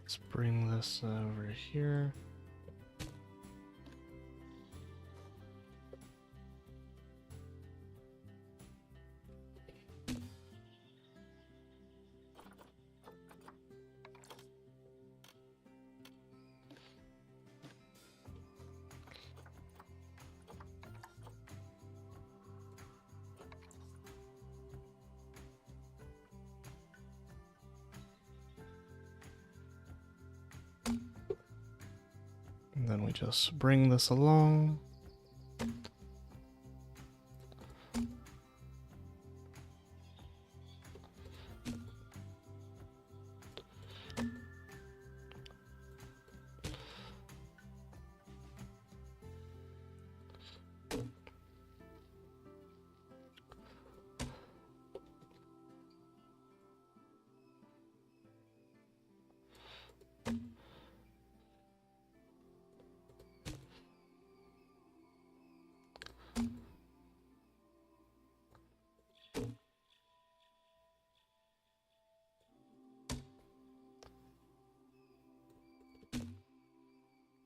Let's bring this over here. And then we just bring this along.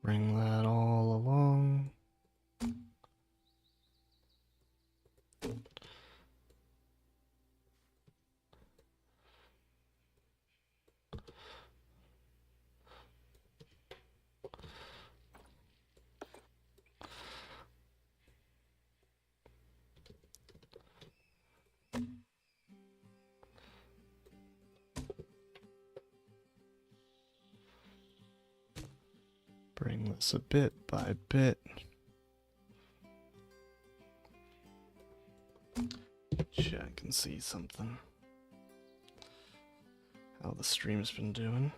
Bring that all along. Bring this a bit by bit. Check and see something. How the stream's been doing.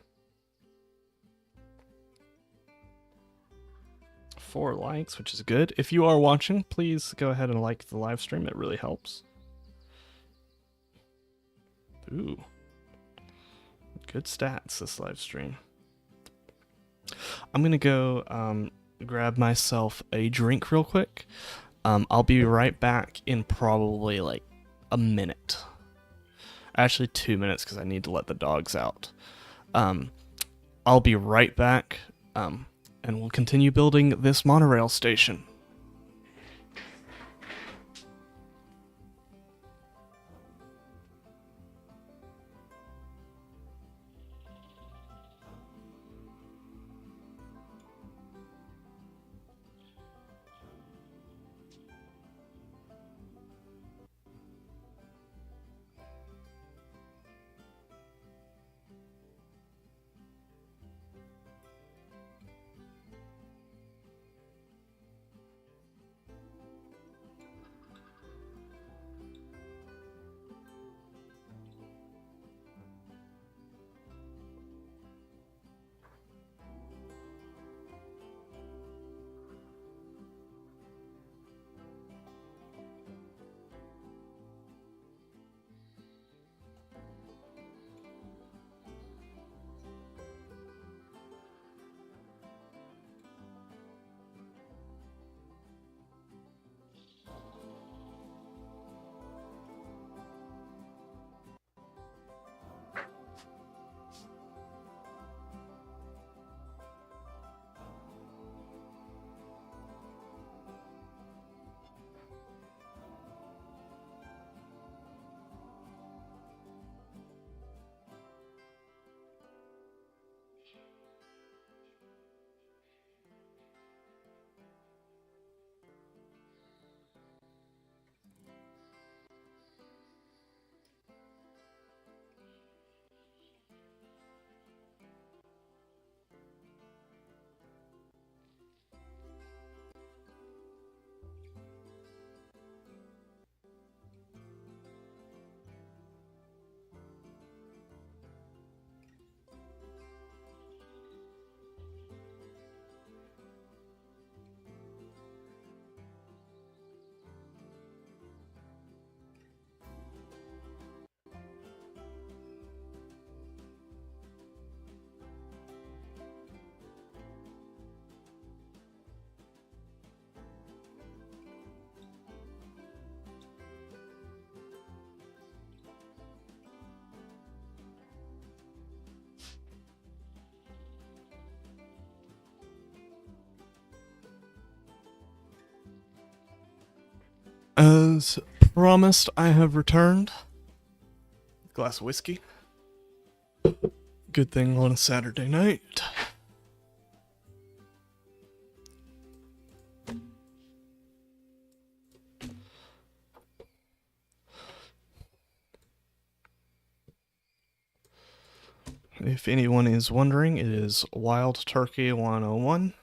4 likes, which is good. If you are watching, please go ahead and like the live stream. It really helps. Ooh. Good stats this live stream. I'm gonna go grab myself a drink real quick. I'll be right back in probably like a minute. Actually 2 minutes because I need to let the dogs out. I'll be right back and we'll continue building this monorail station. As promised, I have returned. Glass of whiskey. Good thing on a Saturday night. If anyone is wondering, it is Wild Turkey 101.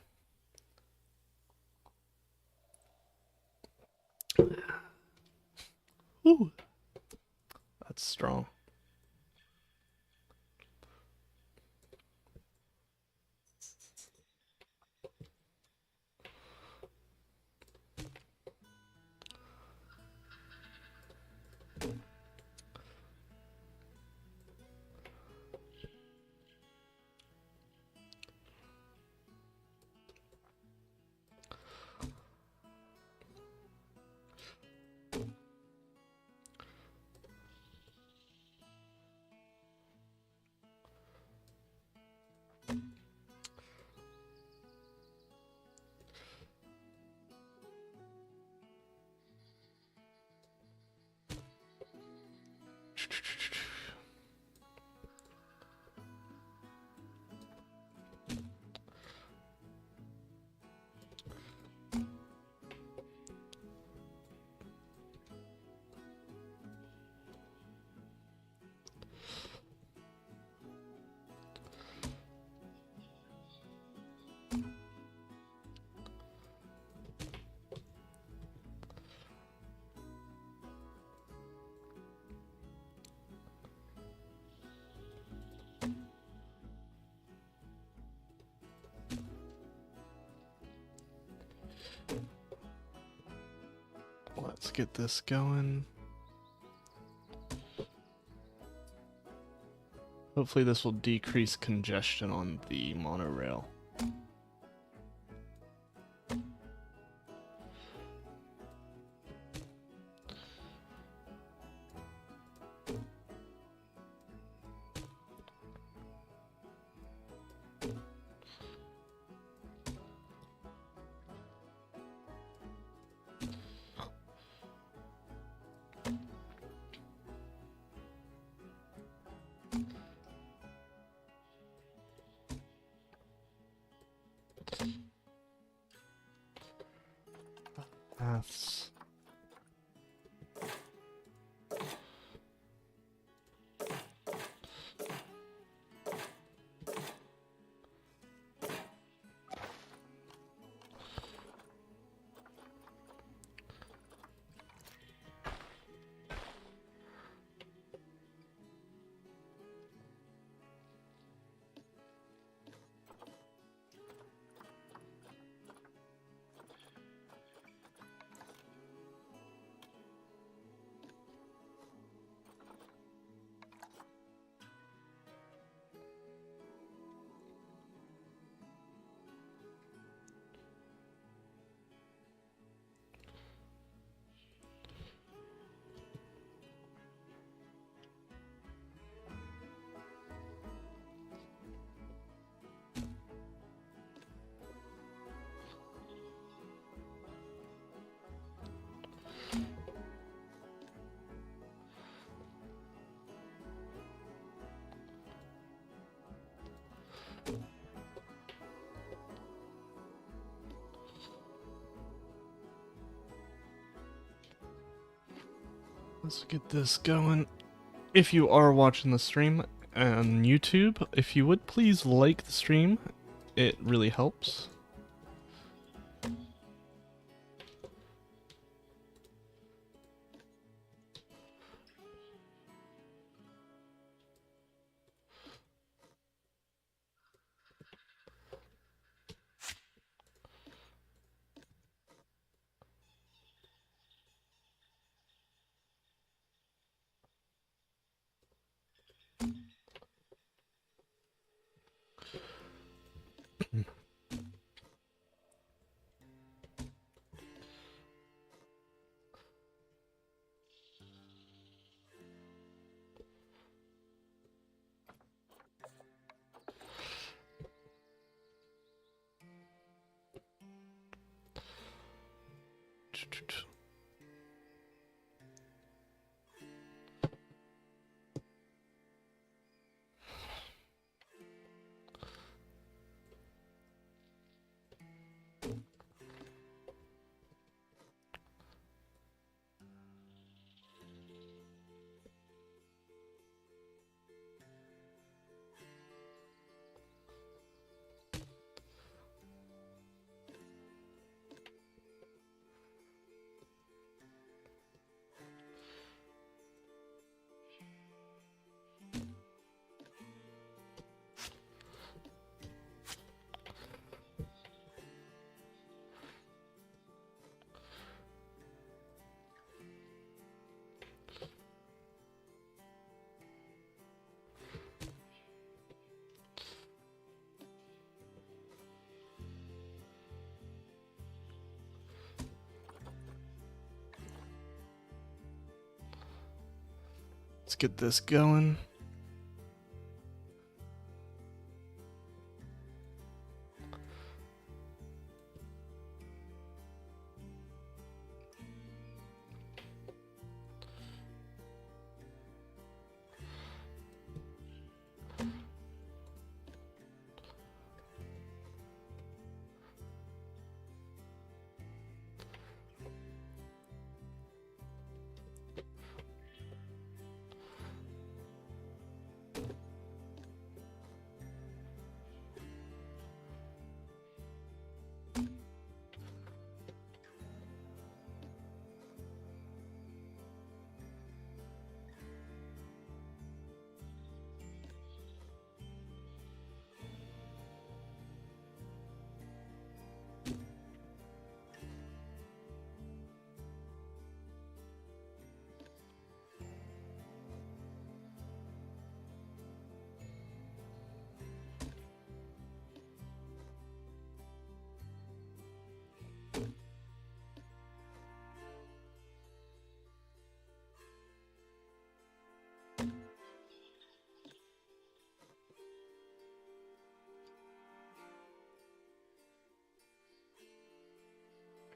Ooh, that's strong. Let's get this going. Hopefully this will decrease congestion on the monorail. Paths. Let's get this going. If you are watching the stream on YouTube, if you would please like the stream, it really helps. Let's get this going.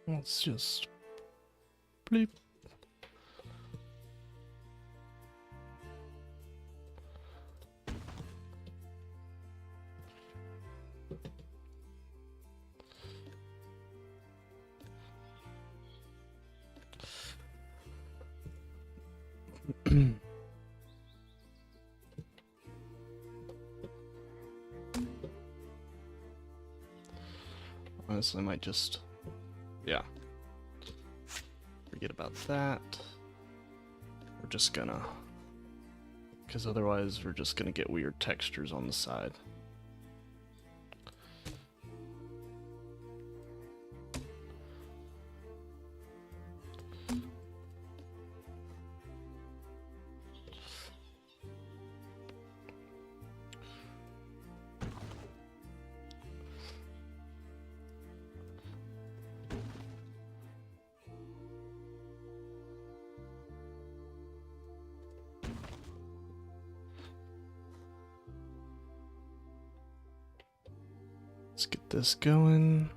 Let's just bleep. Honestly, I might just, yeah, forget about that. We're just gonna, because otherwise we're just gonna get weird textures on the side. Let's get this going.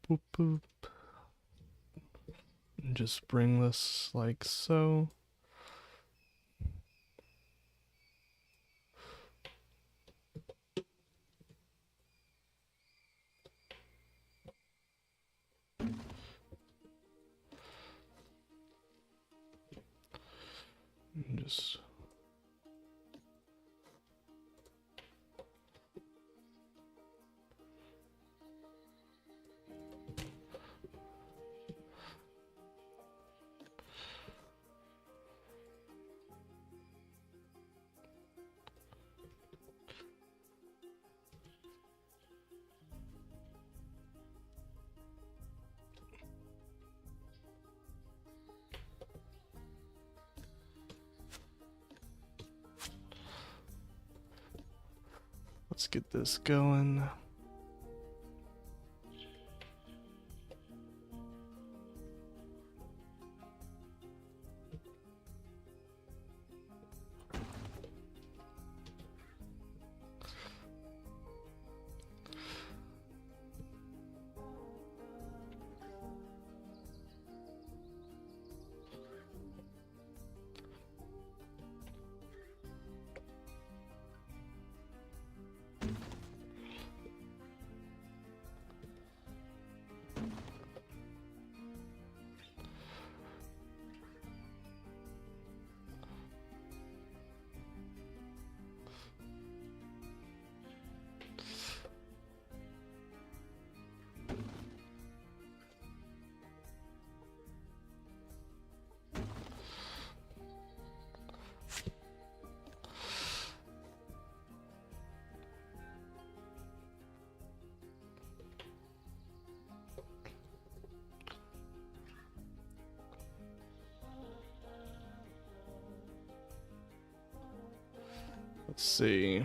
Boop boop. And just bring this like so. And just let's get this going. Let's see.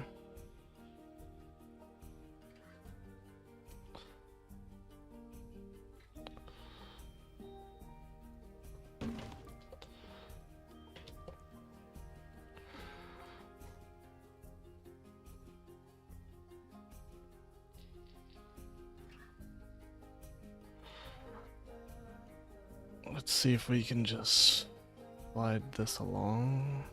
Let's see if we can just slide this along.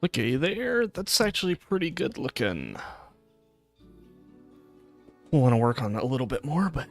Looky there, that's actually pretty good looking. We'll want to work on that a little bit more, but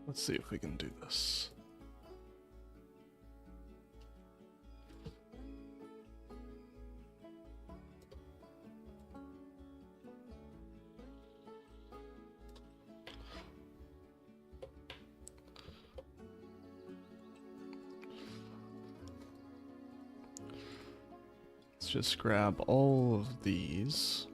let's see if we can do this. Let's just grab all of these.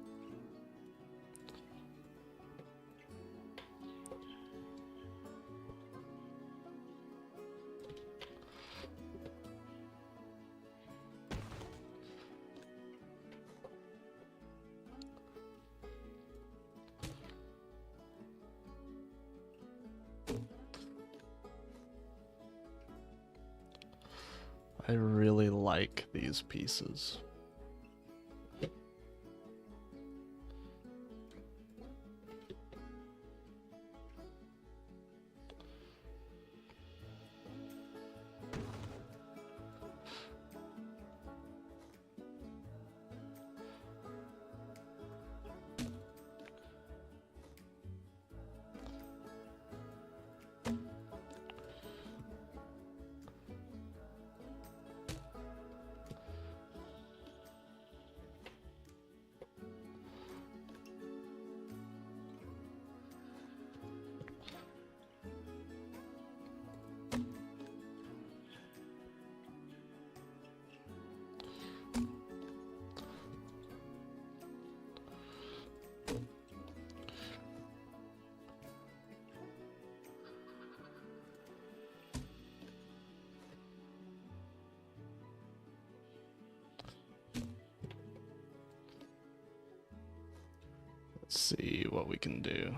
I really like these pieces. Let's see what we can do.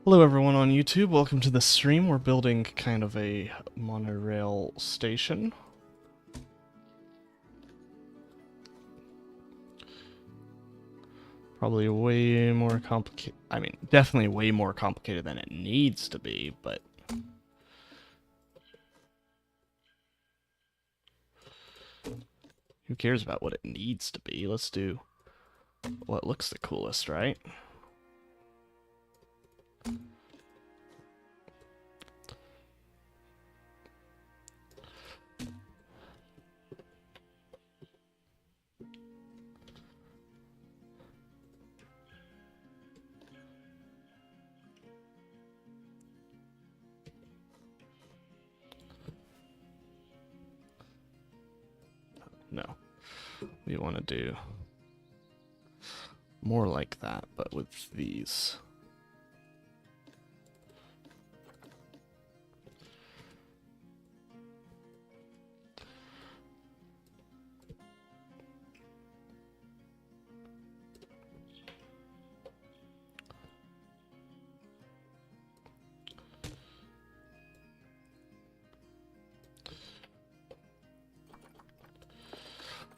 Hello everyone on YouTube, welcome to the stream. We're building kind of a monorail station. Probably way more complicated, definitely way more complicated than it needs to be, but... who cares about what it needs to be? Let's do what looks the coolest, right? No. We want to do more like that, but with these.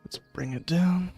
Let's bring it down.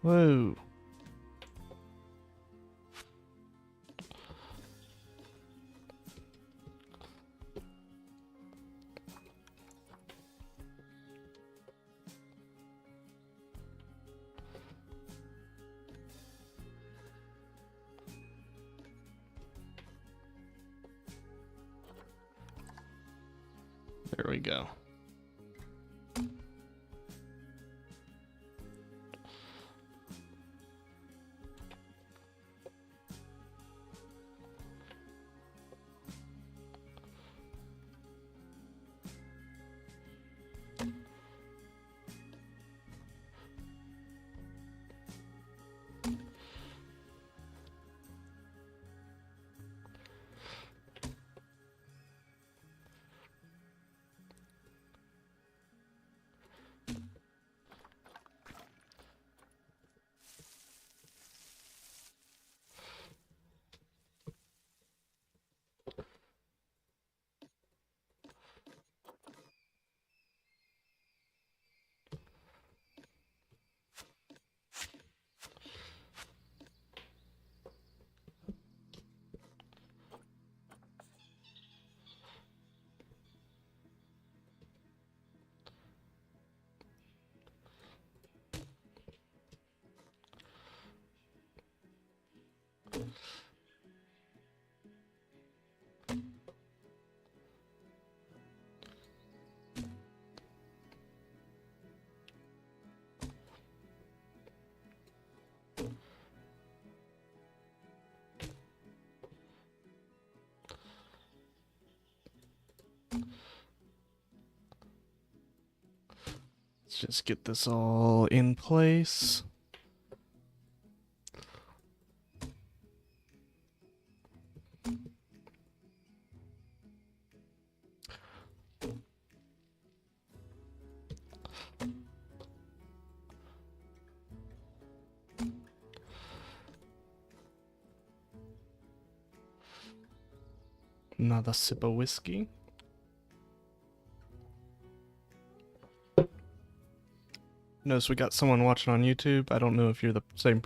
Whoa. There we go. Let's just get this all in place. Another sip of whiskey. Notice we got someone watching on YouTube. I don't know if you're the same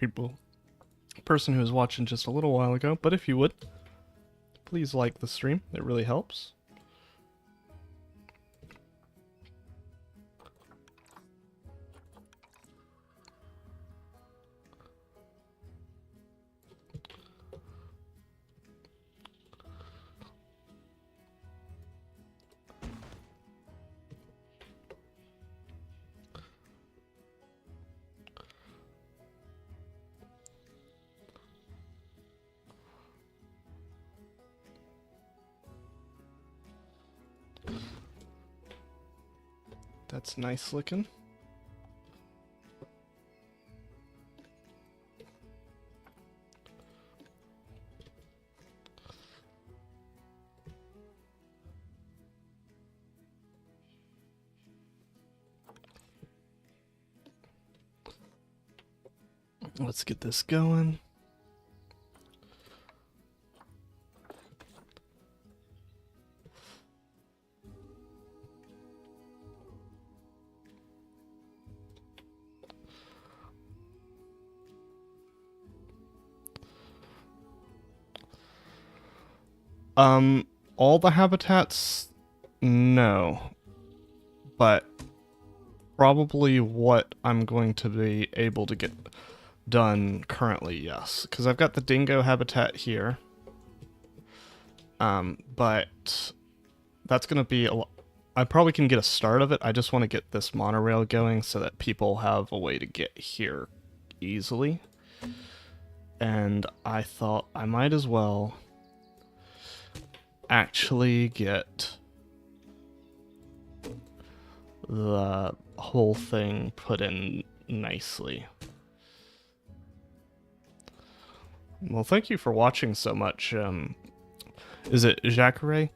person who was watching just a little while ago, but if you would, please like the stream. It really helps. That's nice looking. Let's get this going. All the habitats, no. But probably what I'm going to be able to get done currently, yes. Because I've got the dingo habitat here. But that's going to be a lot. I probably can get a start of it. I just want to get this monorail going so that people have a way to get here easily. And I thought I might as well actually get the whole thing put in nicely. Well, thank you for watching so much. Is it Jacare?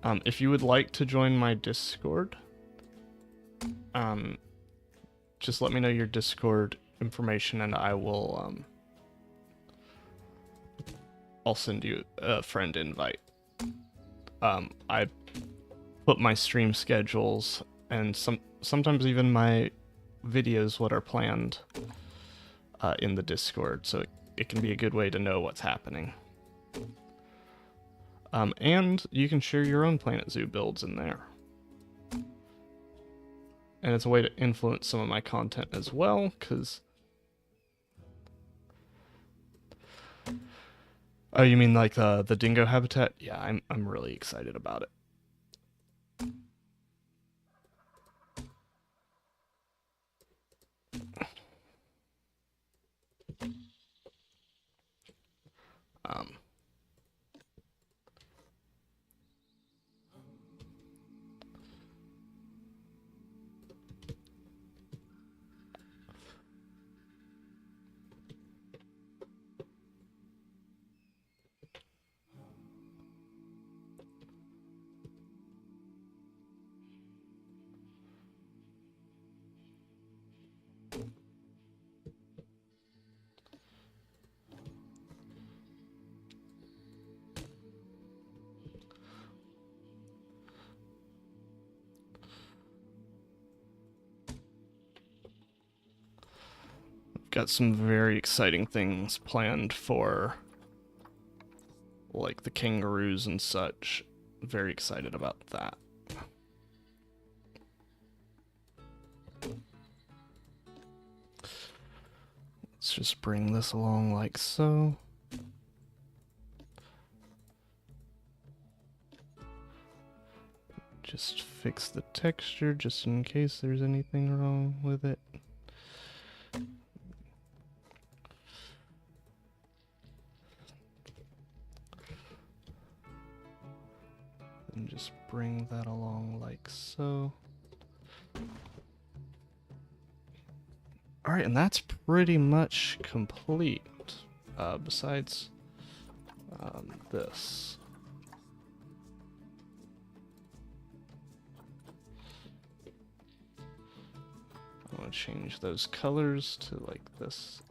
If you would like to join my Discord, just let me know your Discord information and I will, I'll send you a friend invite. I put my stream schedules and sometimes even my videos, what are planned, in the Discord, so it can be a good way to know what's happening. And you can share your own Planet Zoo builds in there. And it's a way to influence some of my content as well, because... Oh, you mean like the dingo habitat? Yeah, I'm really excited about it. Got some very exciting things planned for, like, the kangaroos and such. Very excited about that. Let's just bring this along like so. Just fix the texture just in case there's anything wrong with it. And just bring that along like so. Alright, and that's pretty much complete. Besides this. I want to change those colors to like this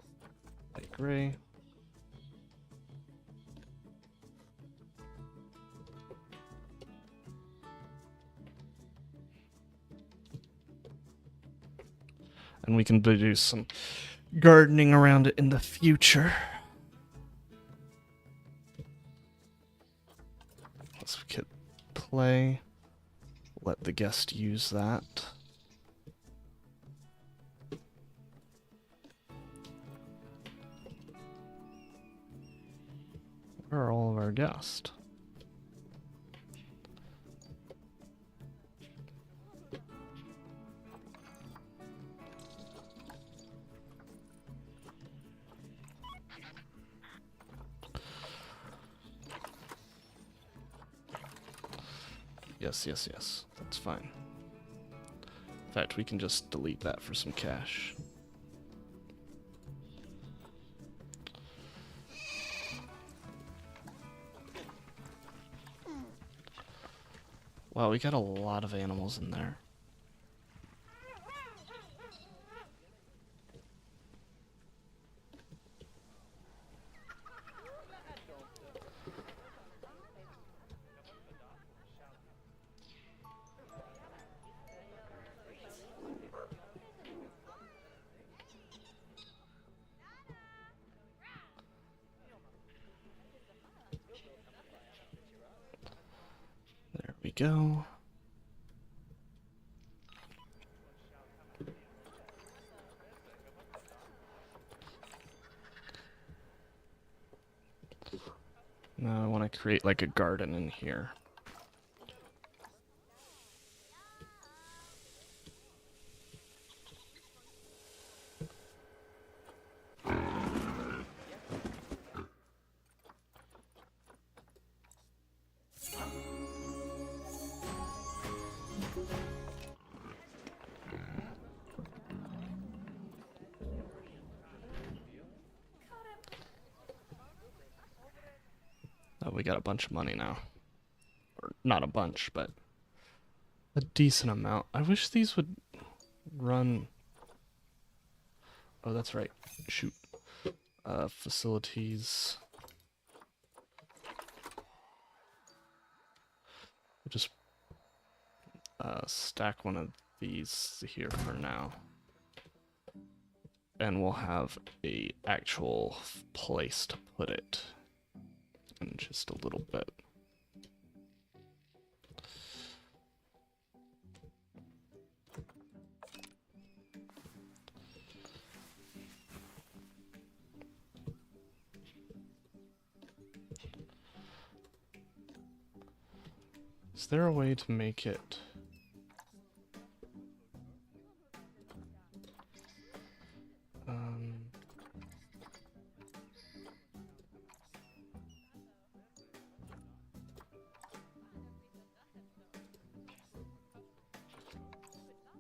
light gray. and we can do some gardening around it in the future. Let's hit play. Let the guest use that. Where are all of our guests? Yes. That's fine. In fact, we can just delete that for some cash. Wow, we got a lot of animals in there. There we go. Now I want to create like a garden in here. Oh, we got a bunch of money now. Or not a bunch, but a decent amount. I wish these would run... Oh, that's right. Shoot. Facilities. We'll just stack one of these here for now. And we'll have a actual place to put it in just a little bit. Is there a way to make it...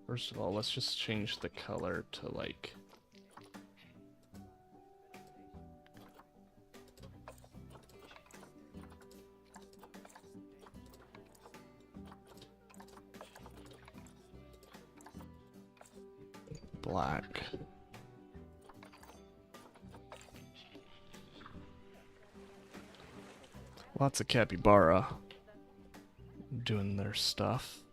First of all, let's just change the color to like... black. Lots of capybara doing their stuff.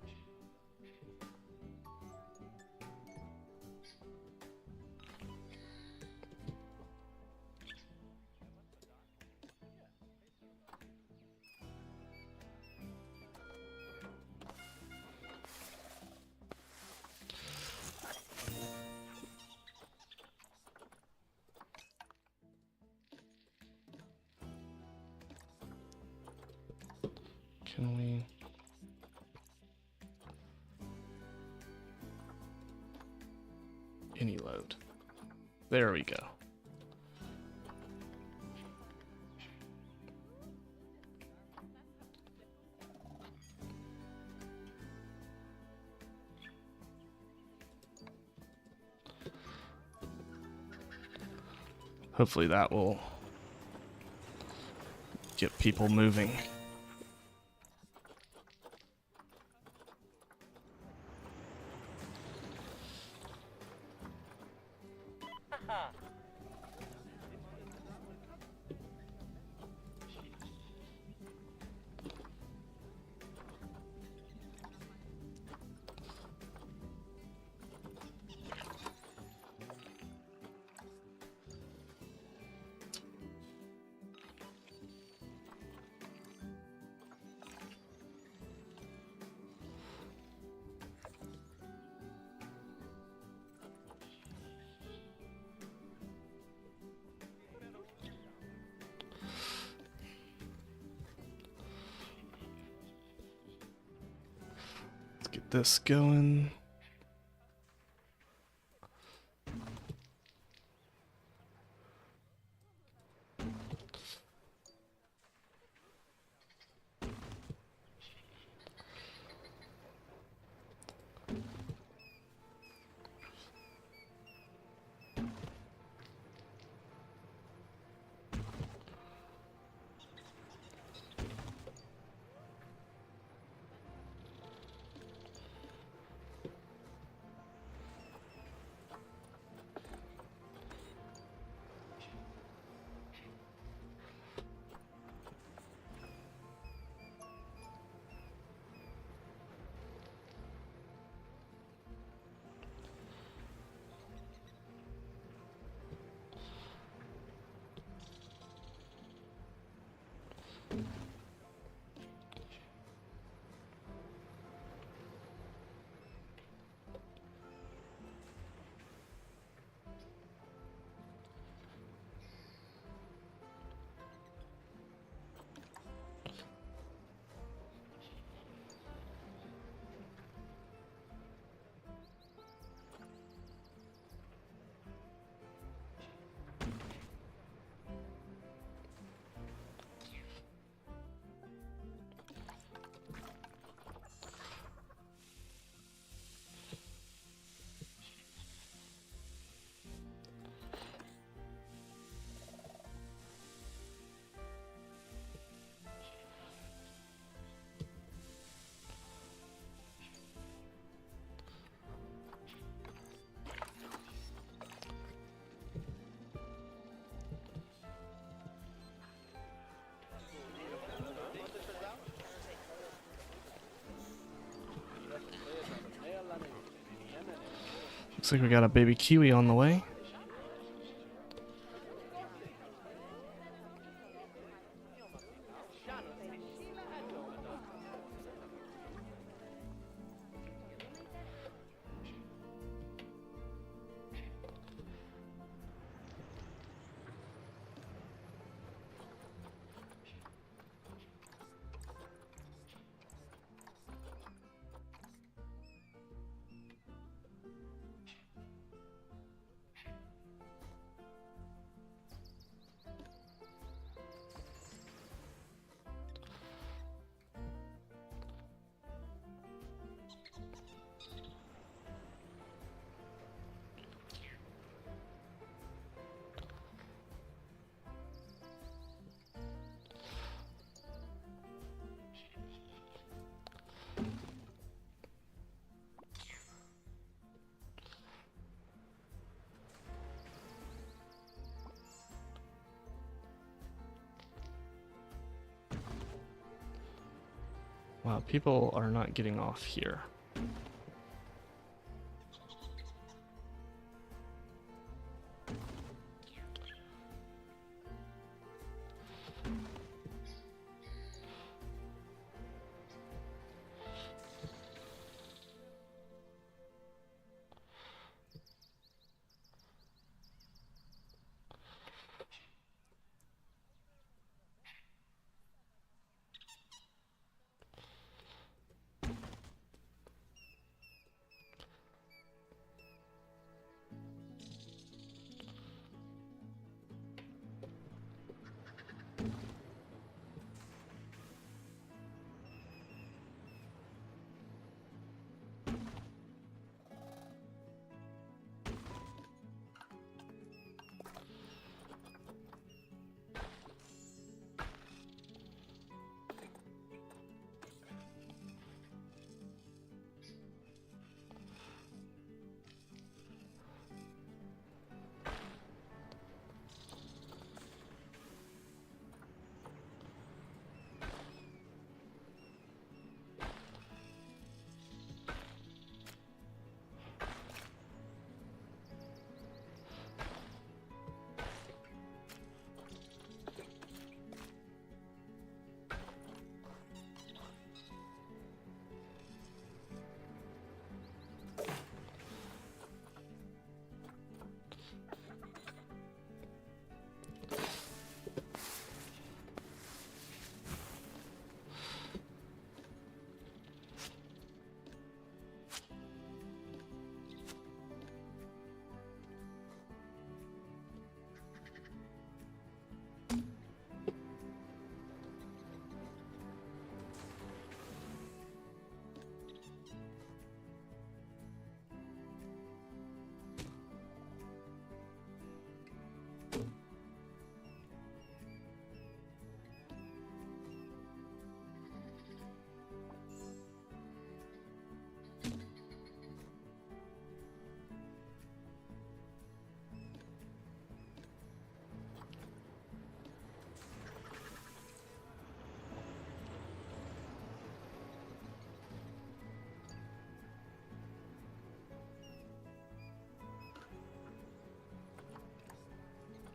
Can we... Any load. There we go. Hopefully that will get people moving. get this going. Looks like we got a baby kiwi on the way. Wow, people are not getting off here.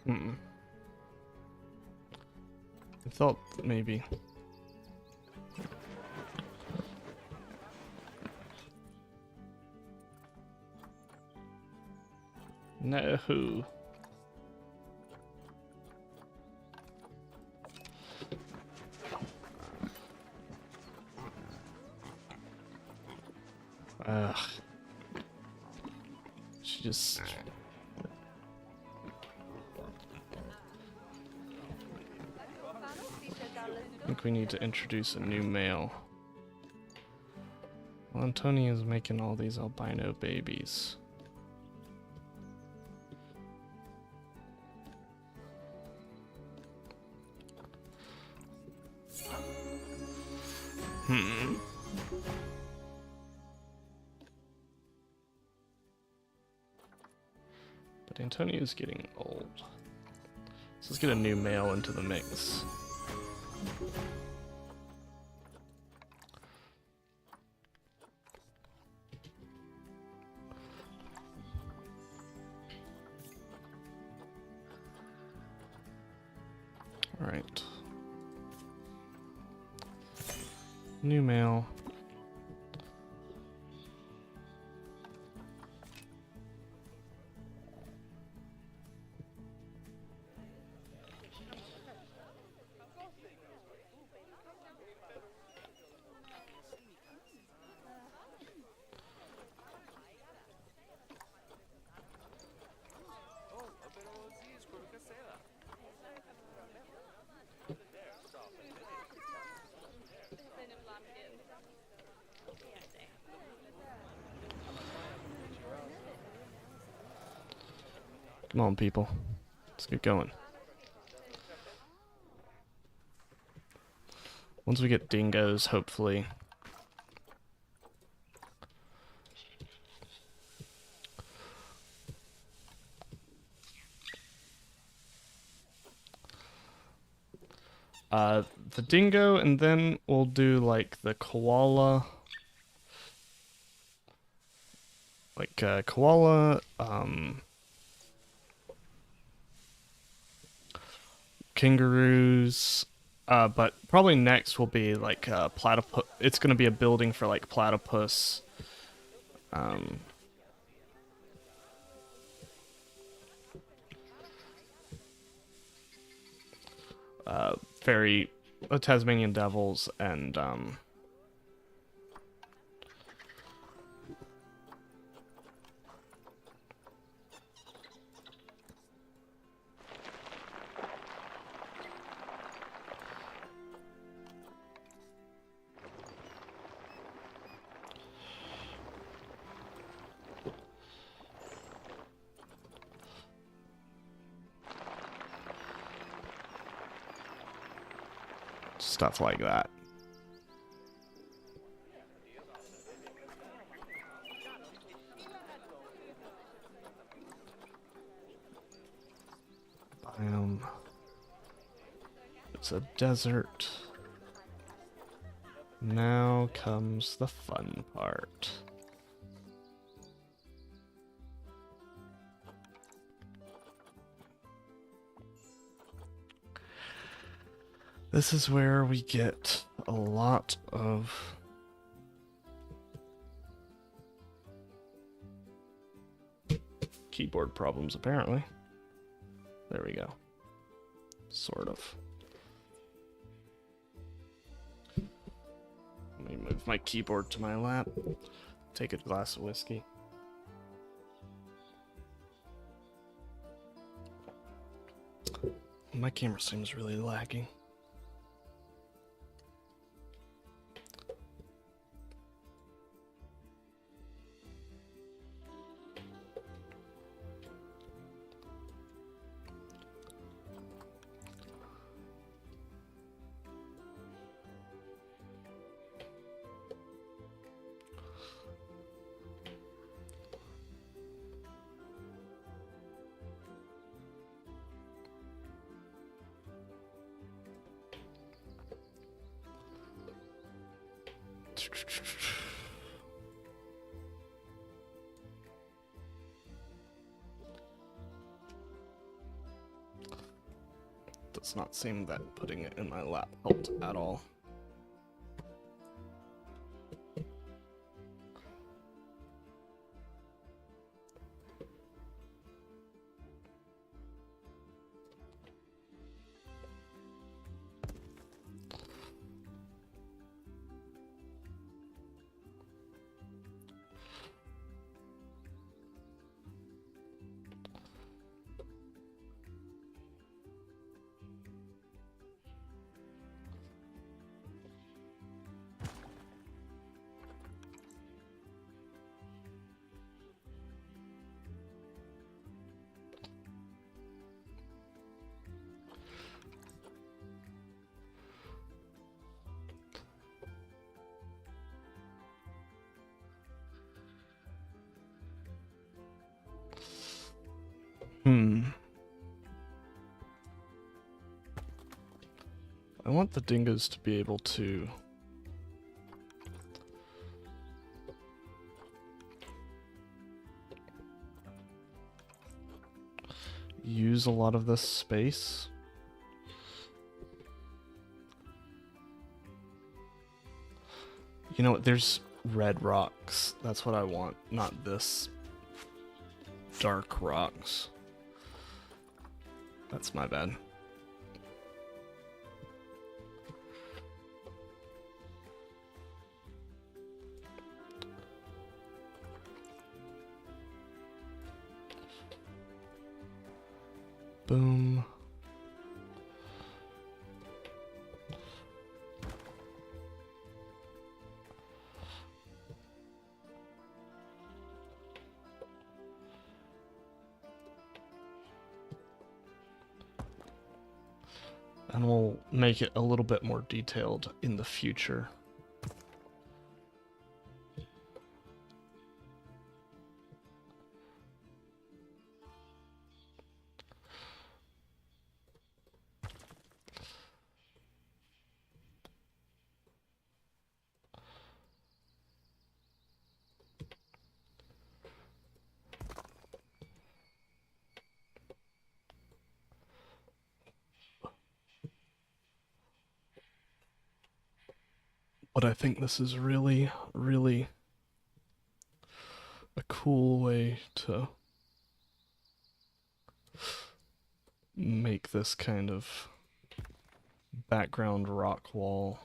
Hmm. I thought maybe. No. Ugh. She just... I think we need to introduce a new male. Well, Antonio's making all these albino babies. But Antonio's getting old. So let's get a new male into the mix. Alright. New male. Come on, people. Let's get going. Once we get dingoes, hopefully. The dingo, and then we'll do, like, the koala. Like, koala, kangaroos, but probably next will be, like, platypus. It's gonna be a building for, like, platypus. Fairy, Tasmanian devils, and, stuff like that. It's a desert. Now comes the fun part. This is where we get a lot of keyboard problems, apparently. There we go. Sort of. Let me move my keyboard to my lap. Take a glass of whiskey. My camera seems really laggy. does not seem that putting it in my lap helped at all. I want the dingoes to be able to use a lot of this space. You know what, there's red rocks. That's what I want, not this dark rocks. That's my bad. Boom. And we'll make it a little bit more detailed in the future. But I think this is really, really a cool way to make this kind of background rock wall.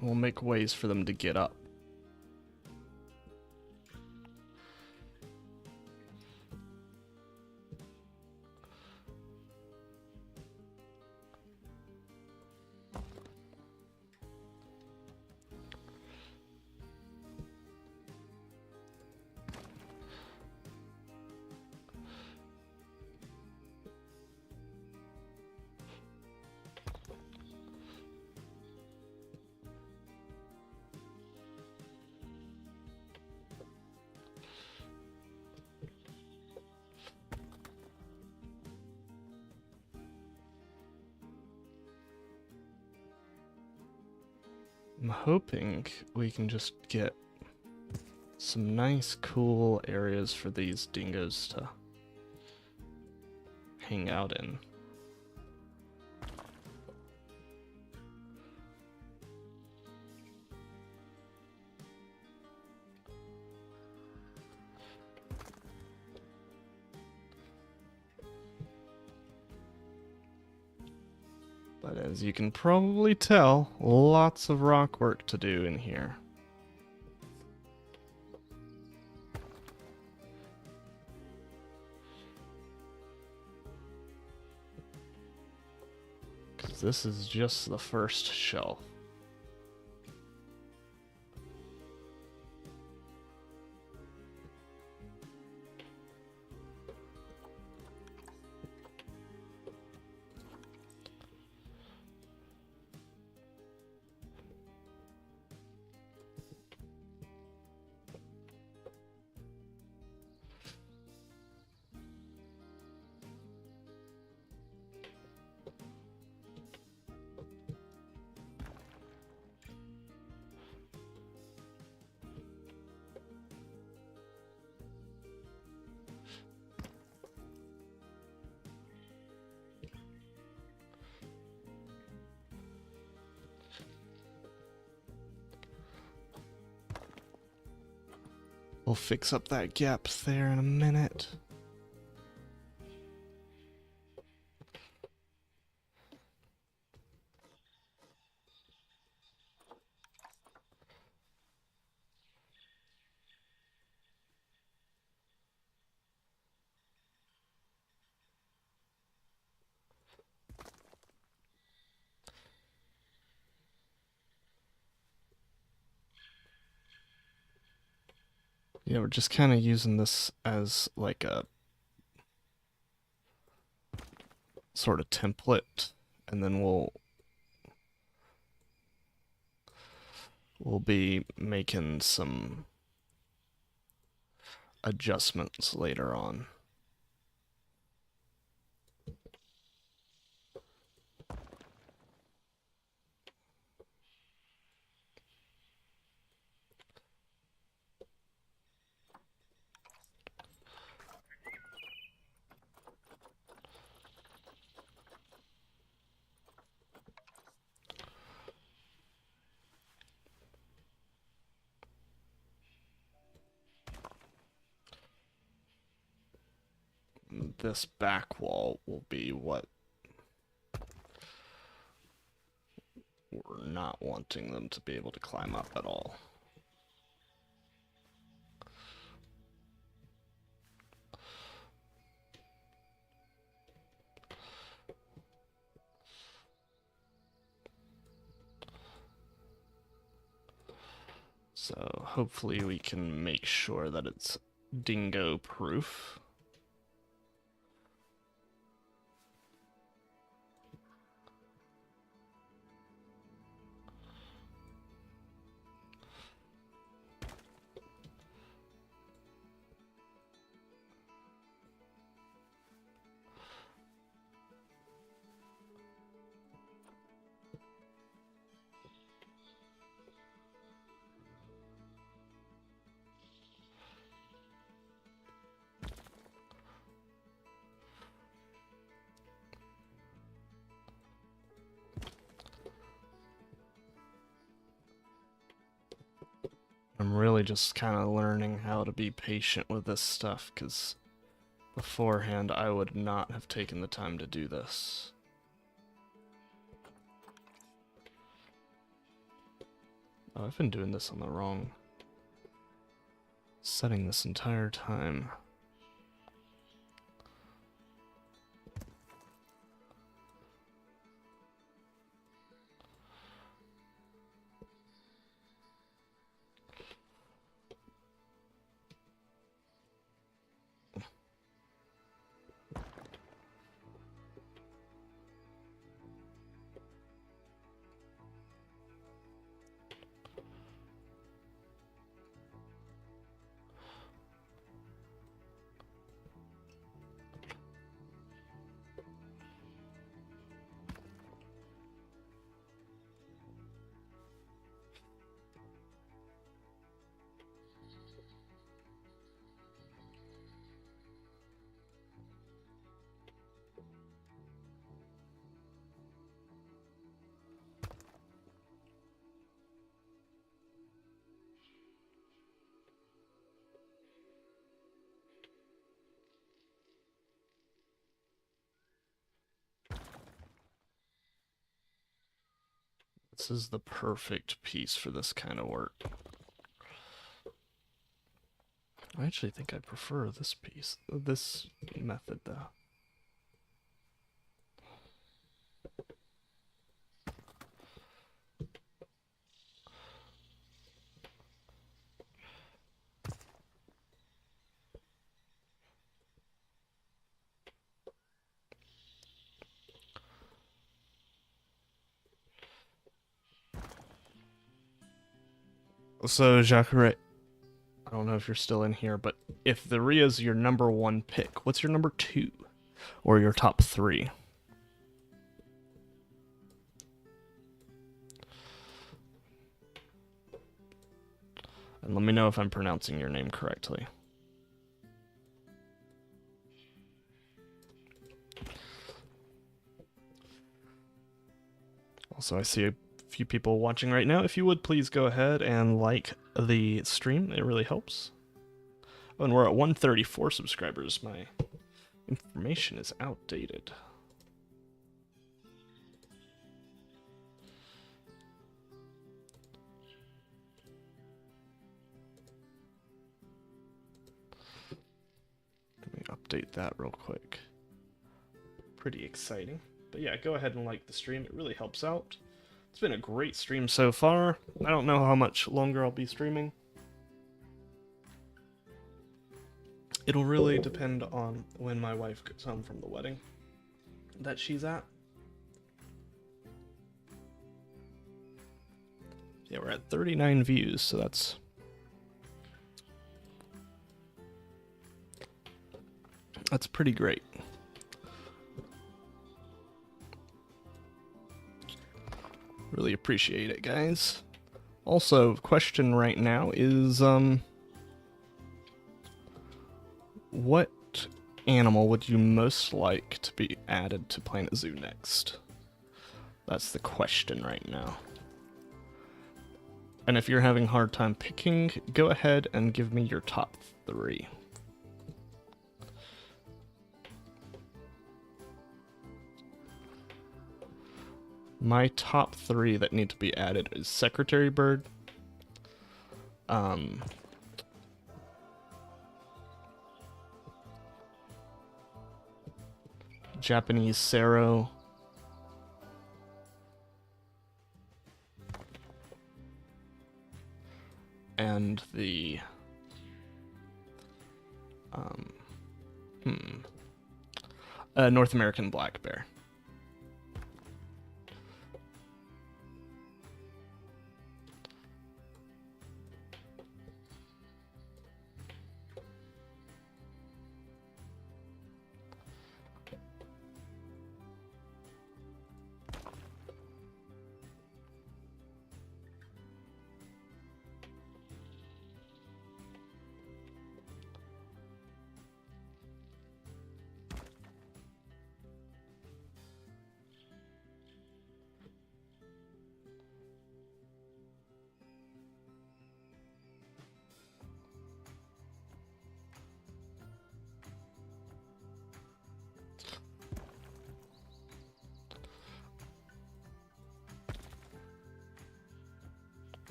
We'll make ways for them to get up. I'm hoping we can just get some nice, cool areas for these dingoes to hang out in. But as you can probably tell, lots of rock work to do in here. this is just the first shelf. We'll fix up that gap there in a minute. Yeah, we're just kind of using this as like a sort of template, and then we'll be making some adjustments later on. This back wall will be what we're not wanting them to be able to climb up at all. So hopefully we can make sure that it's dingo proof. I'm really just kind of learning how to be patient with this stuff, because beforehand I would not have taken the time to do this. Oh, I've been doing this on the wrong setting this entire time. This is the perfect piece for this kind of work. I actually think I prefer this piece, this method though. So, Jacare, I don't know if you're still in here, but if the Ria's your number one pick, what's your number two? Or your top three? And let me know if I'm pronouncing your name correctly. Also, I see a few people watching right now. If you would please go ahead and like the stream, it really helps. Oh, and we're at 134 subscribers. My information is outdated. Let me update that real quick. Pretty exciting. But yeah, go ahead and like the stream. It really helps out. It's been a great stream so far. I don't know how much longer I'll be streaming. It'll really depend on when my wife gets home from the wedding that she's at. Yeah, we're at 39 views, so that's pretty great. Really appreciate it, guys. Also, question right now is, what animal would you most like to be added to Planet Zoo next? That's the question right now. And if you're having a hard time picking, go ahead and give me your top three. My top three that need to be added is Secretary Bird, Japanese Sero, and the North American black bear.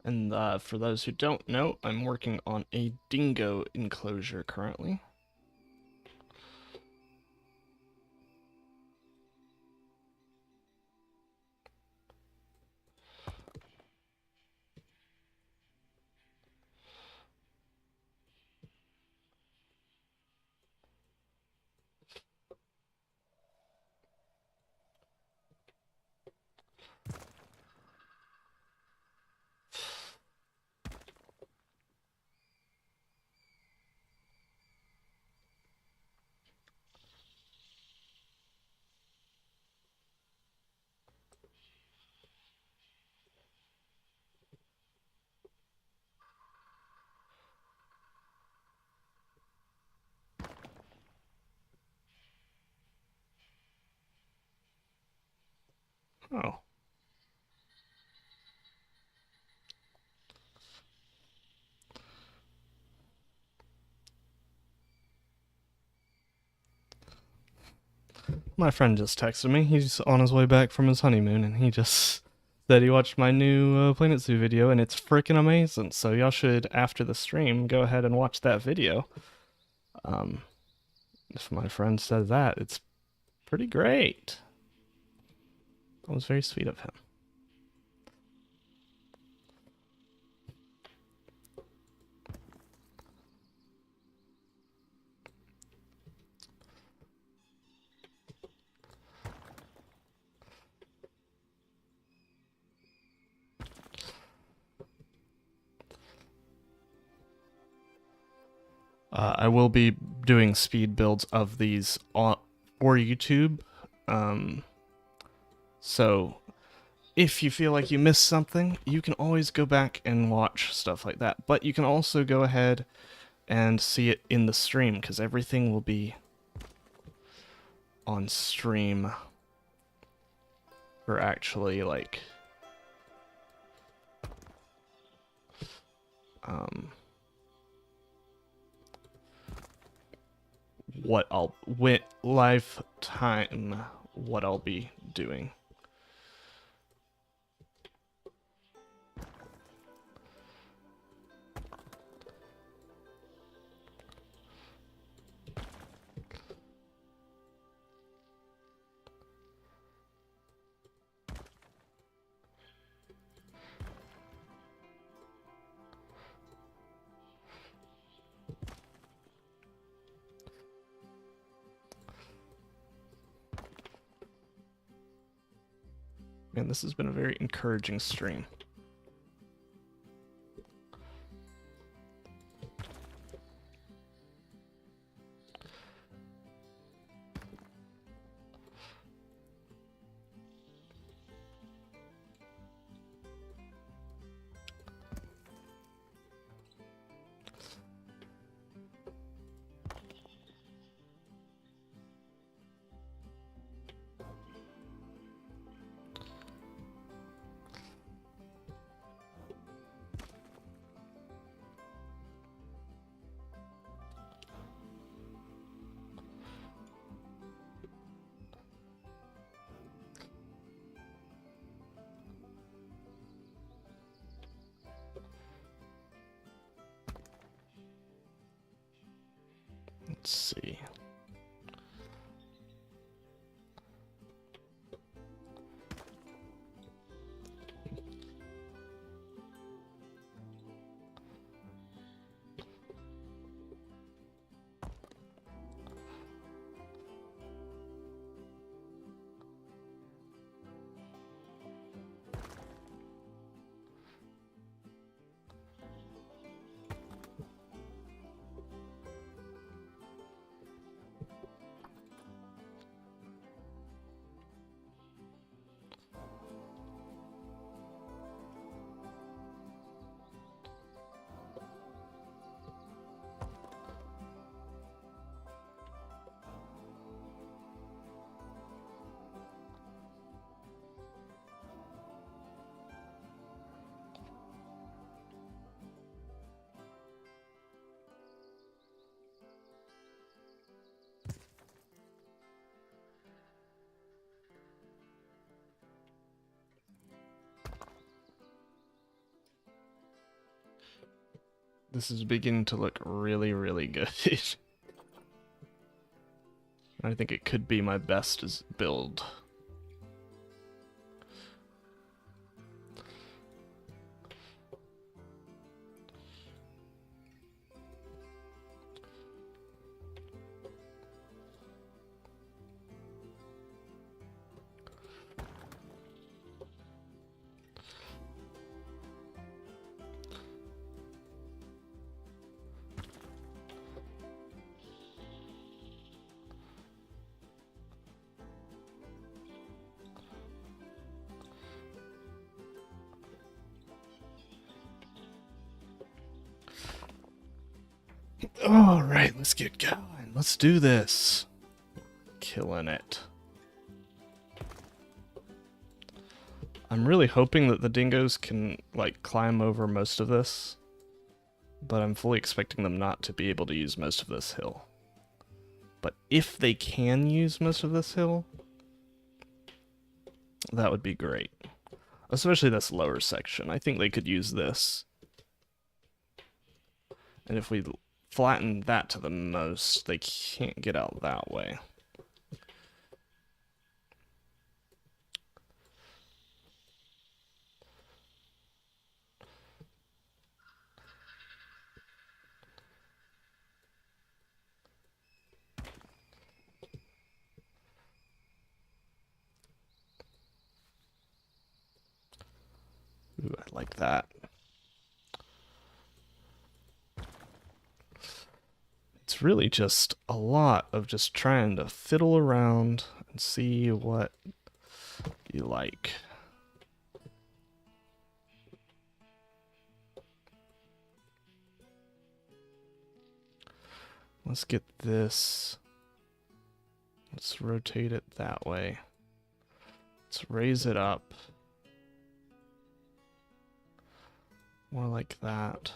And for those who don't know, I'm working on a dingo enclosure currently. Oh. My friend just texted me. He's on his way back from his honeymoon, and he just said he watched my new Planet Zoo video, and it's freaking amazing. So y'all should, after the stream, go ahead and watch that video. If my friend said that, it's pretty great. That was very sweet of him. I will be doing speed builds of these for YouTube. So if you feel like you missed something, you can always go back and watch stuff like that. But you can also go ahead and see it in the stream, because everything will be on stream for actually, like, what I'll lifetime what I'll be doing. Man, this has been a very encouraging stream. Let's see. This is beginning to look really, really good. I think it could be my best build. All right, let's get going. Let's do this. Killing it. I'm really hoping that the dingoes can, like, climb over most of this, but I'm fully expecting them not to be able to use most of this hill. But if they can use most of this hill, that would be great. Especially this lower section. I think they could use this. And if we flatten that to the most, they can't get out that way. Ooh, I like that. It's really just a lot of just trying to fiddle around and see what you like. Let's get this. Let's rotate it that way. Let's raise it up. More like that.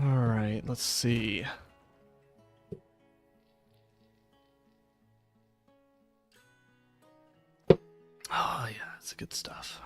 Alright, let's see. Oh yeah, it's good stuff.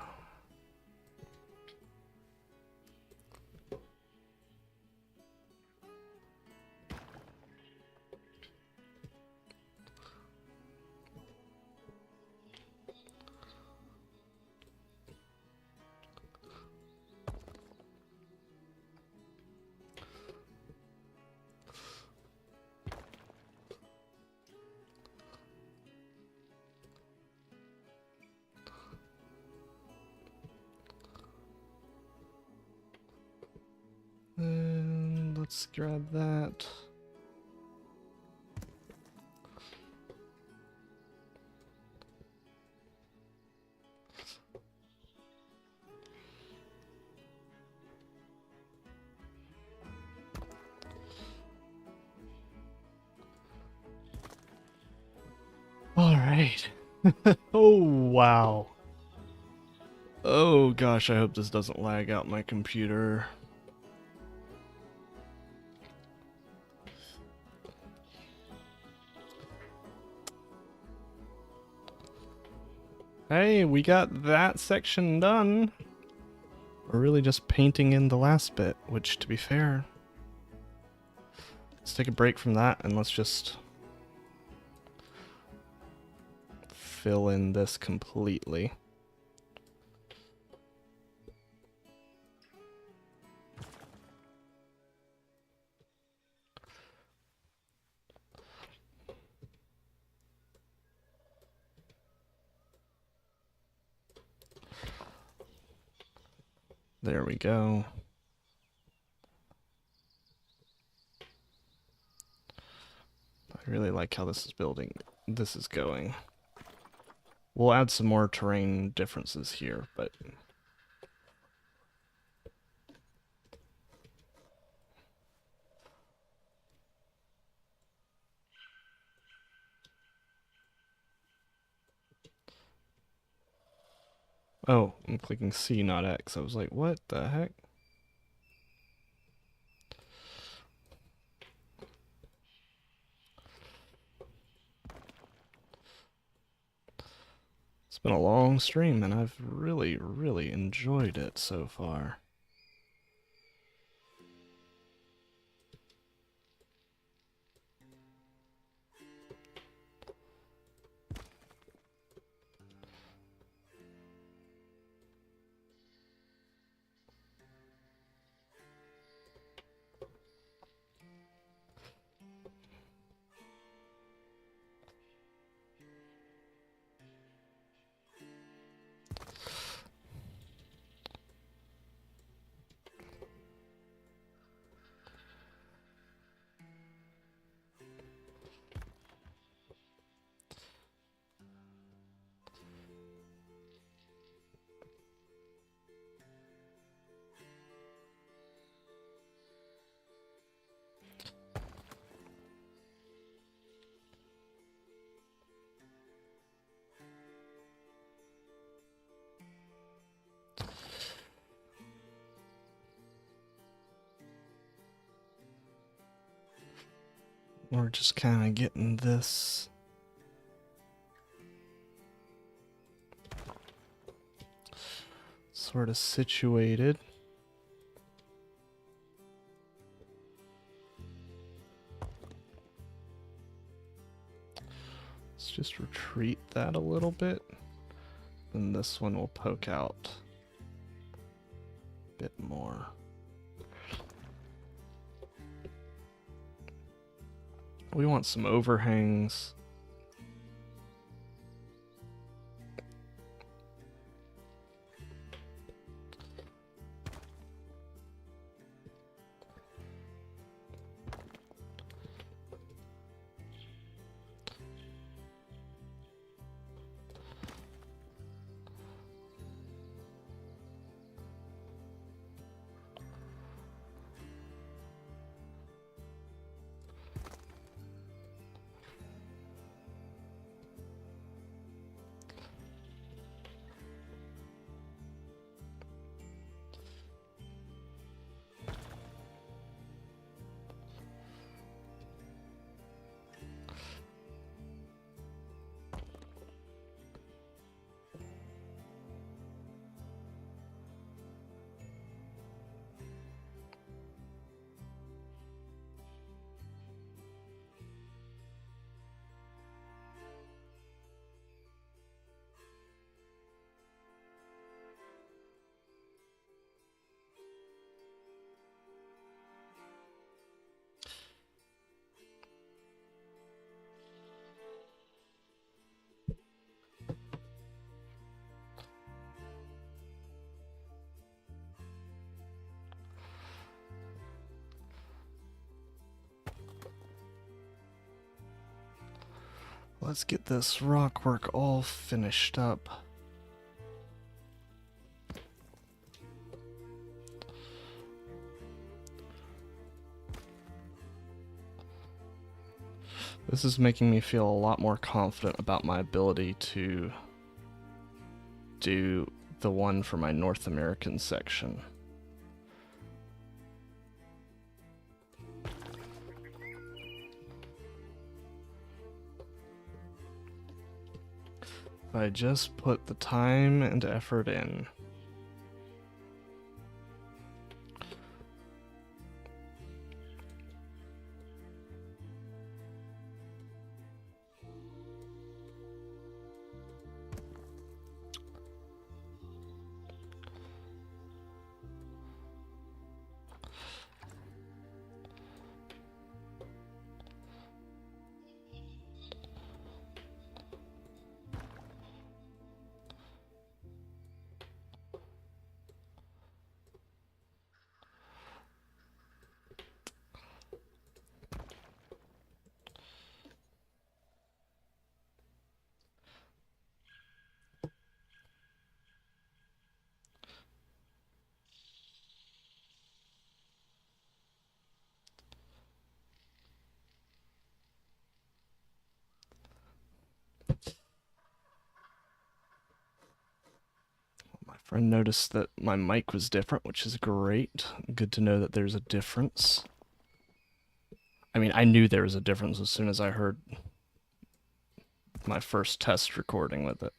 And let's grab that. All right. Oh, wow. Oh gosh, I hope this doesn't lag out my computer. Hey, we got that section done. We're really just painting in the last bit, which, to be fair, let's take a break from that and let's just fill in this completely. There we go. I really like how this is going. We'll add some more terrain differences here, but Oh, I'm clicking C, not X. I was like, what the heck? It's been a long stream, and I've really, really enjoyed it so far. We're just kind of getting this sort of situated. Let's just retreat that a little bit. Then this one will poke out a bit more. We want some overhangs. Let's get this rock work all finished up. This is making me feel a lot more confident about my ability to do the one for my North American section. If I just put the time and effort in. I noticed that my mic was different, which is great. Good to know that there's a difference. I mean, I knew there was a difference as soon as I heard my first test recording with it.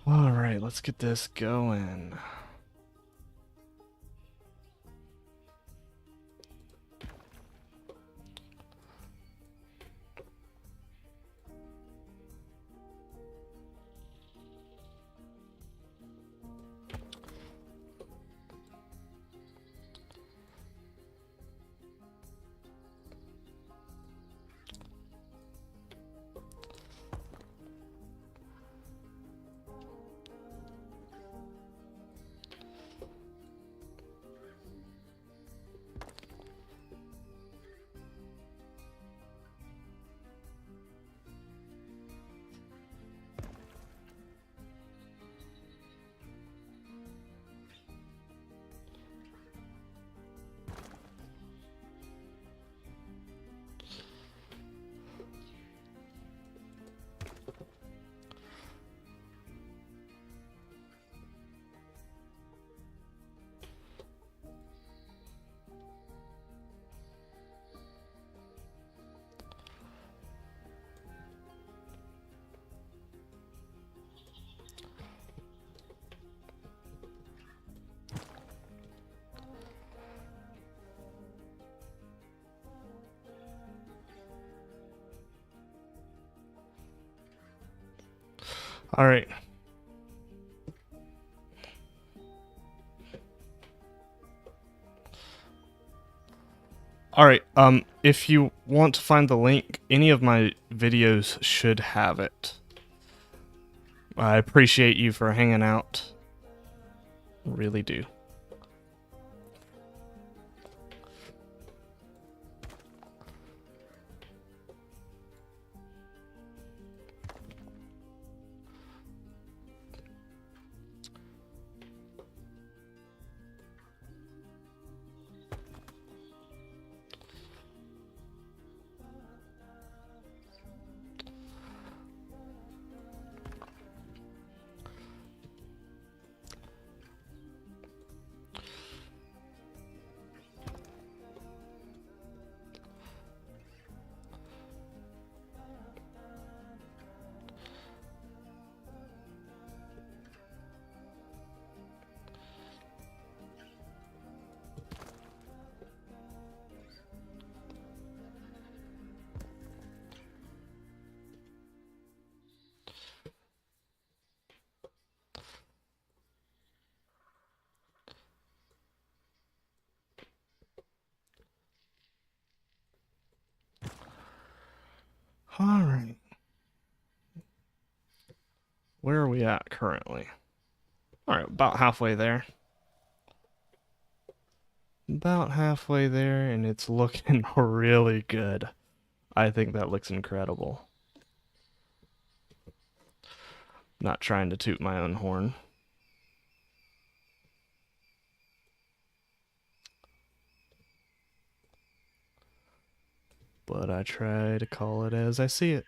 Alright, let's get this going. Alright. Alright, if you want to find the link, any of my videos should have it. I appreciate you for hanging out. Really do. Alright. Where are we at currently? Alright, about halfway there. About halfway there, and it's looking really good. I think that looks incredible. Not trying to toot my own horn. But I try to call it as I see it.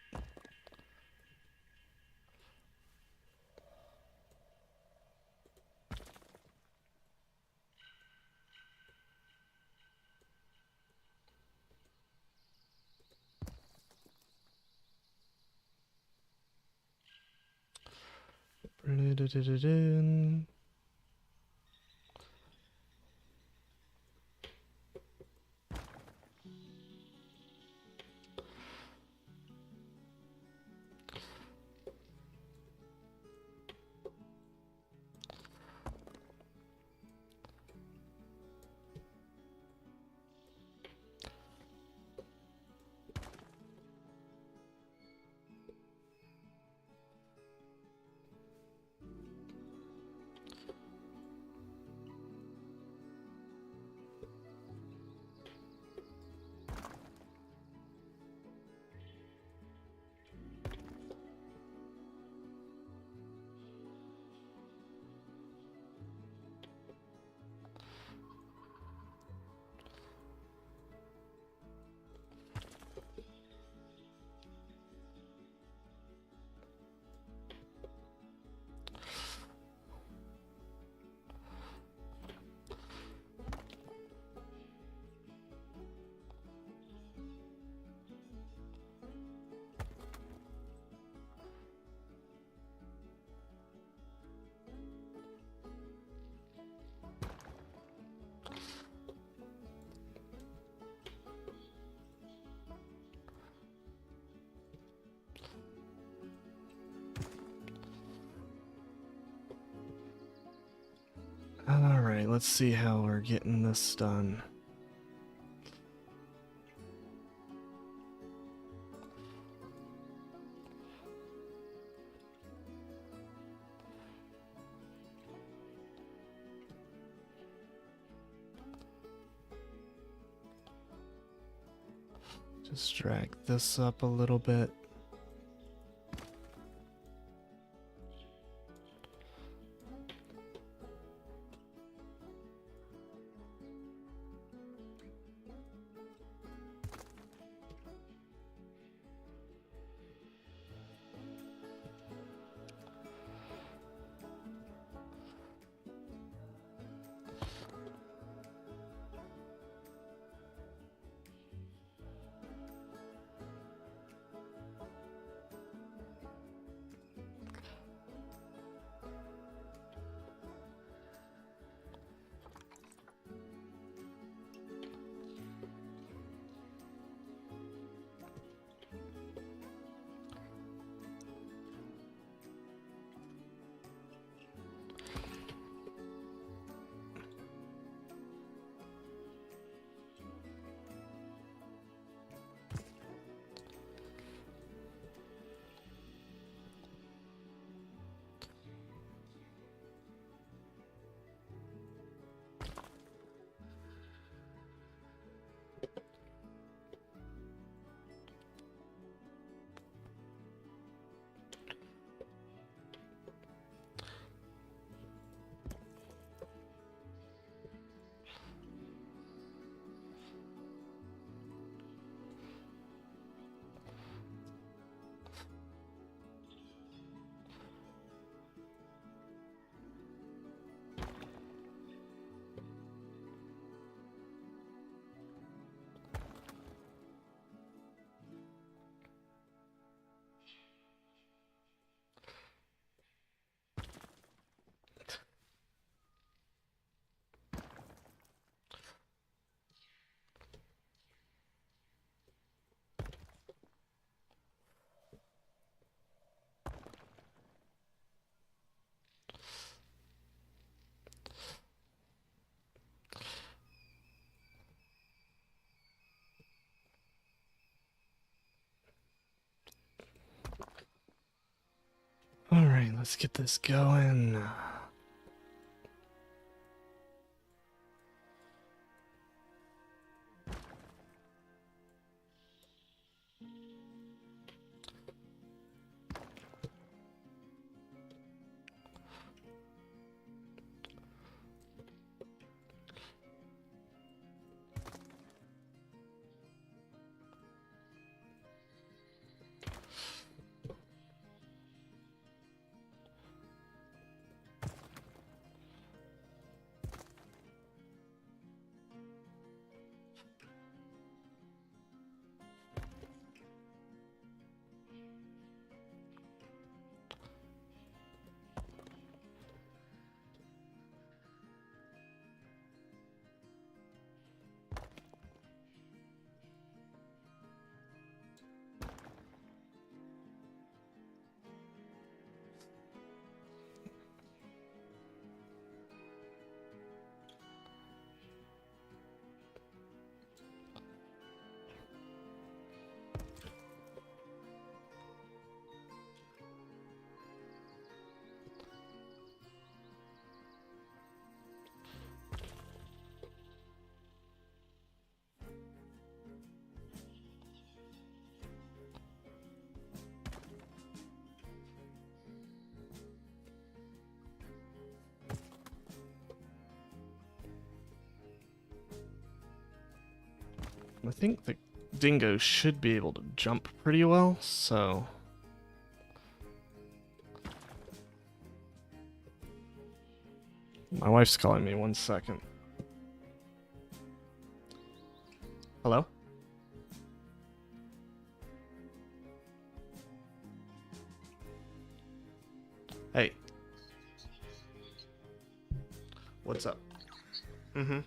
Alright, let's see how we're getting this done. Just drag this up a little bit. Alright, let's get this going. I think the dingo should be able to jump pretty well, so... My wife's calling me, 1 second. Hello? Hey. What's up? Mm-hmm.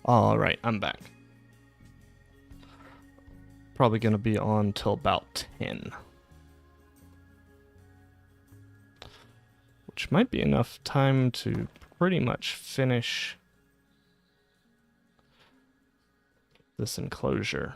Alright, I'm back. Probably gonna be on till about 10. Which might be enough time to pretty much finish this enclosure.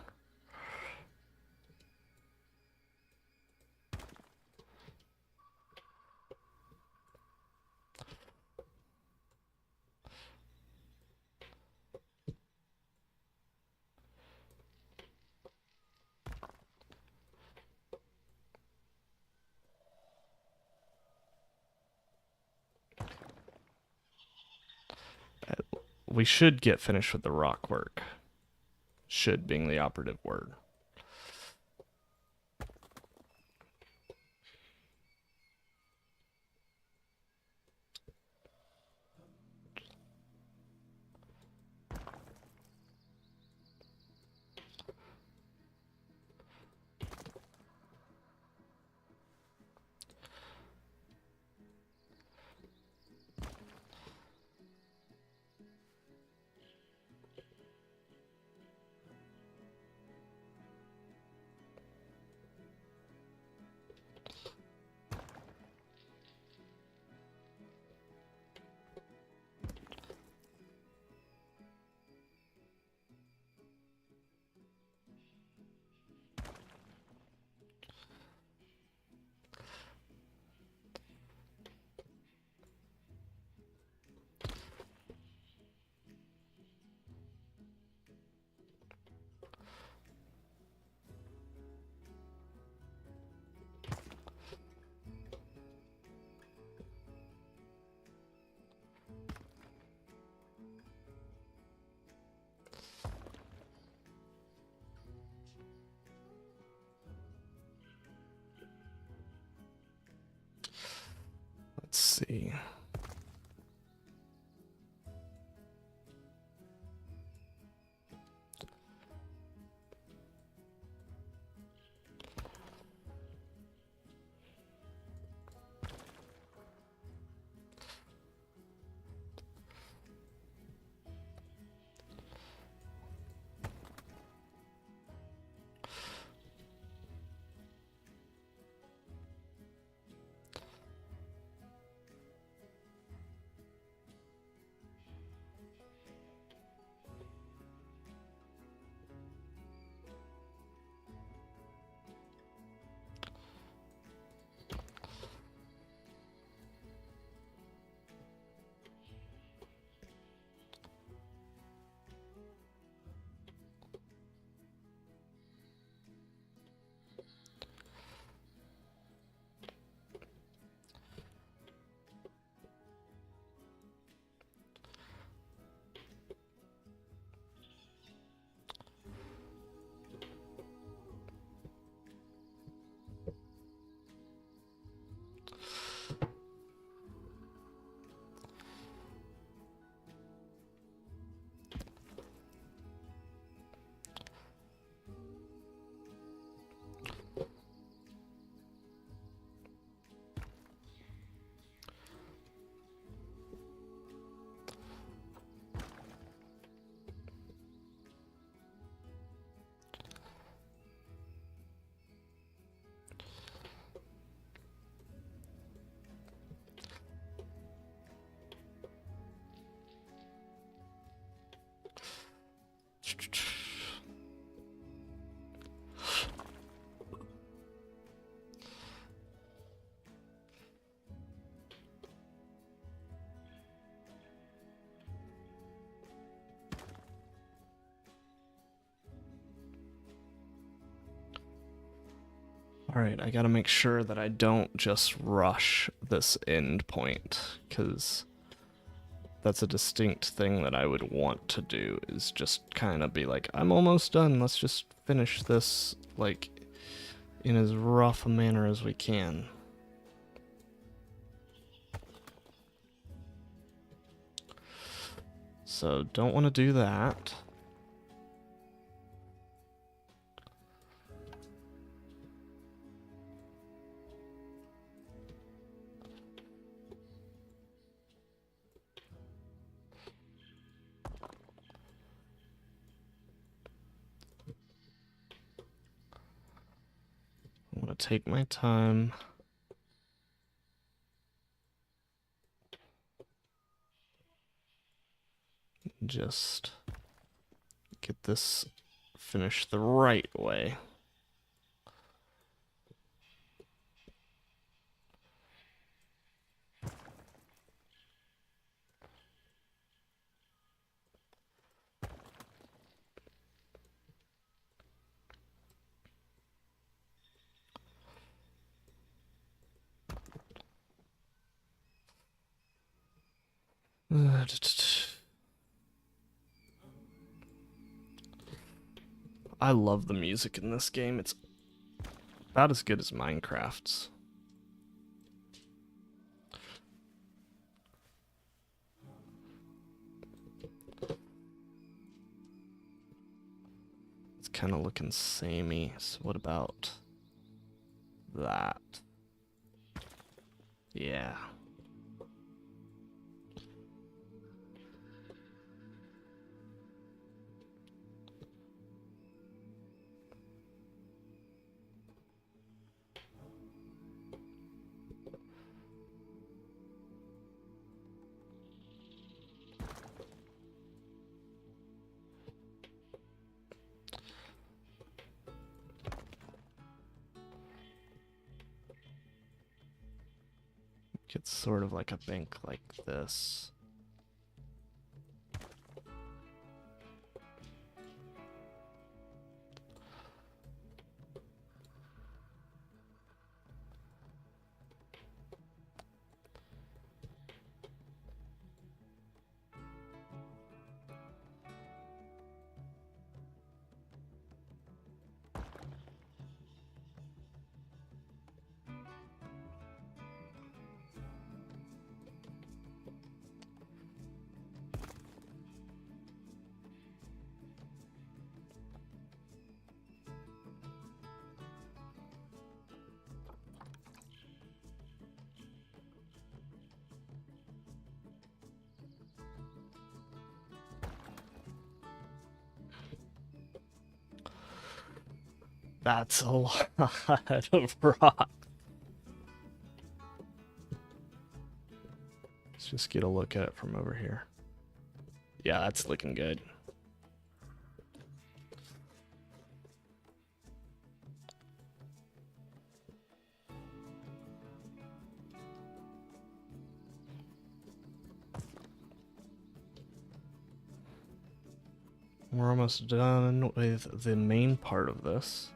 We should get finished with the rock work. Should being the operative word. Let's see. Alright, I gotta make sure that I don't just rush this end point, because that's a distinct thing that I would want to do, is just kind of be like, I'm almost done, let's just finish this, like, in as rough a manner as we can. So, don't want to do that. take my time. Just get this finished the right way. I love the music in this game. It's about as good as Minecraft's. It's kind of looking samey. So what about that? Yeah. It's sort of like a bank like this. That's a lot of rock. Let's just get a look at it from over here. Yeah, that's looking good. We're almost done with the main part of this.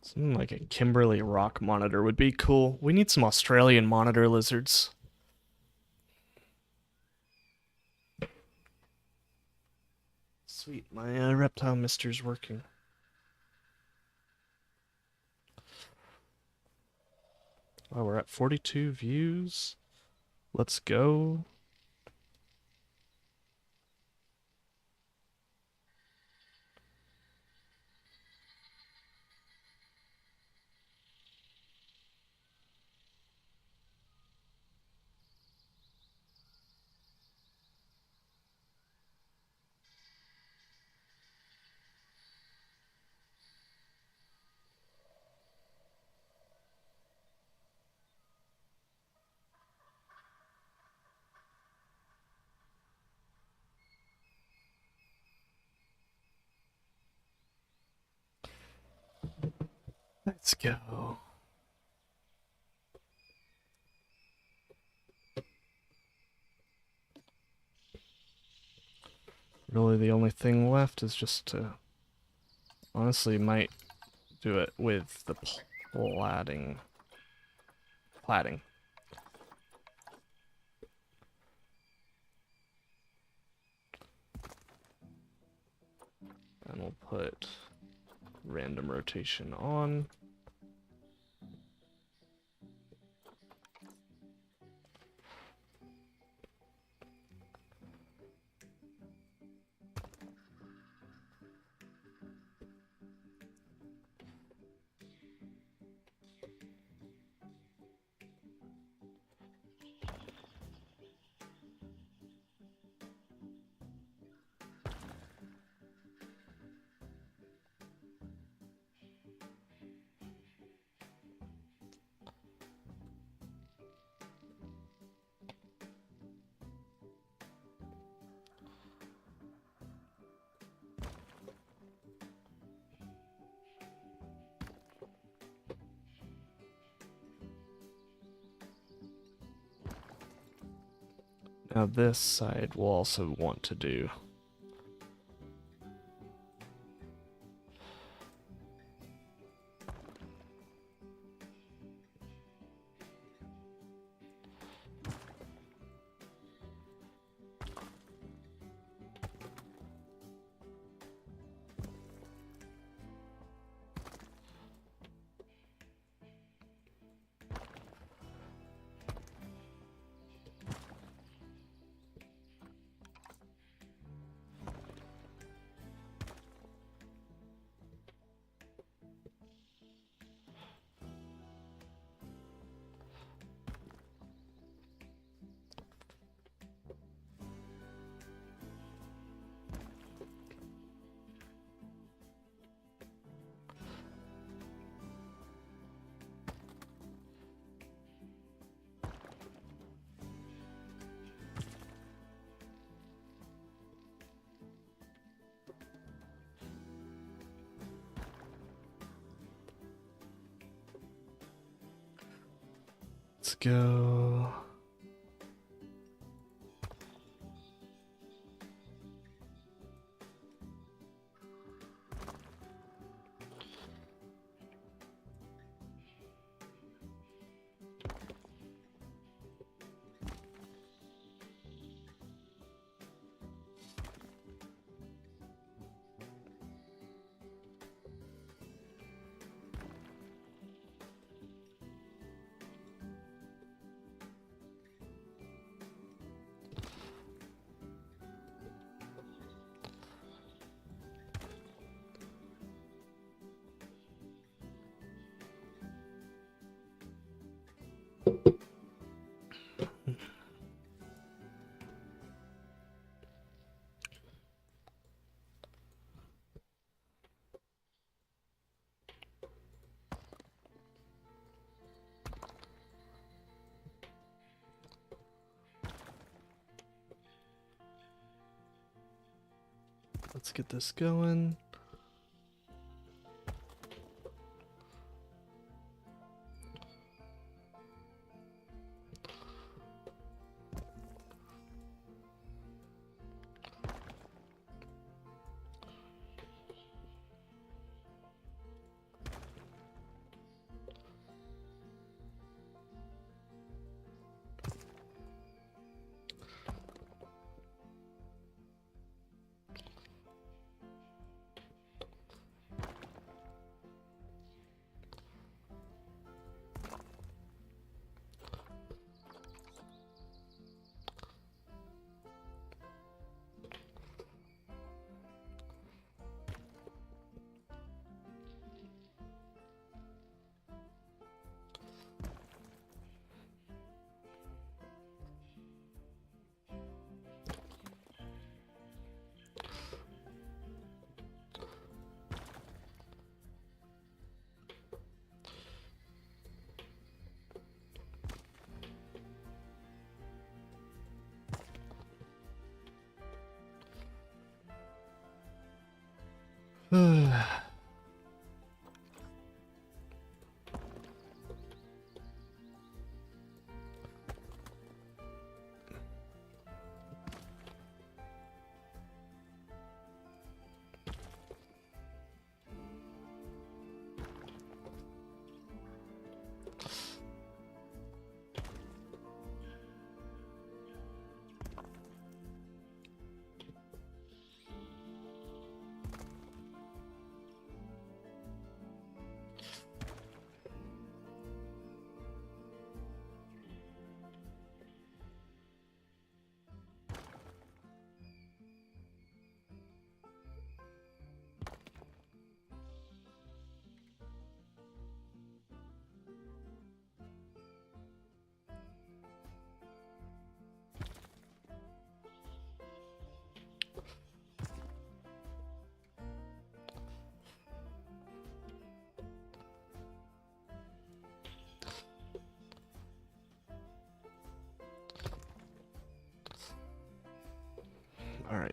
Something like a Kimberly rock monitor would be cool. We need some Australian monitor lizards. Sweet, my reptile mister's working. Oh, we're at 42 views. Let's go. Let's go. Really, the only thing left is just to... Honestly, might do it with the plaiting. Plaiting. And we'll put random rotation on. Now this side we'll also want to do. Let's go. Let's get this going.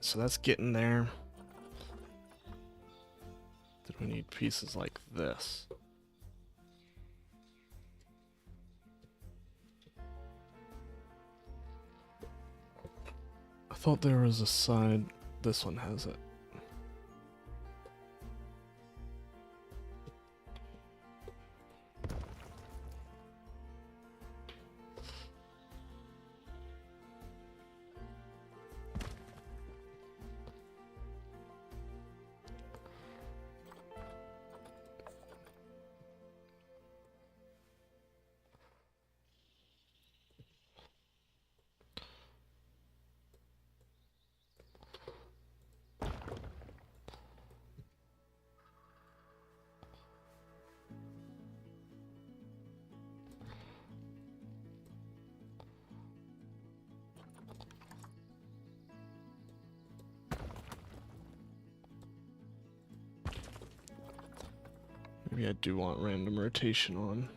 so that's getting there. Then we need pieces like this. I thought there was a side. This one has it. Maybe I do want random rotation on.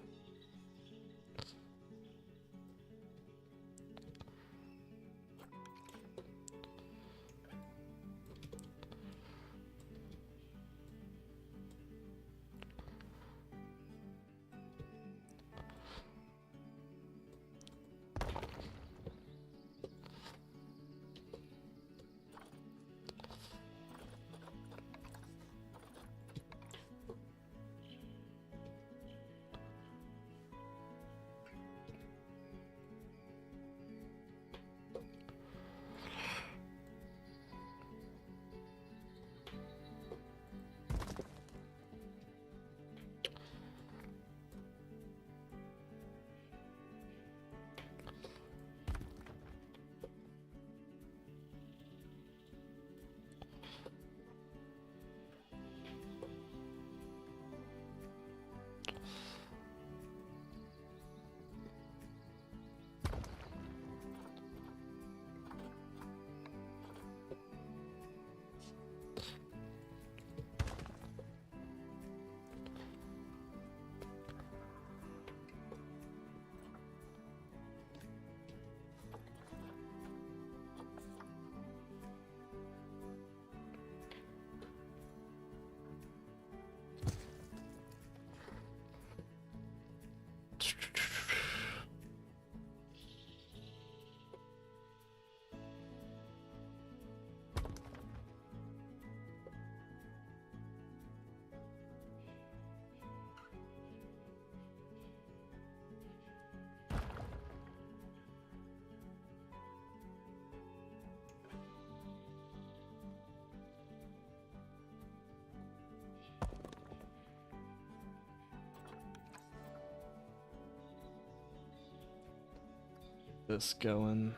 This going.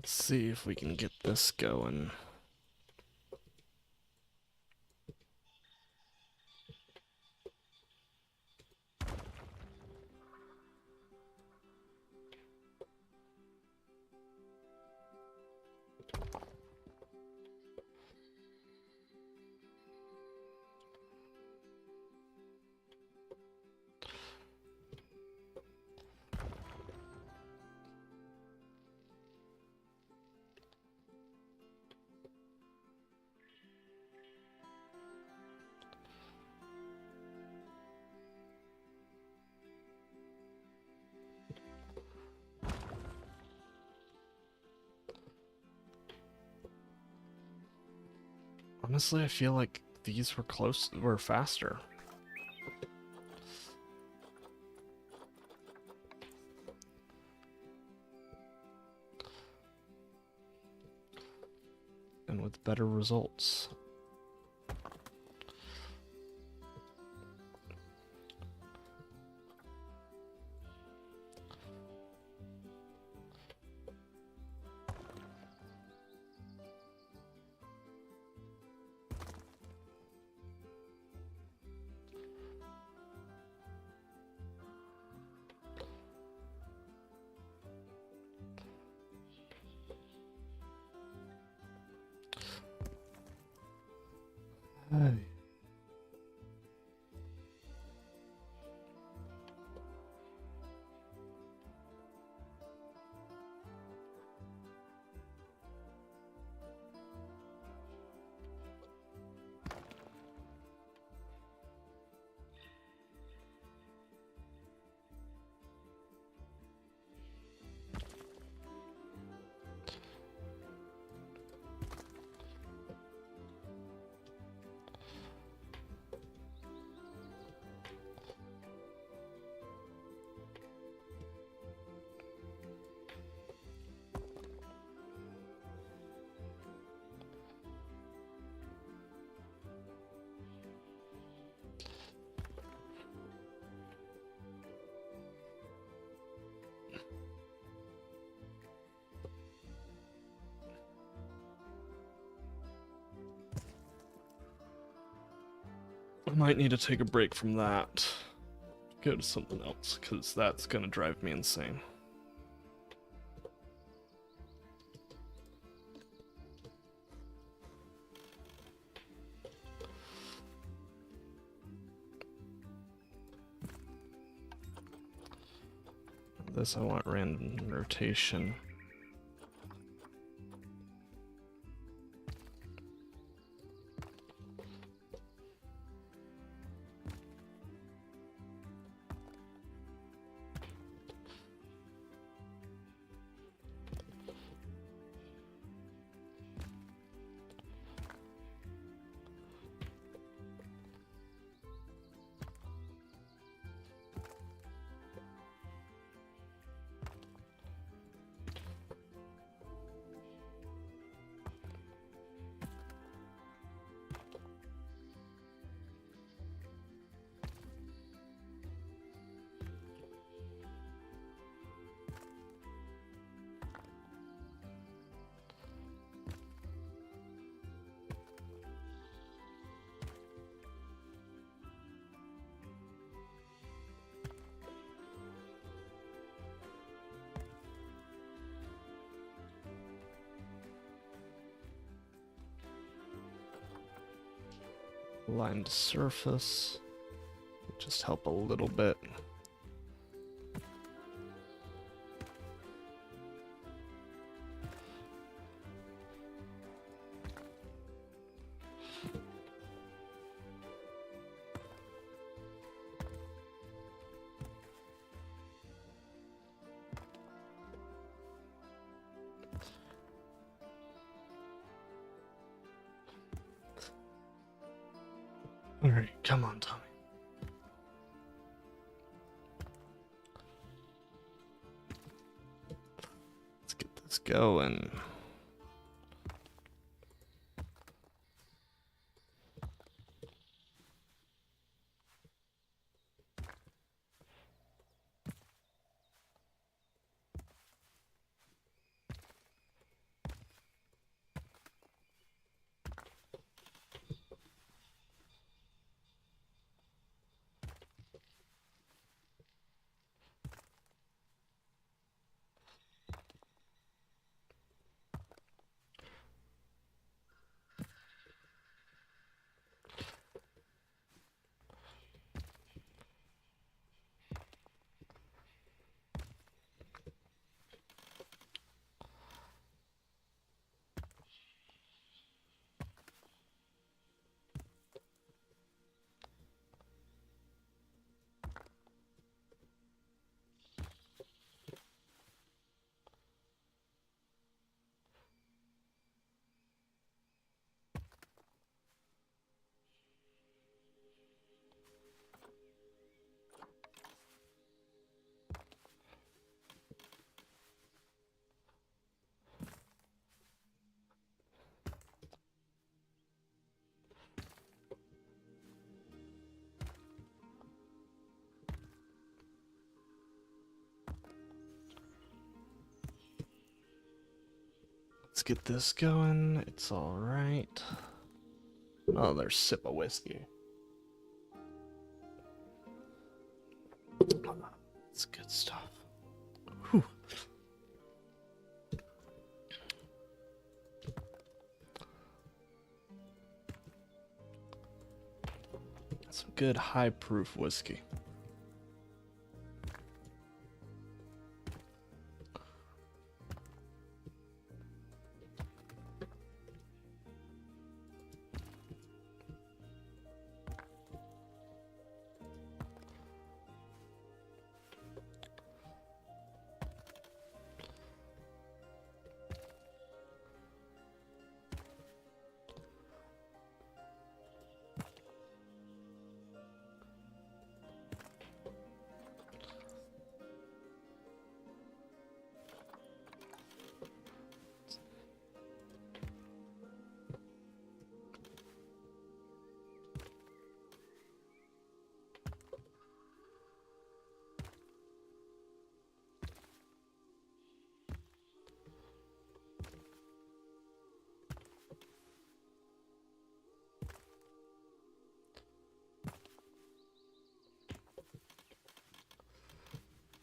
Let's see if we can get this going. Honestly, I feel like these were faster. And with better results. Hey. I might need to take a break from that. Go to something else, because that's gonna drive me insane. This I want random rotation. Lined surface. Just help a little bit. Alright, come on, Tommy. Let's get this going. get this going. It's alright. Oh, there's a sip of whiskey. It's good stuff. Whew. Some good high proof whiskey.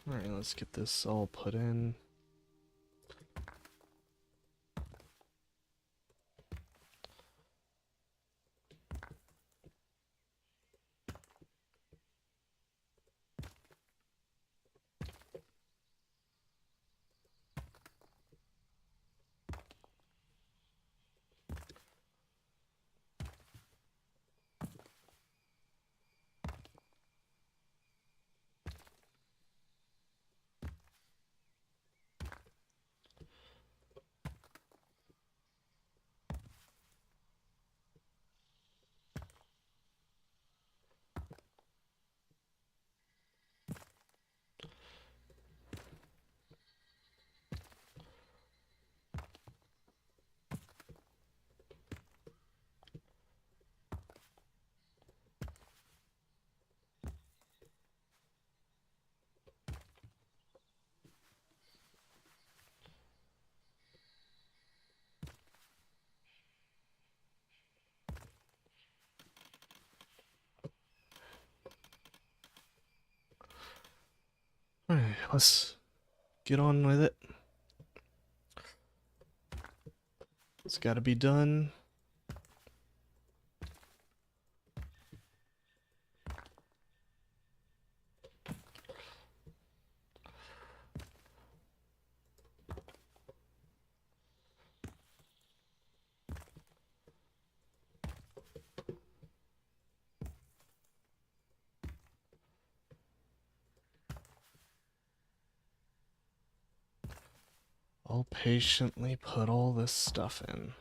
Alright, let's get this all put in. Alright, let's get on with it. It's gotta be done. I'll patiently put all this stuff in.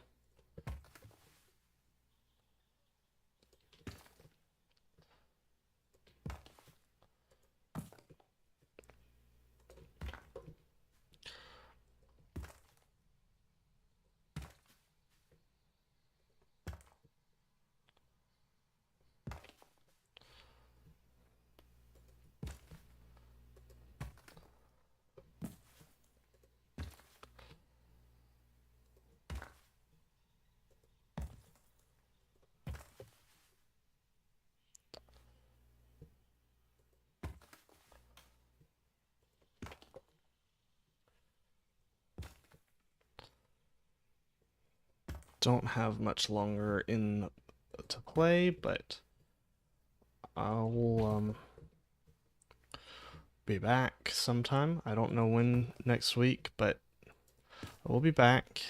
Don't have much longer in to play, but I'll be back sometime. I don't know when next week, but I will be back.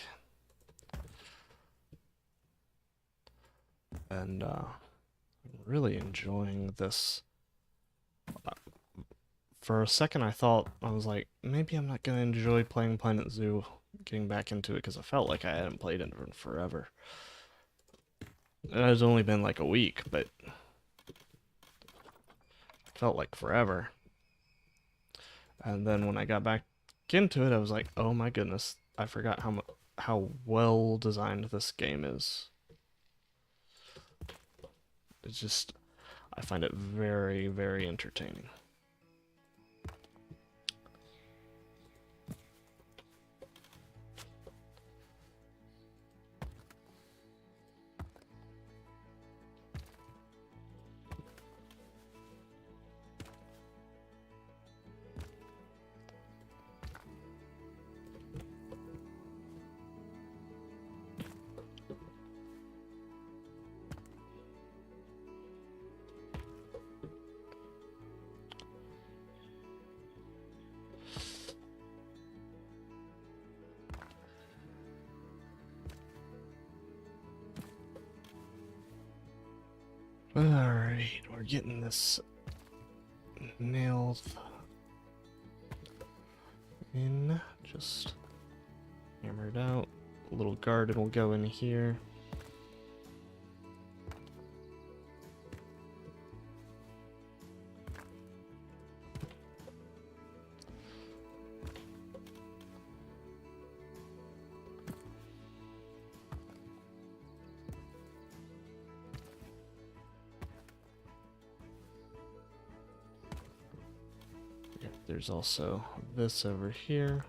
And I'm really enjoying this. For a second I thought, I was like, maybe I'm not gonna enjoy playing Planet Zoo, getting back into it, because I felt like I hadn't played it in forever. It has only been like a week, but it felt like forever. And then when I got back into it, I was like, oh my goodness, I forgot how well designed this game is. It's just, I find it very, very entertaining. Alright, we're getting this nailed in. Just hammer it out. A little garden will go in here. There's also this over here.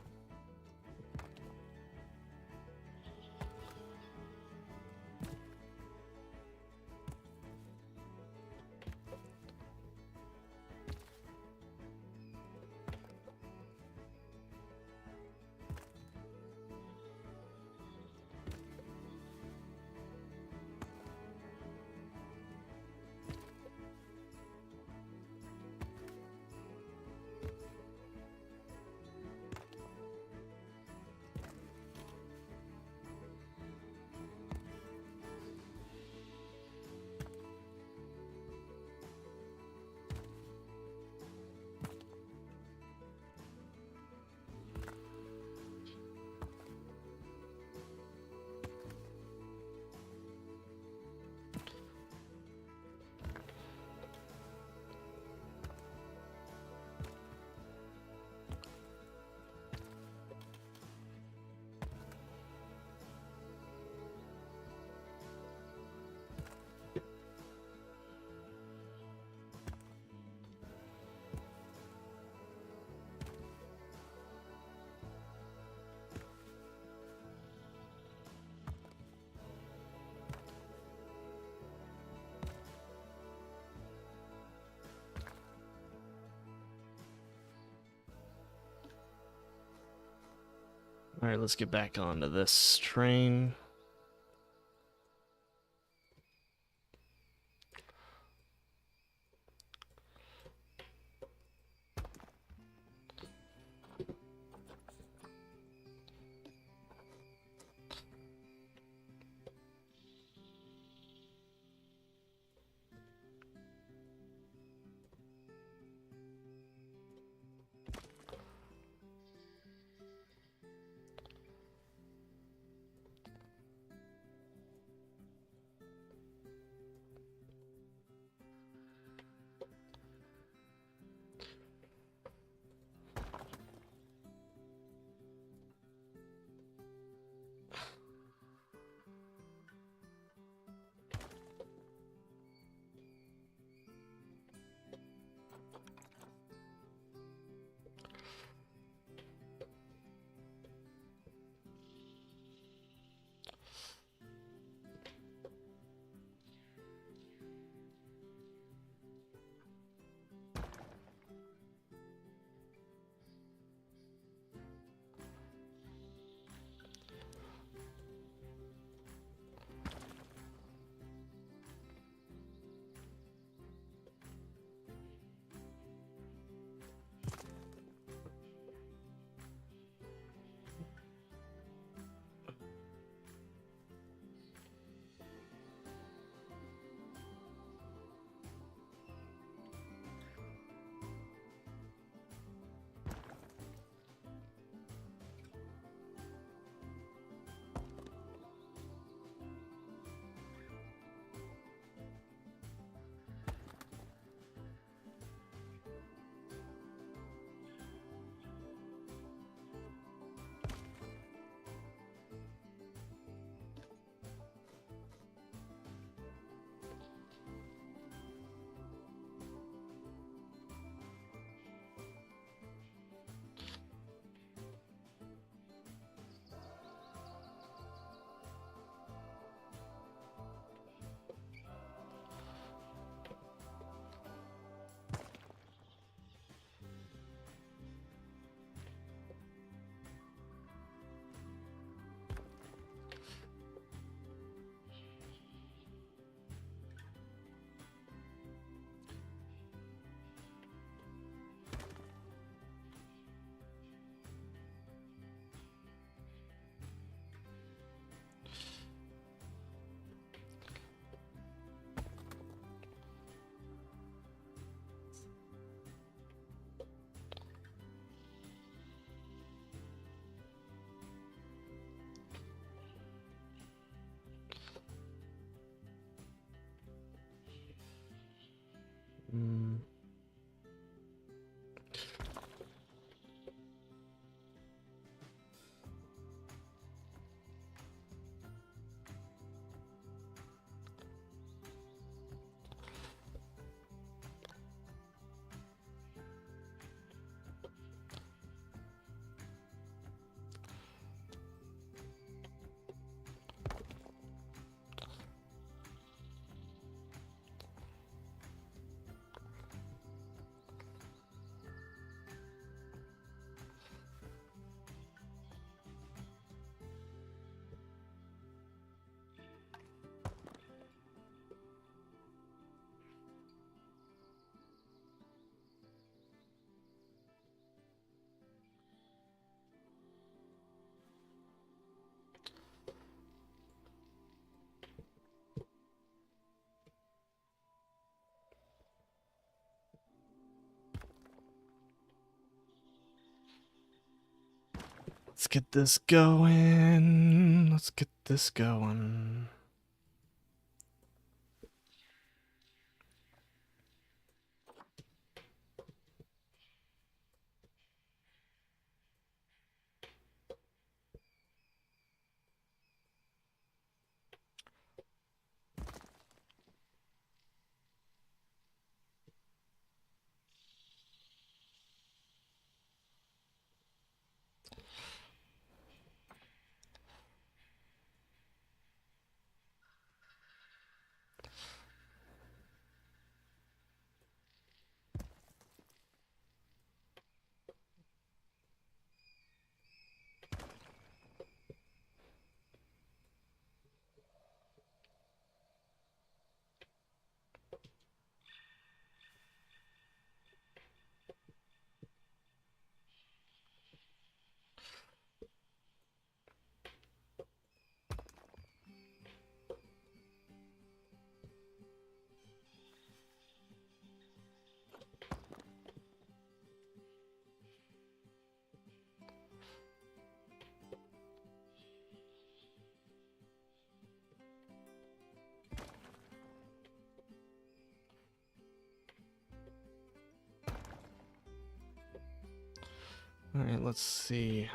Alright, let's get back onto this train. Let's get this going. Let's get this going. All right, let's see.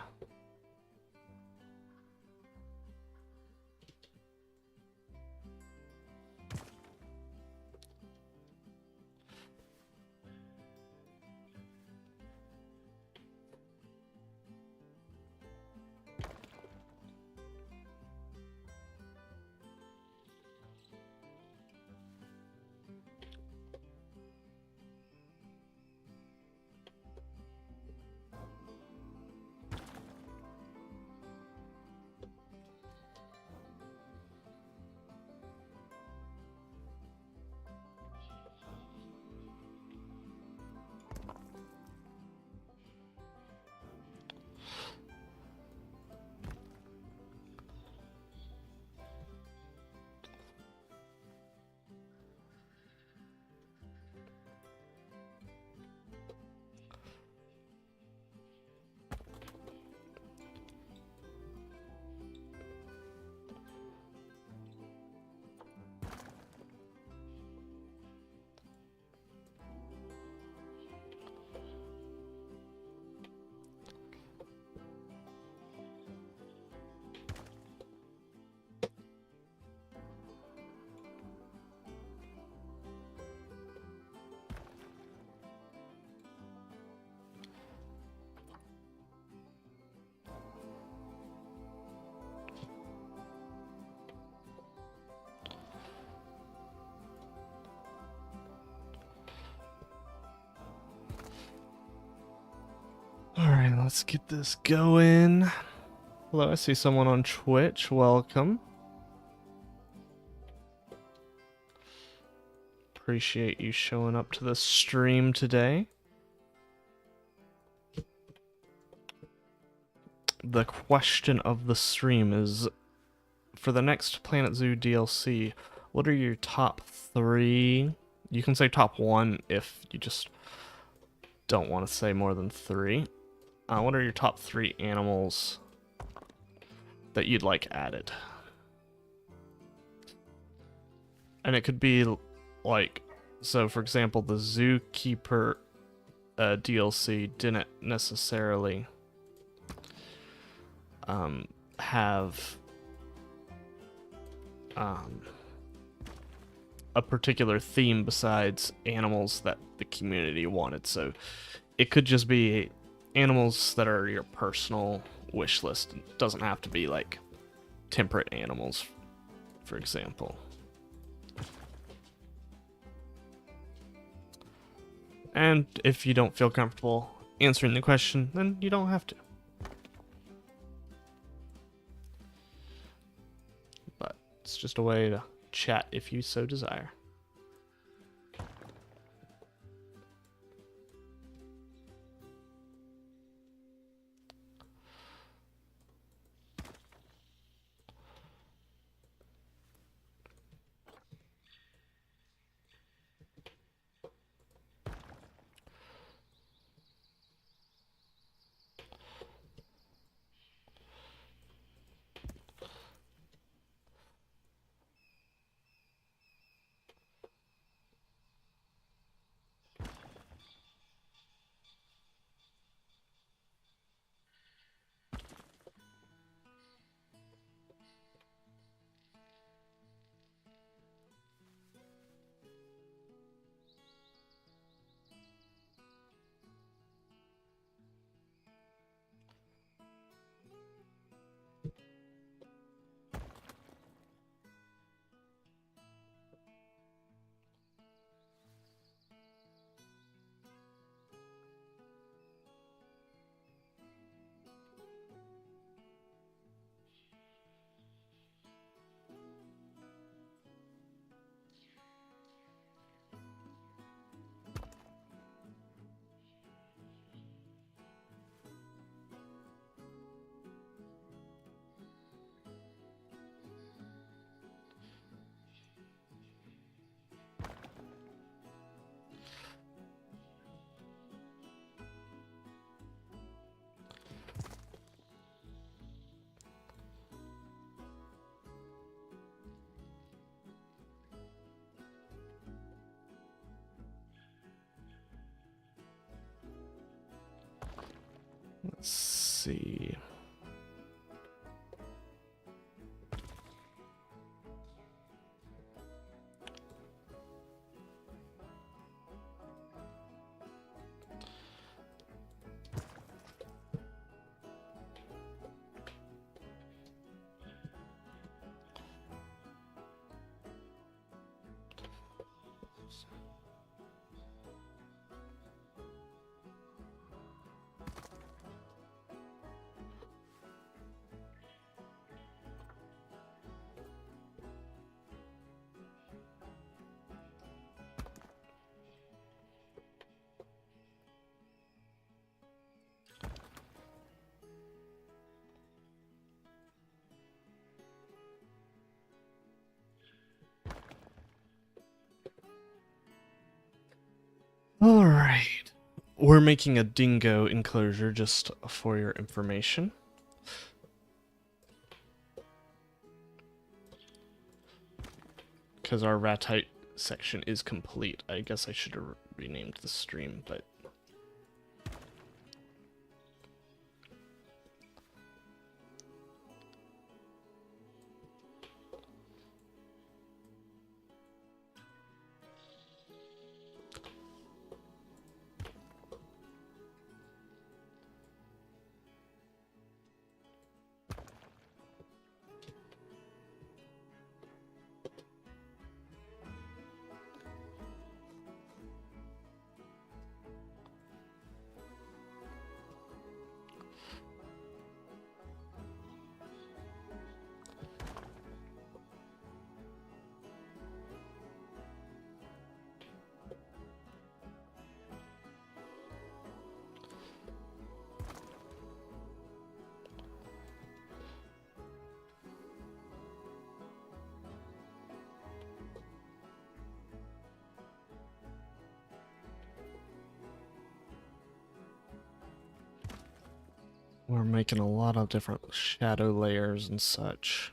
All right, let's get this going. Hello, I see someone on Twitch. Welcome. Appreciate you showing up to the stream today. The question of the stream is, for the next Planet Zoo DLC, what are your top 3? You can say top 1 if you just don't want to say more than 3. What are your top 3 animals that you'd like added? And it could be like, so for example, the Zookeeper DLC didn't necessarily have a particular theme besides animals that the community wanted. So it could just be animals that are your personal wish list. It doesn't have to be like temperate animals, for example. And if you don't feel comfortable answering the question, then you don't have to. But it's just a way to chat if you so desire. see. All right. We're making a dingo enclosure just for your information. Because our ratite section is complete. I guess I should have renamed the stream, but... We're making a lot of different shadow layers and such.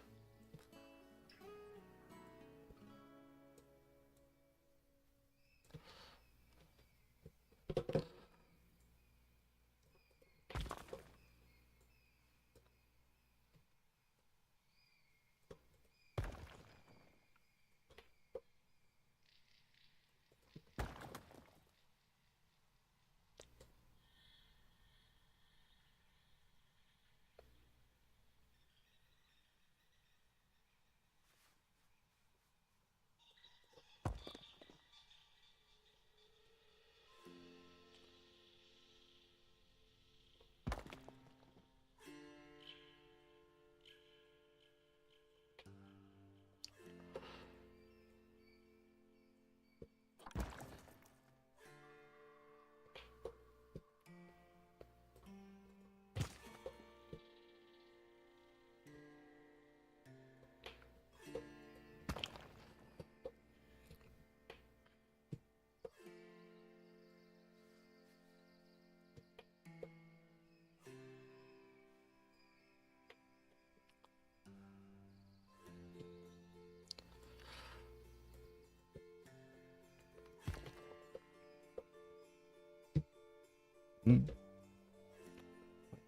My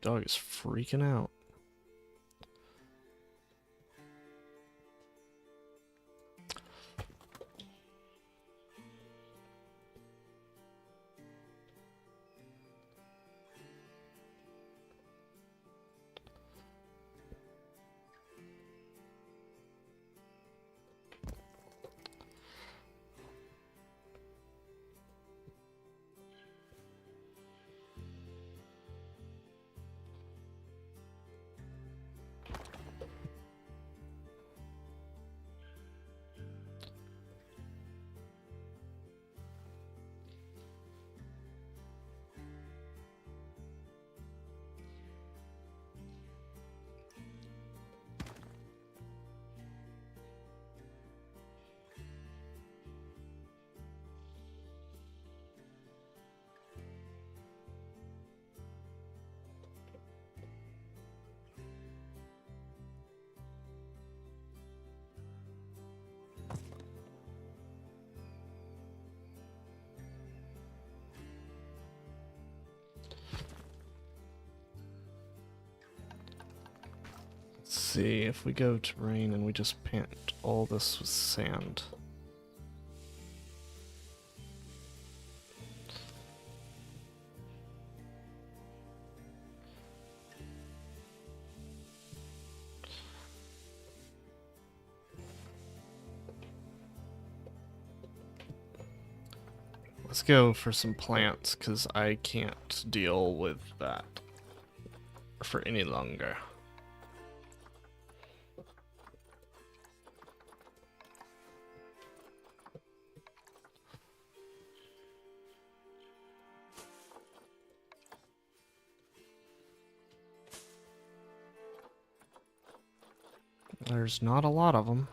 dog is freaking out. Let's see, if we go terrain and we just paint all this with sand. Let's go for some plants, because I can't deal with that for any longer. There's not a lot of them.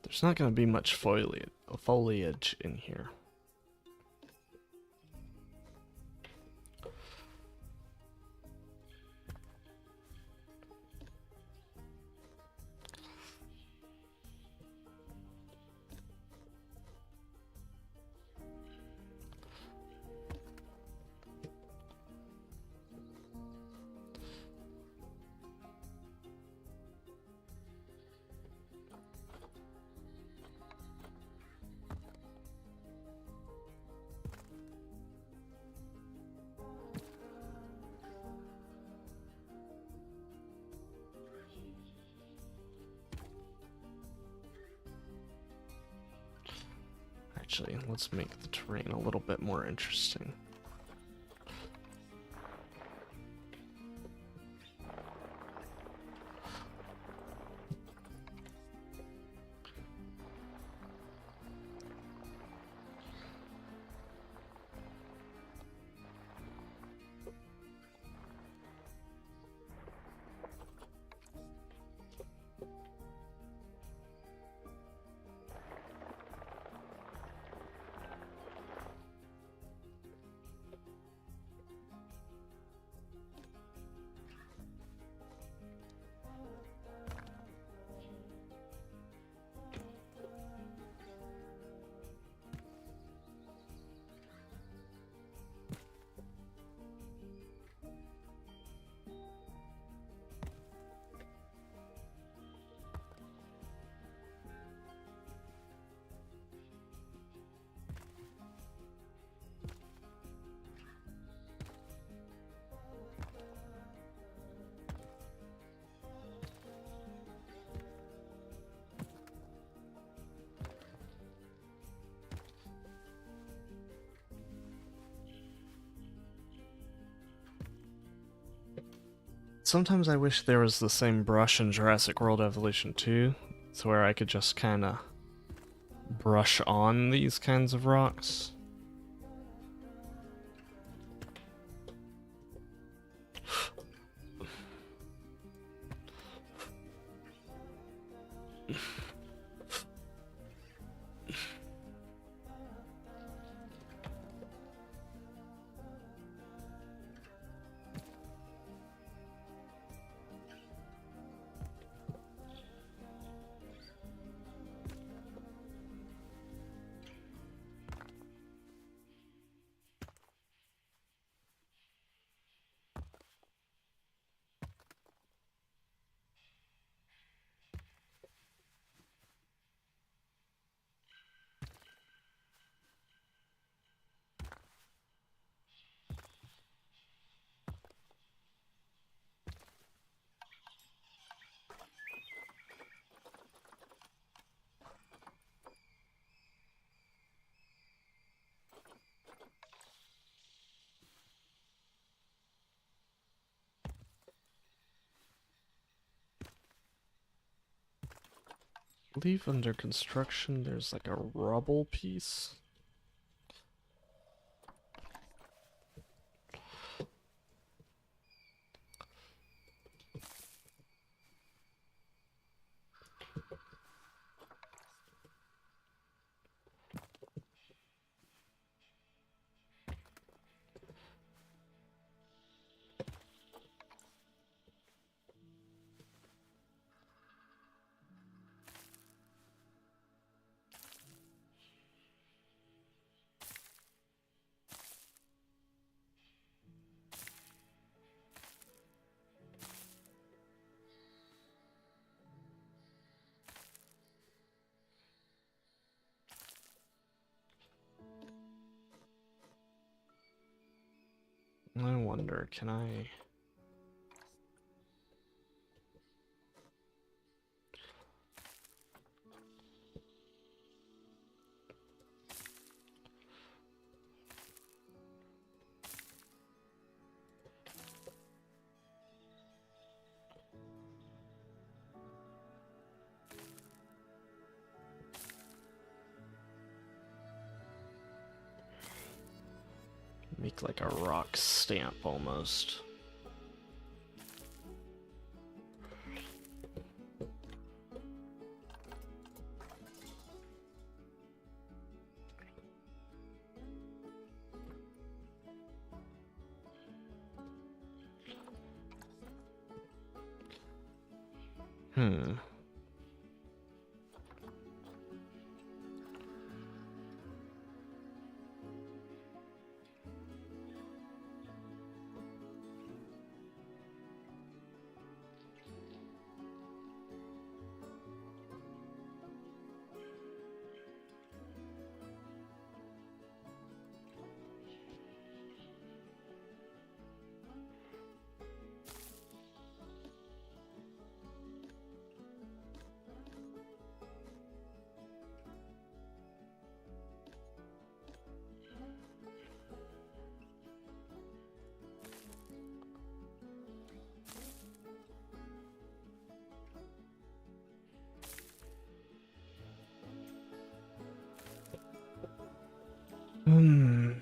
There's not going to be much foliage in here. Actually, let's make the terrain a little bit more interesting. Sometimes I wish there was the same brush in Jurassic World Evolution 2, to where I could just kind of brush on these kinds of rocks. I believe under construction there's like a rubble piece. I wonder, can I... make like a rock stamp almost? Hmm. Hmm.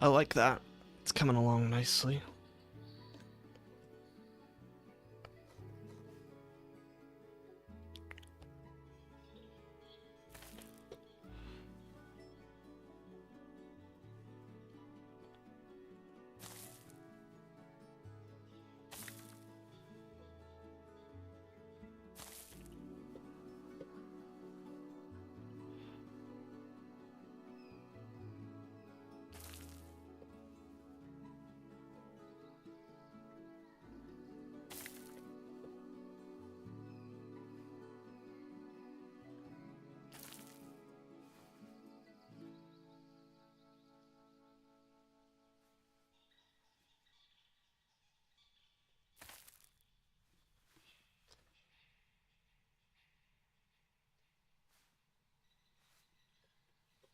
I like that. It's coming along nicely.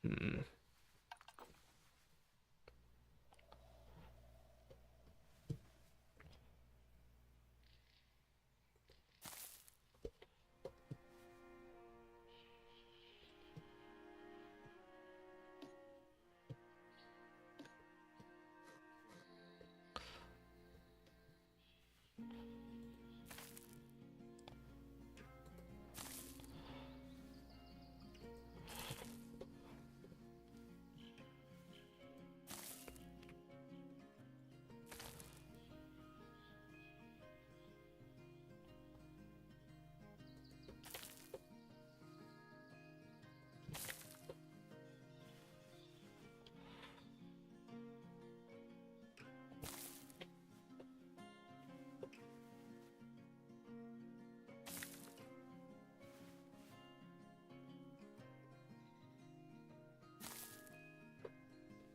Hmm.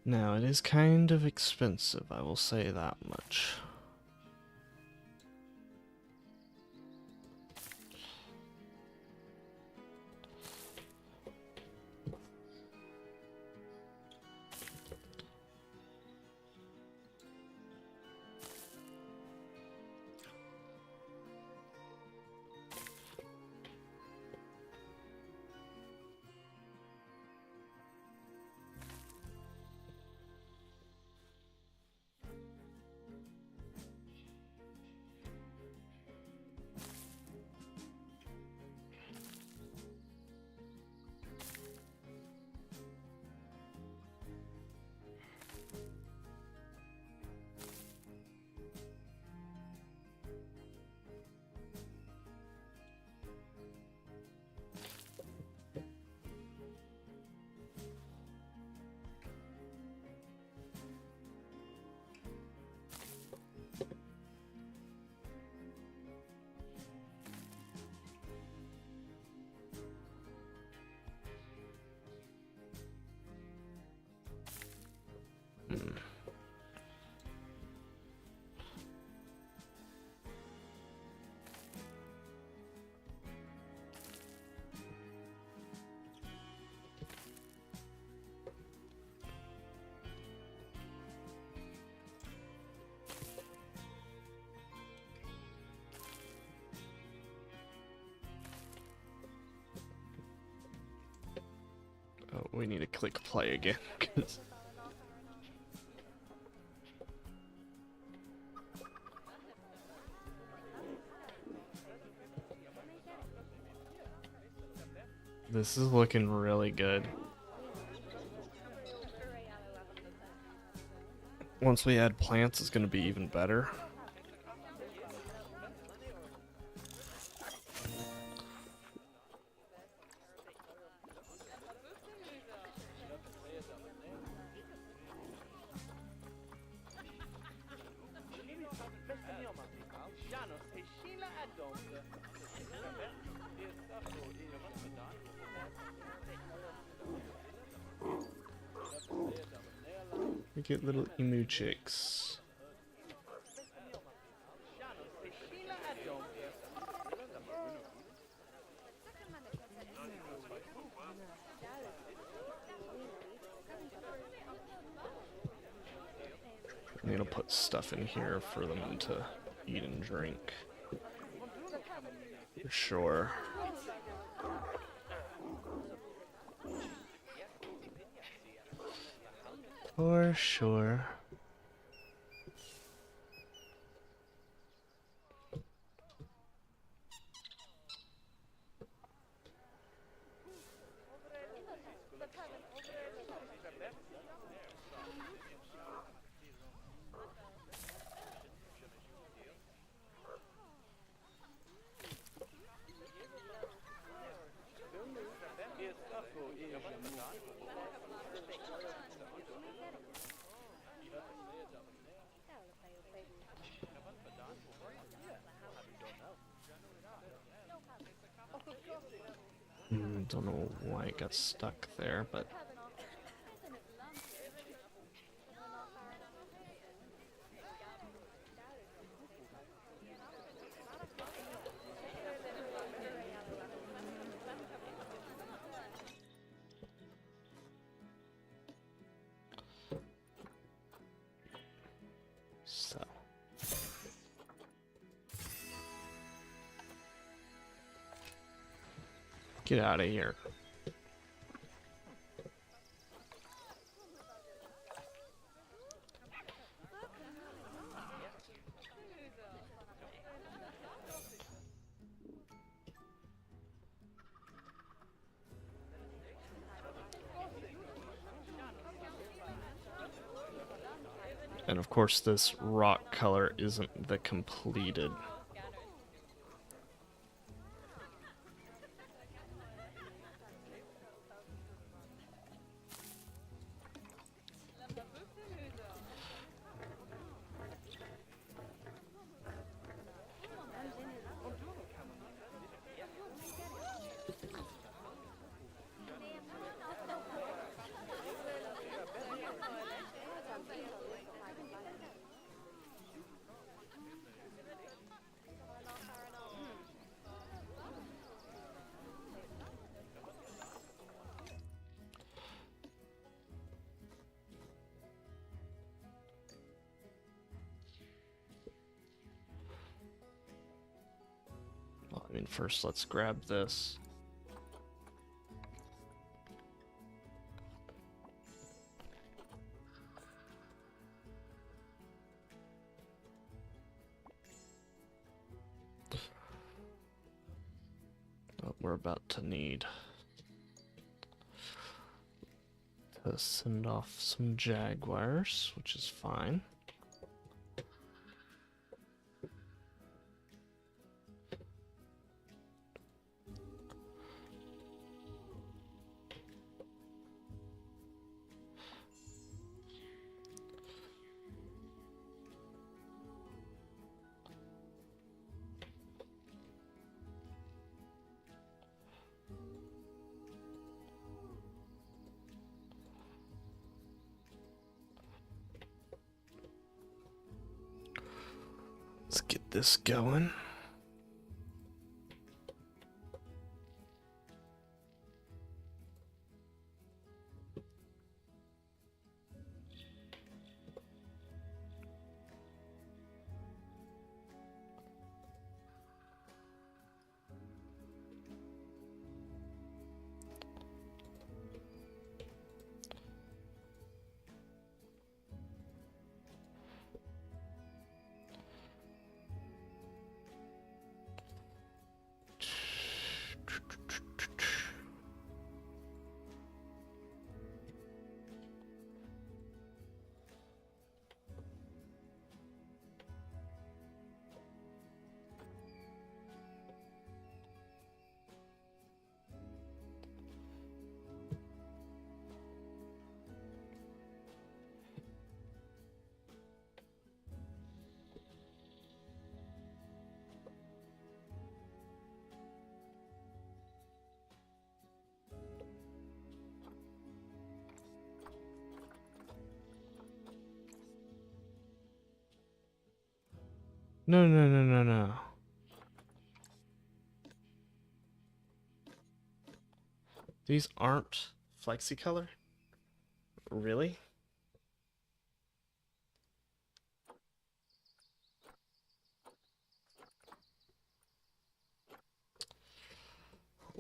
Now, it is kind of expensive, I will say that much. Oh, we need to click play again, 'cause this is looking really good. Once we add plants, it's going to be even better. We get little emu chicks. I need to put stuff in here for them to eat and drink. For sure. For sure. Don't know why it got stuck there, but... Get out of here. And of course this rock color isn't the completed. Well, I mean, first let's grab this. What we're about to need to send off some jaguars, which is fine. Let's get this going. No, no, no, no, no. These aren't flexicolor? Really?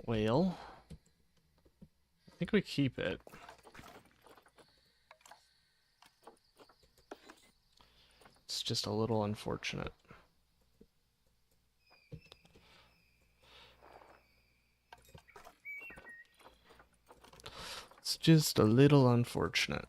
Well, I think we keep it. It's just a little unfortunate. It's just a little unfortunate.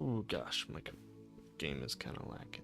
Ooh, gosh, my game is kind of lacking.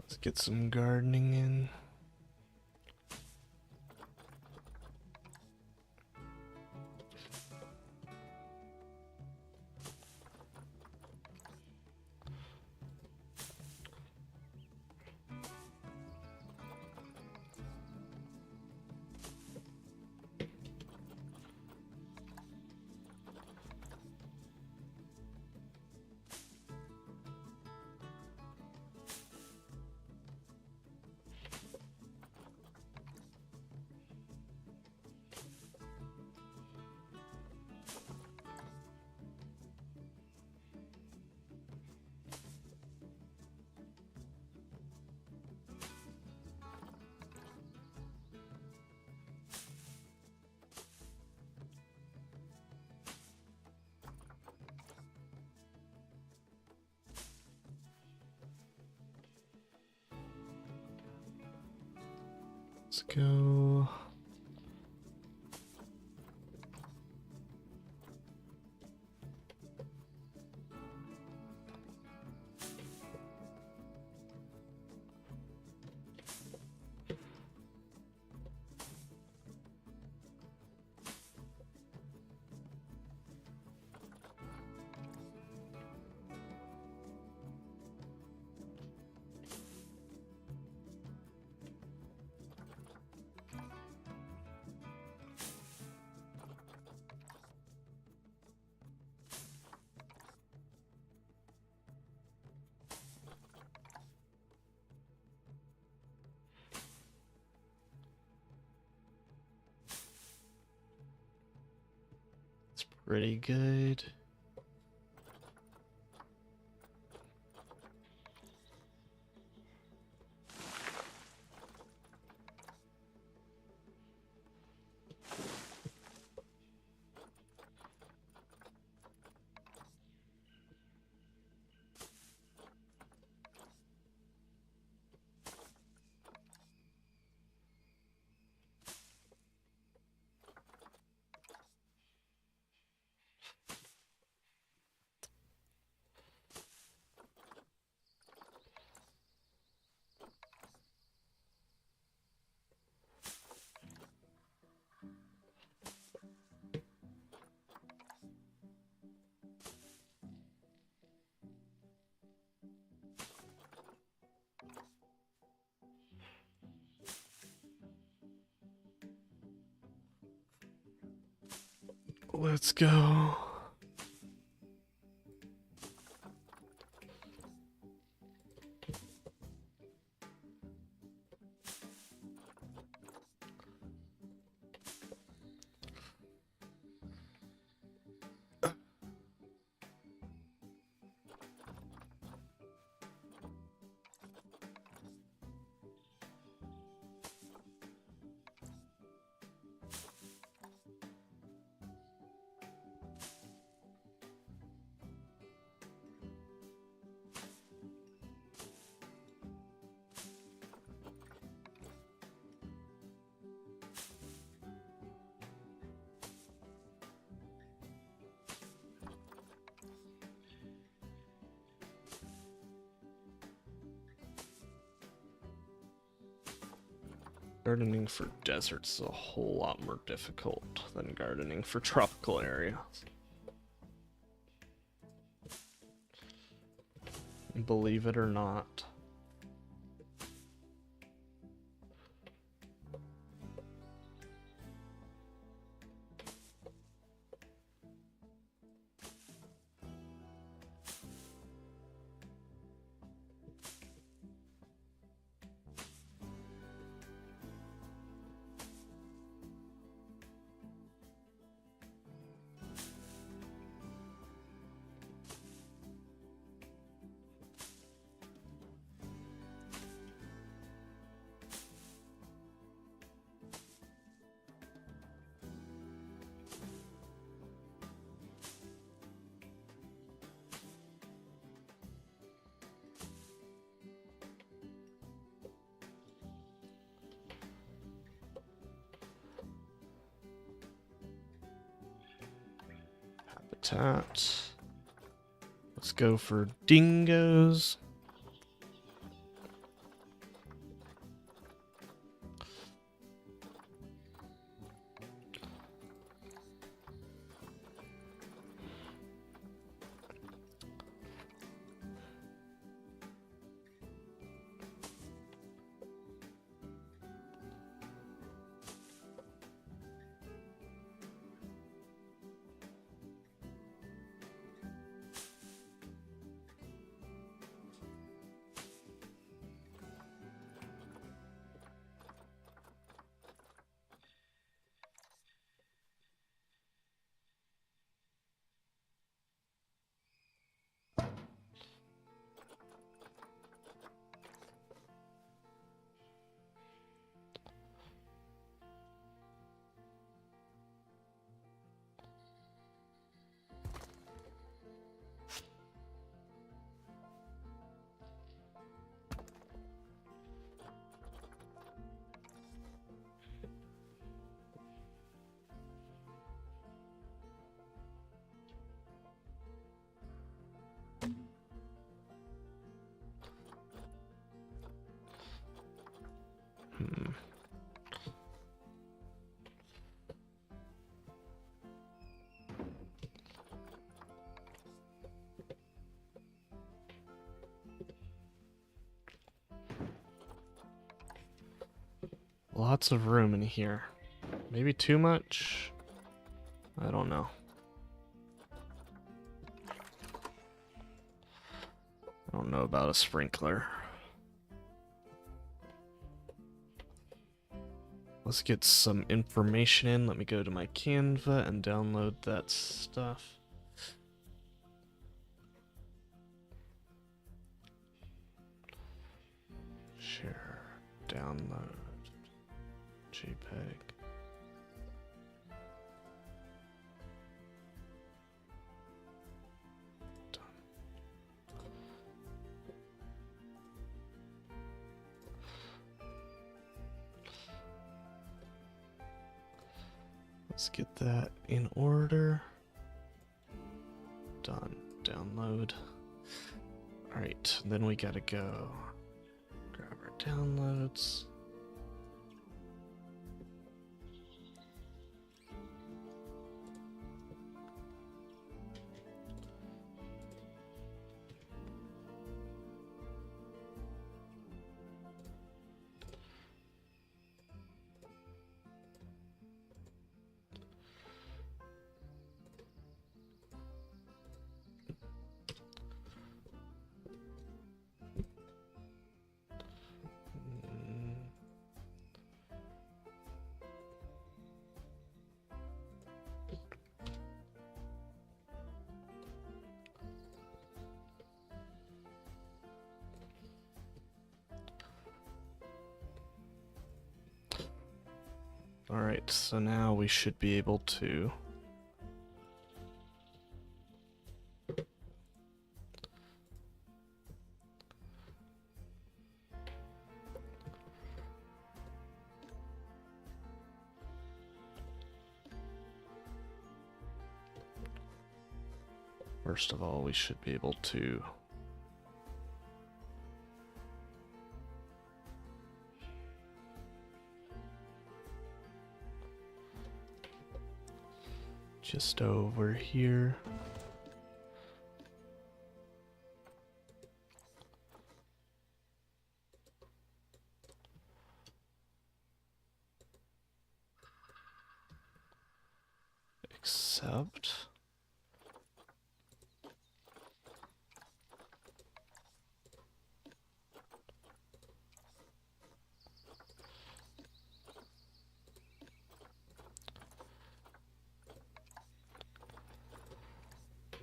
Let's get some gardening in. Let's go. It's pretty good. Let's go. Gardening for deserts is a whole lot more difficult than gardening for tropical areas. Believe it or not. habitat. Let's go for dingoes. Lots of room in here. Maybe too much? I don't know. I don't know about a sprinkler. Let's get some information in. Let me go to my Canva and download that stuff. Share, download, JPEG. Let's get that in order. Done. Download. Alright, then we gotta go grab our downloads. Alright, so now we should be able to first of all, we should be able to just over here. Accept.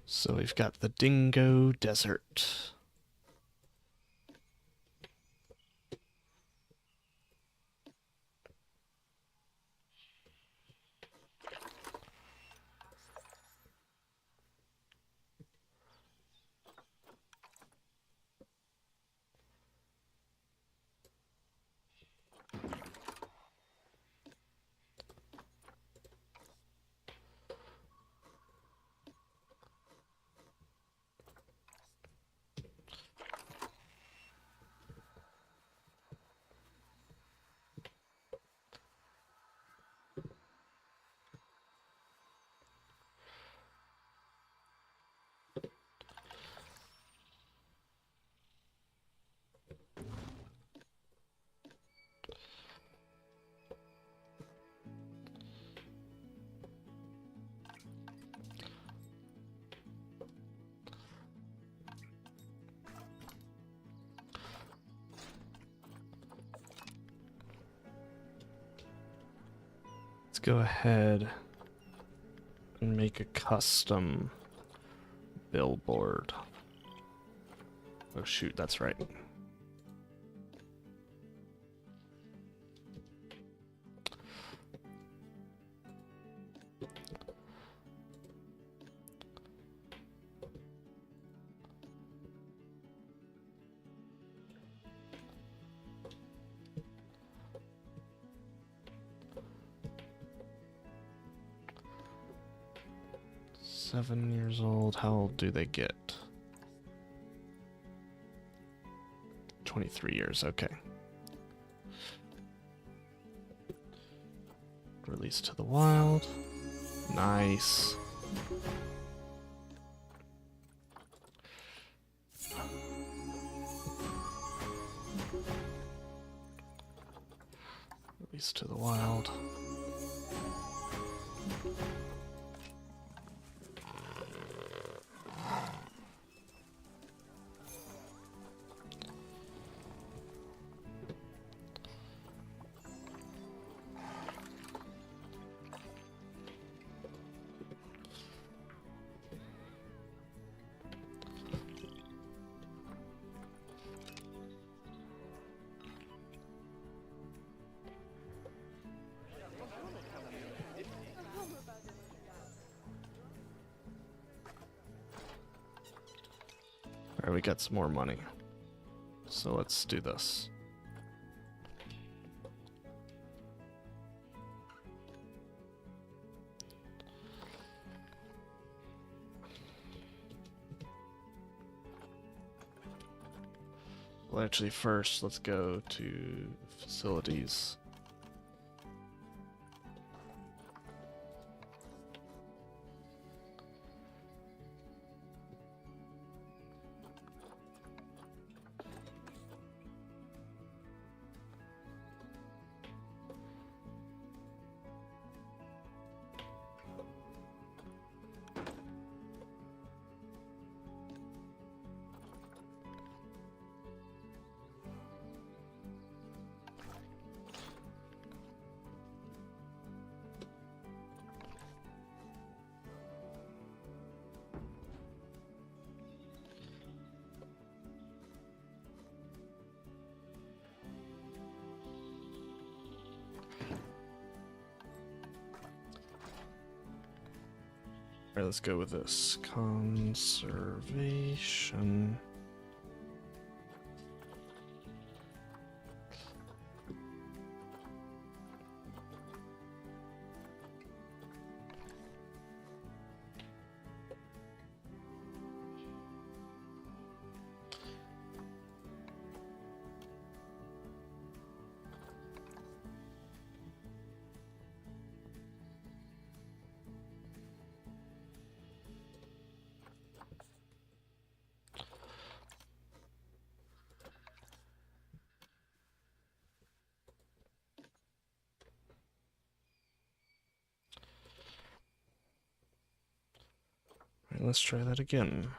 So we've got the Dingo Desert. go ahead and make a custom billboard. Oh shoot, that's right. $7 old. How old do they get? 23 years, okay. Release to the wild. Nice. Release to the wild. Alright, we got some more money. So let's do this. Well, actually, first, let's go to facilities. Alright, let's go with this. Conservation. Alright, let's try that again.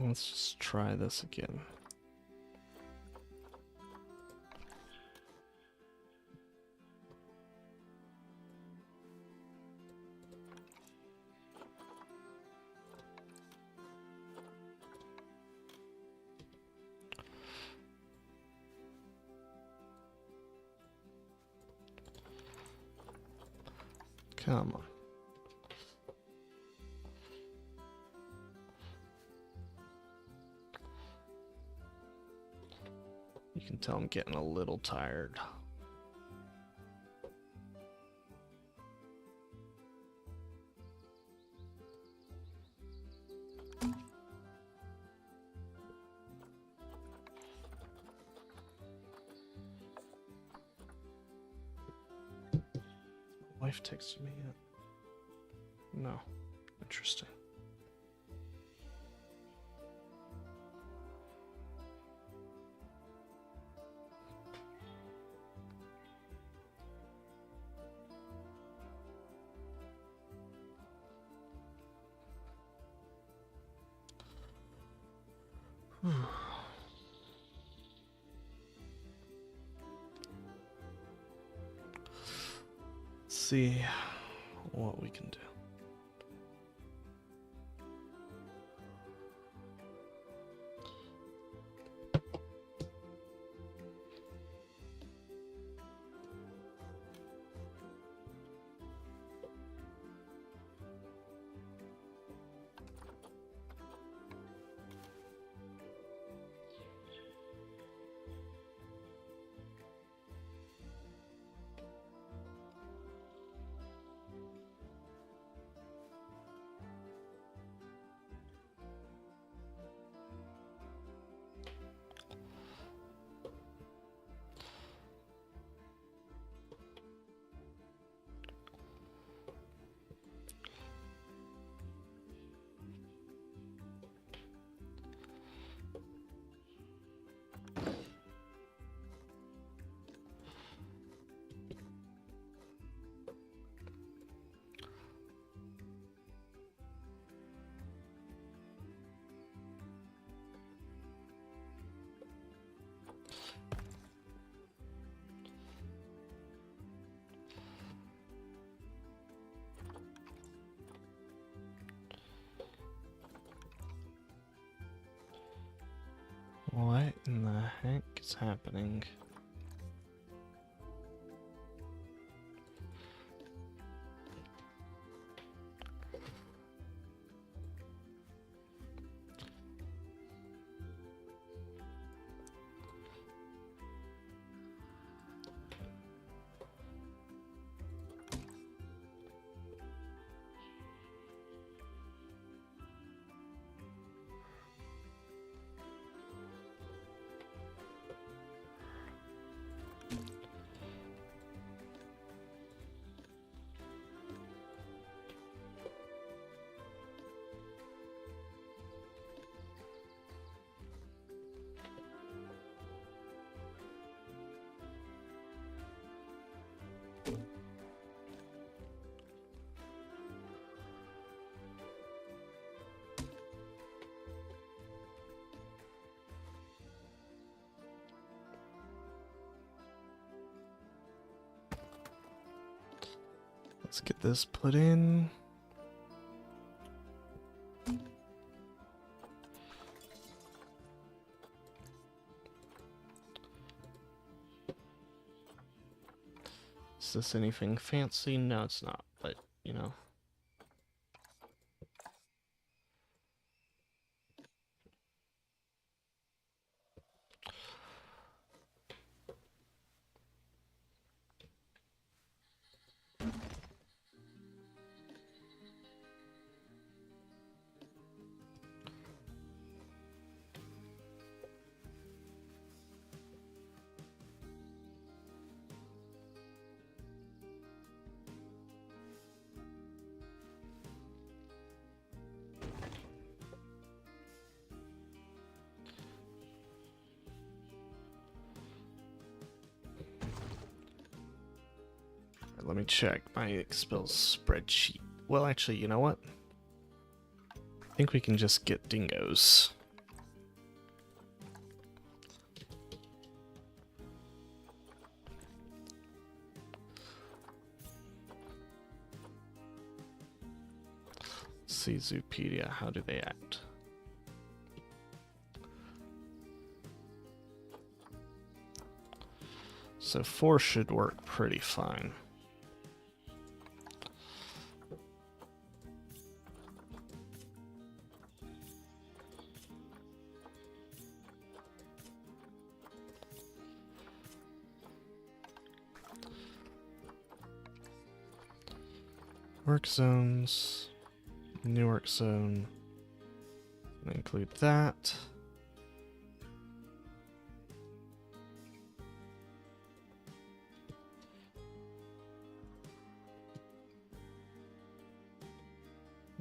Let's just try this again. Come on. You can tell I'm getting a little tired. Wife texted me yet? No. Interesting. Let's see what we can do. What in the heck is happening? Let's get this put in. Is this anything fancy? No, it's not, but you know. Let me check my Expel spreadsheet. Well, actually, you know what? I think we can just get dingoes. Let's see, Zoopedia, how do they act? So 4 should work pretty fine. Work zones, new work zone, include that.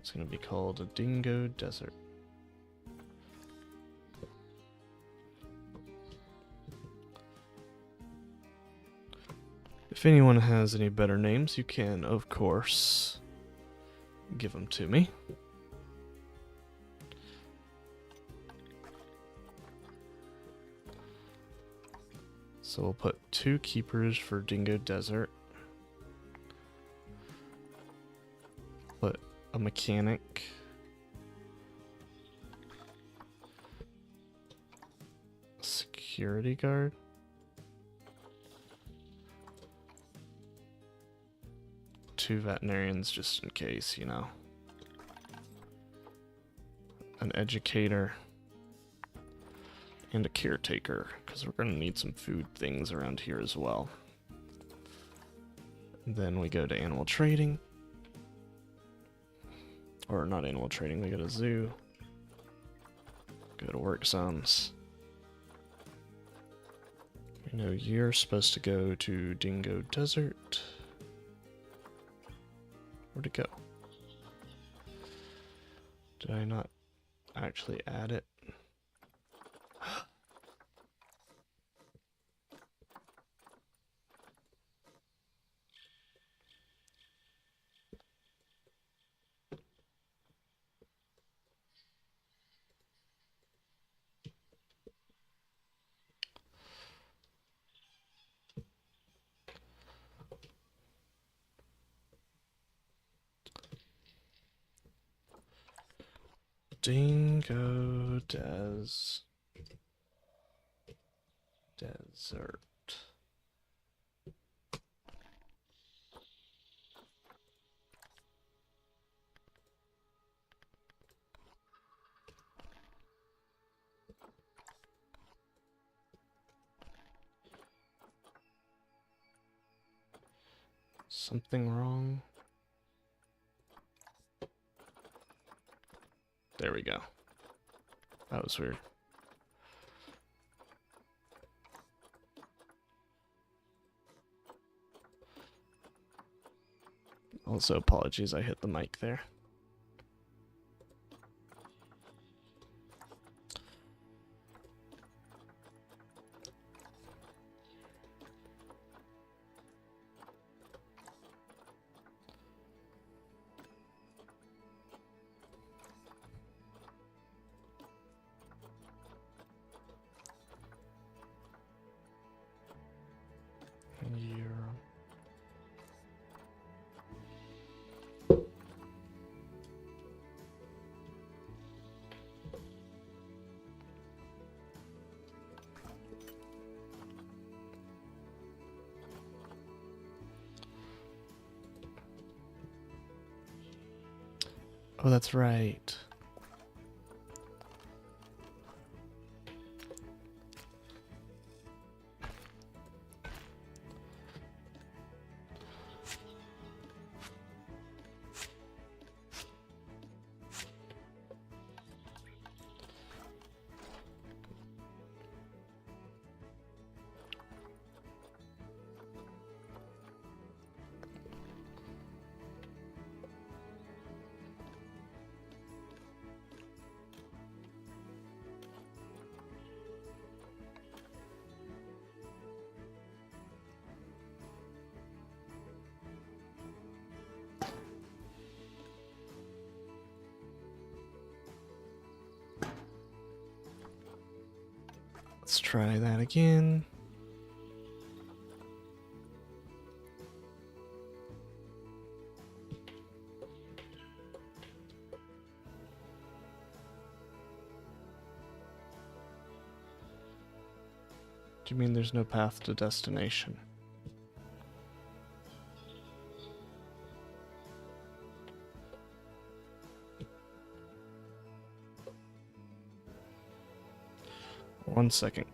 It's going to be called a Dingo Desert. If anyone has any better names, you can, of course, give them to me. So we'll put 2 keepers for Dingo Desert. Put a mechanic. Security guard. Two veterinarians just in case, you know. An educator. And a caretaker, because we're going to need some food things around here as well. And then we go to animal trading. Or not animal trading, we go to zoo. Go to work zones. We know you're supposed to go to Dingo Desert. Where'd it go? Did I not actually add it? Dingo Desert. Something wrong? There we go. That was weird. Also, apologies, I hit the mic there. Oh, that's right. Let's try that again. Do you mean there's no path to destination? One second.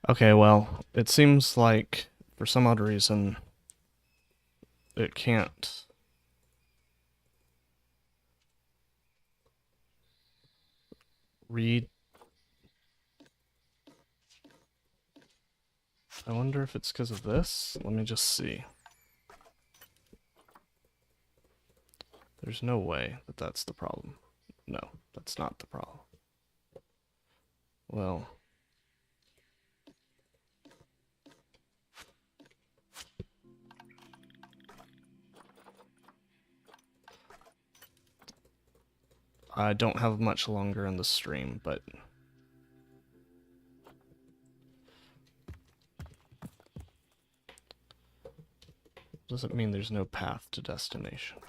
Okay, well, it seems like for some odd reason it can't. Read. I wonder if it's because of this. Let me just see. There's no way that that's the problem. No, that's not the problem. Well, I don't have much longer in the stream, but doesn't mean there's no path to destination.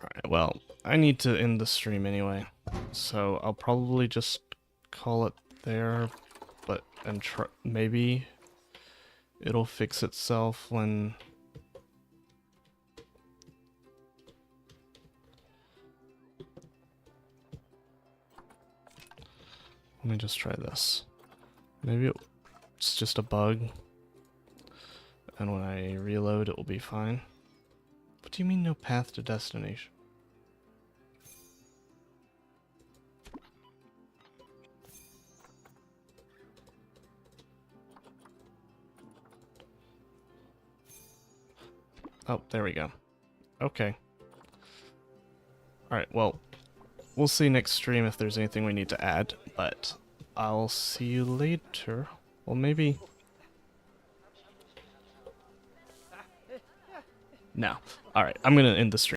Alright, well, I need to end the stream anyway, so I'll probably just call it there, but maybe it'll fix itself when... Let me just try this. Maybe it's just a bug, and when I reload it will be fine. What do you mean no path to destination? Oh, there we go. Okay. Alright, well, we'll see next stream if there's anything we need to add, but I'll see you later. Well, maybe... No. Alright, I'm gonna end the stream.